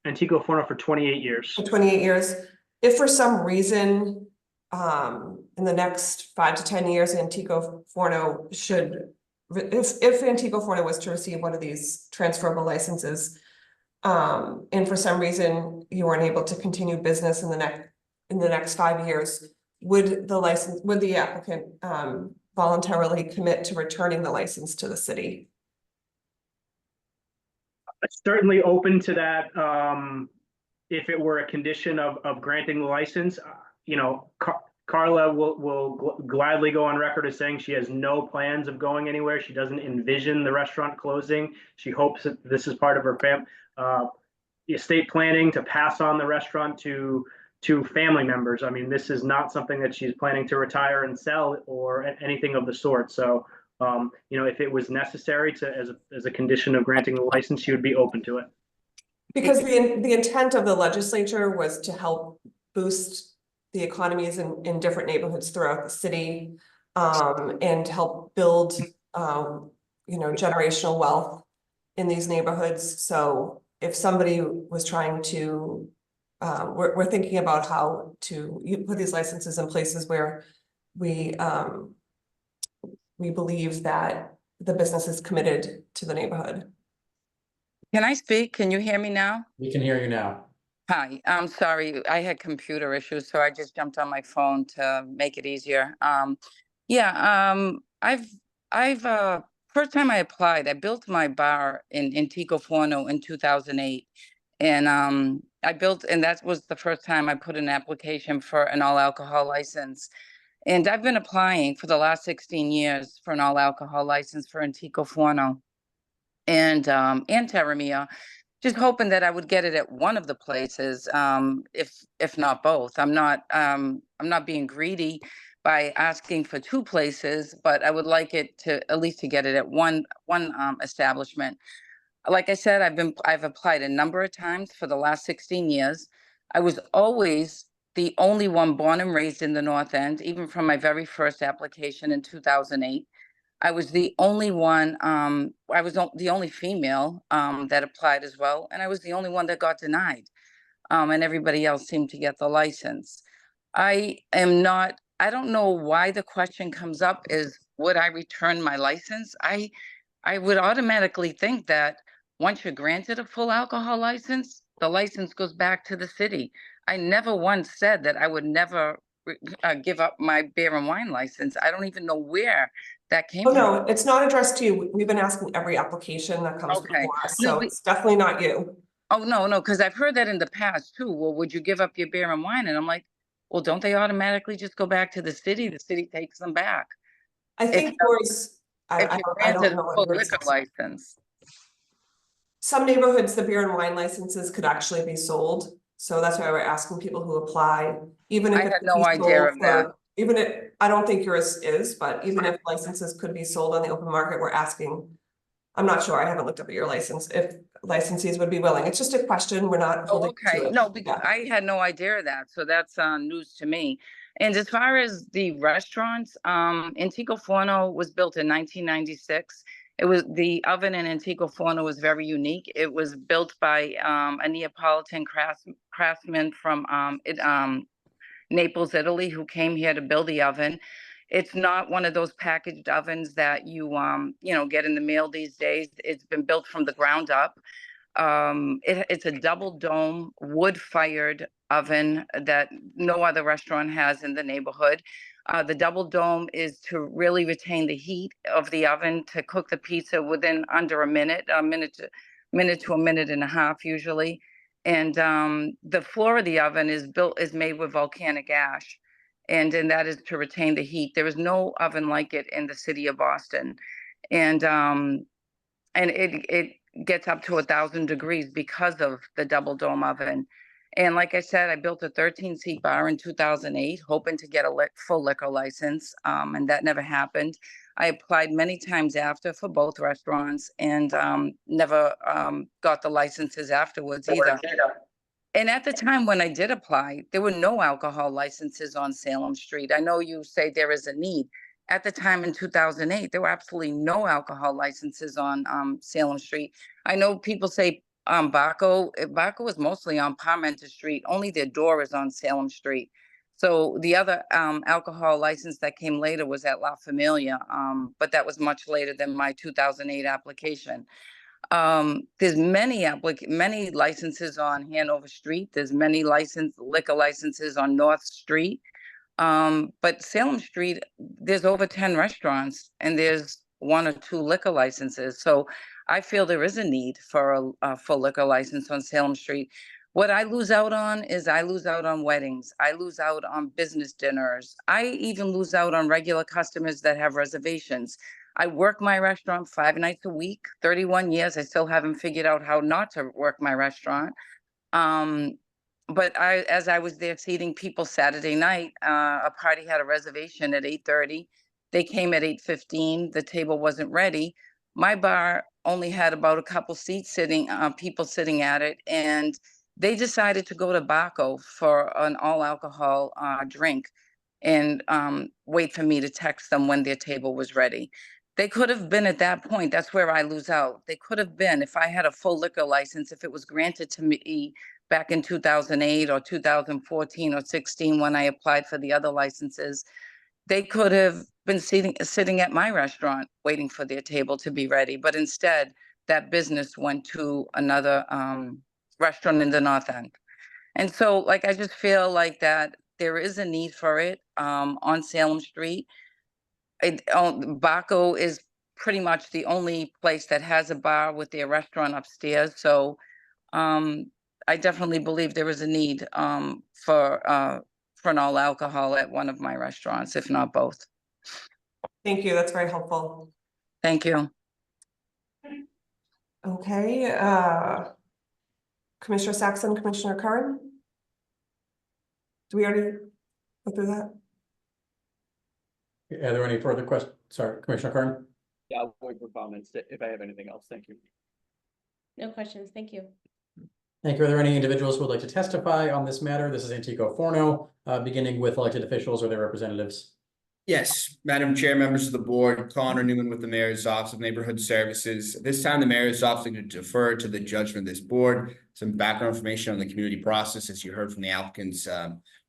Antico Forno for 28 years. For 28 years. If for some reason, in the next 5 to 10 years, Antico Forno should, if Antico Forno was to receive one of these transferable licenses, and for some reason you weren't able to continue business in the next 5 years, would the applicant voluntarily commit to returning the license to the city? Certainly open to that. If it were a condition of granting the license, you know, Carla will gladly go on record as saying she has no plans of going anywhere. She doesn't envision the restaurant closing. She hopes that this is part of her estate planning to pass on the restaurant to family members. I mean, this is not something that she's planning to retire and sell or anything of the sort. So, you know, if it was necessary as a condition of granting the license, she would be open to it. Because the intent of the legislature was to help boost the economies in different neighborhoods throughout the city, and help build, you know, generational wealth in these neighborhoods. So if somebody was trying to, we're thinking about how to put these licenses in places where we believe that the business is committed to the neighborhood. Can I speak? Can you hear me now? We can hear you now. Hi, I'm sorry. I had computer issues, so I just jumped on my phone to make it easier. I've first time I applied, I built my bar in Antico Forno in 2008. And and that was the first time I put an application for an all alcohol license. And I've been applying for the last 16 years for an all alcohol license for Antico Forno and Terramia, just hoping that I would get it at one of the places, if not both. I'm not being greedy by asking for two places, but I would like it to at least to get it at one establishment. Like I said, I've applied a number of times for the last 16 years. I was always the only one born and raised in the North End, even from my very first application in 2008. I was the only one, I was the only female that applied as well. And I was the only one that got denied. And everybody else seemed to get the license. I don't know why the question comes up is, would I return my license? I would automatically think that once you're granted a full alcohol license, the license goes back to the city. I never once said that I would never give up my beer and wine license. I don't even know where that came from. No, it's not addressed to you. We've been asking every application that comes before us, so it's definitely not you. Oh, no, because I've heard that in the past too. Well, would you give up your beer and wine? And I'm like, well, don't they automatically just go back to the city? The city takes them back. I think yours, I don't know what liquor license. Some neighborhoods, the beer and wine licenses could actually be sold. So that's why we're asking people who apply, even if I had no idea of that. Even if, I don't think yours is, but even if licenses could be sold on the open market, we're asking, I'm not sure, I haven't looked up at your license, if licensees would be willing. It's just a question, we're not holding to it. No, because I had no idea of that, so that's news to me. And as far as the restaurants, Antico Forno was built in 1996. It was the oven in Antico Forno was very unique. It was built by a Neapolitan craftsman from Naples, Italy, who came here to build the oven. It's not one of those packaged ovens that you get in the mail these days. It's been built from the ground up. It's a double dome, wood-fired oven that no other restaurant has in the neighborhood. The double dome is to really retain the heat of the oven to cook the pizza within under a minute to a minute and a half usually. And the floor of the oven is made with volcanic ash. And that is to retain the heat. There is no oven like it in the city of Boston. And it gets up to 1,000 degrees because of the double dome oven. And like I said, I built a 13-seat bar in 2008, hoping to get a full liquor license, and that never happened. I applied many times after for both restaurants and never got the licenses afterwards either. And at the time when I did apply, there were no alcohol licenses on Salem Street. I know you say there is a need. At the time in 2008, there were absolutely no alcohol licenses on Salem Street. I know people say Baco is mostly on Parmenter Street. Only their door is on Salem Street. So the other alcohol license that came later was at La Familia, but that was much later than my 2008 application. There's many licenses on Hanover Street. There's many liquor licenses on North Street. But Salem Street, there's over 10 restaurants and there's 1 or 2 liquor licenses. So I feel there is a need for a full liquor license on Salem Street. What I lose out on is I lose out on weddings. I lose out on business dinners. I even lose out on regular customers that have reservations. I work my restaurant 5 nights a week, 31 years. I still haven't figured out how not to work my restaurant. But as I was there seating people Saturday night, a party had a reservation at 8:30. They came at 8:15. The table wasn't ready. My bar only had about a couple seats people sitting at it, and they decided to go to Baco for an all alcohol drink and wait for me to text them when their table was ready. They could have been at that point. That's where I lose out. They could have been, if I had a full liquor license, if it was granted to me back in 2008 or 2014 or 16 when I applied for the other licenses, they could have been sitting at my restaurant waiting for their table to be ready. But instead, that business went to another restaurant in the North End. And so, like, I just feel like that there is a need for it on Salem Street. Baco is pretty much the only place that has a bar with their restaurant upstairs. So I definitely believe there is a need for an all alcohol at one of my restaurants, if not both. Thank you. That's very helpful. Thank you. Okay, Commissioner Saxon, Commissioner Curran? Do we already go through that? Are there any further questions? Sorry, Commissioner Kern? Yeah, I'll wait for comments if I have anything else. Thank you. No questions. Thank you. Thank you. Are there any individuals who would like to testify on this matter? This is Antico Forno, beginning with elected officials or their representatives. Yes, Madam Chair, members of the board, Connor Newman with the Mayor's Office of Neighborhood Services. This time, the Mayor's Office is going to defer to the judgment of this board. Some background information on the community process, as you heard from the applicant's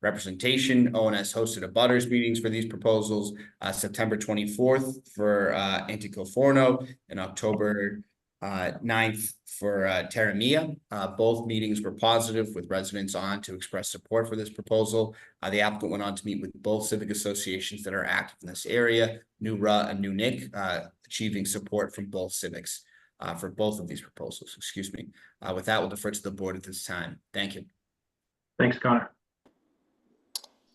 representation. ONS hosted a butters meetings for these proposals, September 24th for Antico Forno and October 9th for Terra Mia. Both meetings were positive with residents on to express support for this proposal. The applicant went on to meet with both civic associations that are active in this area, New Ra and New Nick, achieving support from both civics for both of these proposals. Excuse me. With that, we'll defer to the board at this time. Thank you. Thanks, Connor.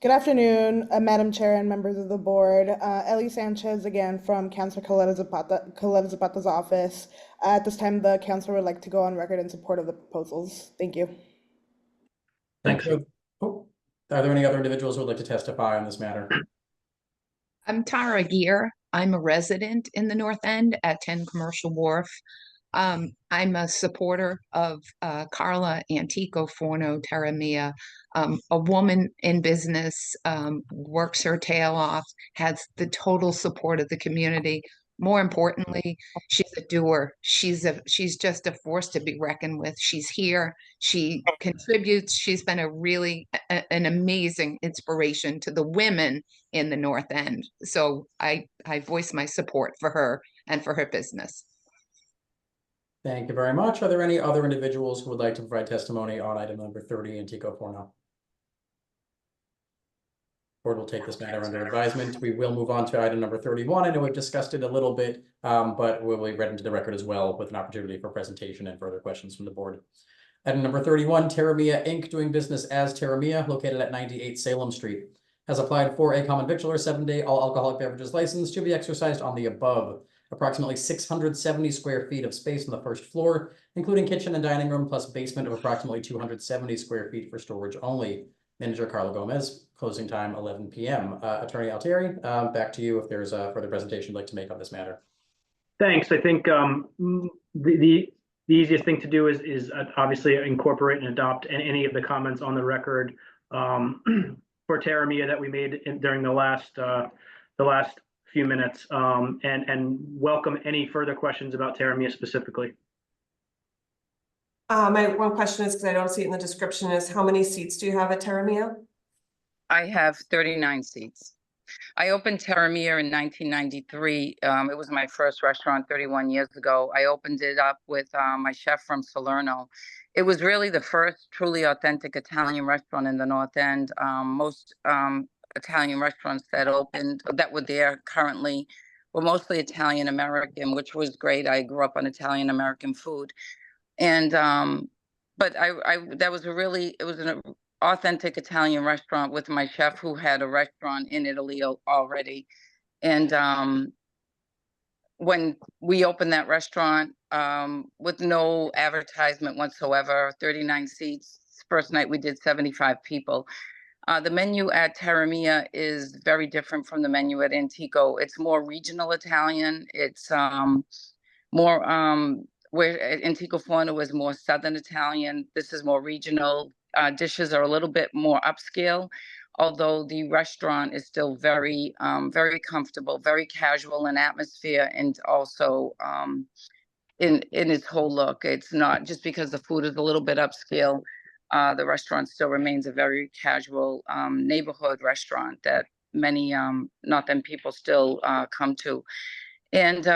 Good afternoon, Madam Chair and members of the board. Ellie Sanchez again from Councilor Coletta Zapata's office. At this time, the council would like to go on record in support of the proposals. Thank you. Thank you. Oh, are there any other individuals who would like to testify on this matter? I'm Tara Gear. I'm a resident in the North End at 10 Commercial Wharf. I'm a supporter of Carla Antico Forno Terra Mia, a woman in business, works her tail off, has the total support of the community. More importantly, she's a doer. She's just a force to be reckoned with. She's here. She contributes. She's been an amazing inspiration to the women in the North End. So I voice my support for her and for her business. Thank you very much. Are there any other individuals who would like to provide testimony on item number 30, Antico Forno? Board will take this matter under advisement. We will move on to item number 31. I know we've discussed it a little bit, but we'll be read into the record as well with an opportunity for presentation and further questions from the board. Item number 31, Terramia Inc., doing business as Terramia, located at 98 Salem Street, has applied for a common victualler 7-day all alcoholic beverages license to be exercised on the above. Approximately 670 square feet of space on the first floor, including kitchen and dining room, plus basement of approximately 270 square feet for storage only. Manager Carla Gomez, closing time 11 p.m. Attorney Altieri, back to you if there's a further presentation you'd like to make on this matter. Thanks. I think the easiest thing to do is obviously incorporate and adopt any of the comments on the record for Terramia that we made during the last few minutes, and welcome any further questions about Terramia specifically. My one question is, because I don't see it in the description, is how many seats do you have at Terramia? I have 39 seats. I opened Terramia in 1993. It was my first restaurant 31 years ago. I opened it up with my chef from Salerno. It was really the first truly authentic Italian restaurant in the North End. Most Italian restaurants that were there currently were mostly Italian American, which was great. I grew up on Italian American food. And but it was an authentic Italian restaurant with my chef who had a restaurant in Italy already. And when we opened that restaurant with no advertisement whatsoever, 39 seats, first night we did 75 people. The menu at Terramia is very different from the menu at Antico. It's more regional Italian. It's more where Antico Forno is more Southern Italian. This is more regional. Dishes are a little bit more upscale, although the restaurant is still very, very comfortable, very casual in atmosphere, and also in its whole look. It's not just because the food is a little bit upscale. The restaurant still remains a very casual neighborhood restaurant that many North End people still come to. And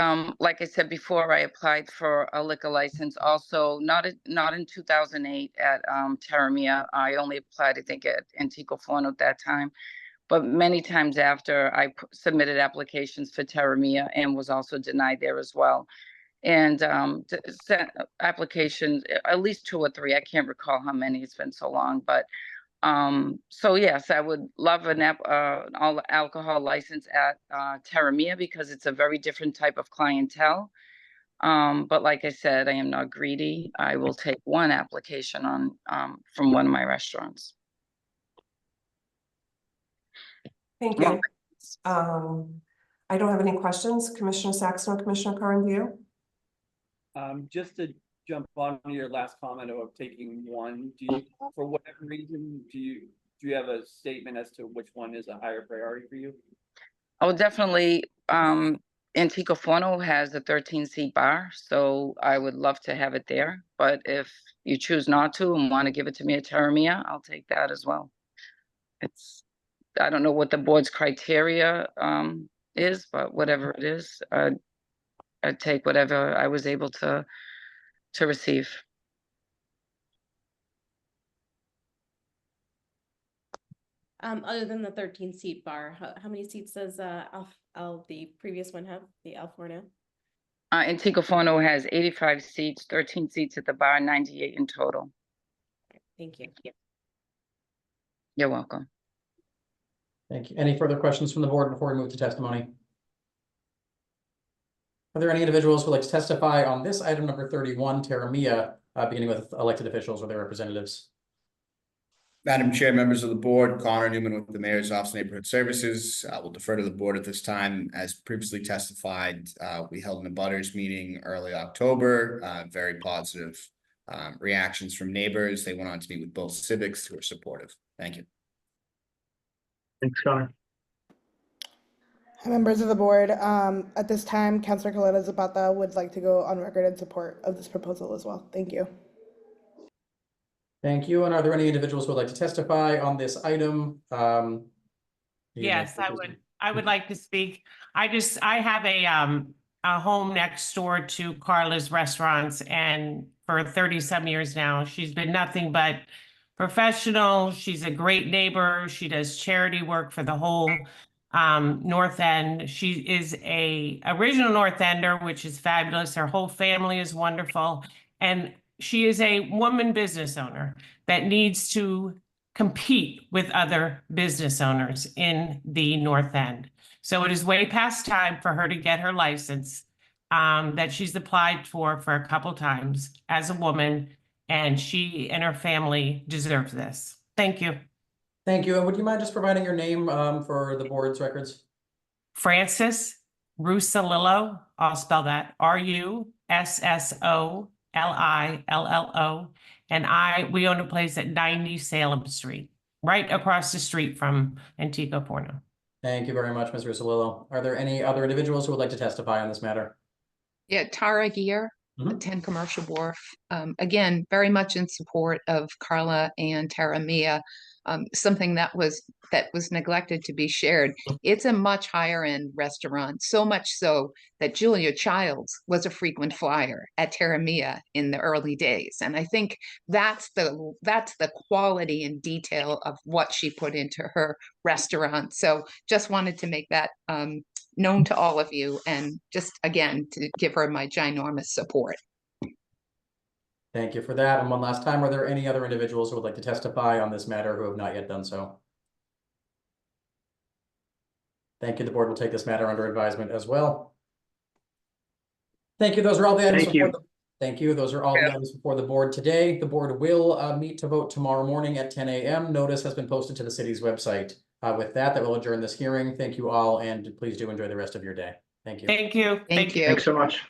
like I said before, I applied for a liquor license also, not in 2008 at Terramia. I only applied, I think, at Antico Forno at that time. But many times after, I submitted applications for Terramia and was also denied there as well. And sent applications, at least 2 or 3. I can't recall how many, it's been so long. But so yes, I would love an all alcohol license at Terramia because it's a very different type of clientele. But like I said, I am not greedy. I will take one application on from one of my restaurants. Thank you. I don't have any questions. Commissioner Saxon or Commissioner Carn, do you? Just to jump on your last comment of taking one, do you, for whatever reason, do you have a statement as to which one is a higher priority for you? Oh, definitely. Antico Forno has a 13-seat bar, so I would love to have it there. But if you choose not to and want to give it to me at Terramia, I'll take that as well. I don't know what the board's criteria is, but whatever it is, I'd take whatever I was able to receive. Other than the 13-seat bar, how many seats does the previous one have, the El Forno? Antico Forno has 85 seats, 13 seats at the bar, 98 in total. Thank you. You're welcome. Thank you. Any further questions from the board before we move to testimony? Are there any individuals who would like to testify on this item number 31, Terramia, beginning with elected officials or their representatives? Madam Chair, members of the board, Connor Newman with the Mayor's Office of Neighborhood Services. Will defer to the board at this time. As previously testified, we held an abutters meeting early October. Very positive reactions from neighbors. They went on to meet with both civics who are supportive. Thank you. Thanks, Connor. Members of the board, at this time, Councilor Coletta Zapata would like to go on record in support of this proposal as well. Thank you. Thank you. And are there any individuals who would like to testify on this item? Yes, I would like to speak. I have a home next door to Carla's Restaurants, and for 30-some years now, she's been nothing but professional. She's a great neighbor. She does charity work for the whole North End. She is a original North Ender, which is fabulous. Her whole family is wonderful. And she is a woman business owner that needs to compete with other business owners in the North End. So it is way past time for her to get her license that she's applied for a couple times as a woman, and she and her family deserve this. Thank you. Thank you. And would you mind just providing your name for the board's records? Frances Russolillo, I'll spell that, Russolillo, and we own a place at 90 Salem Street, right across the street from Antico Porno. Thank you very much, Ms. Russolillo. Are there any other individuals who would like to testify on this matter? Yeah, Tara Gear, 10 Commercial Wharf. Again, very much in support of Carla and Tara Mia. Something that was neglected to be shared. It's a much higher end restaurant, so much so that Julia Childs was a frequent flyer at Terra Mia in the early days. And I think that's the quality and detail of what she put into her restaurant. So just wanted to make that known to all of you, and just again to give her my ginormous support. Thank you for that. And one last time, are there any other individuals who would like to testify on this matter who have not yet done so? Thank you. The board will take this matter under advisement as well. Thank you. Those are all the items. Thank you. Those are all the items before the board today. The board will meet to vote tomorrow morning at 10 a.m. Notice has been posted to the city's website. With that will adjourn this hearing. Thank you all, and please do enjoy the rest of your day. Thank you. Thank you. Thank you. Thanks so much.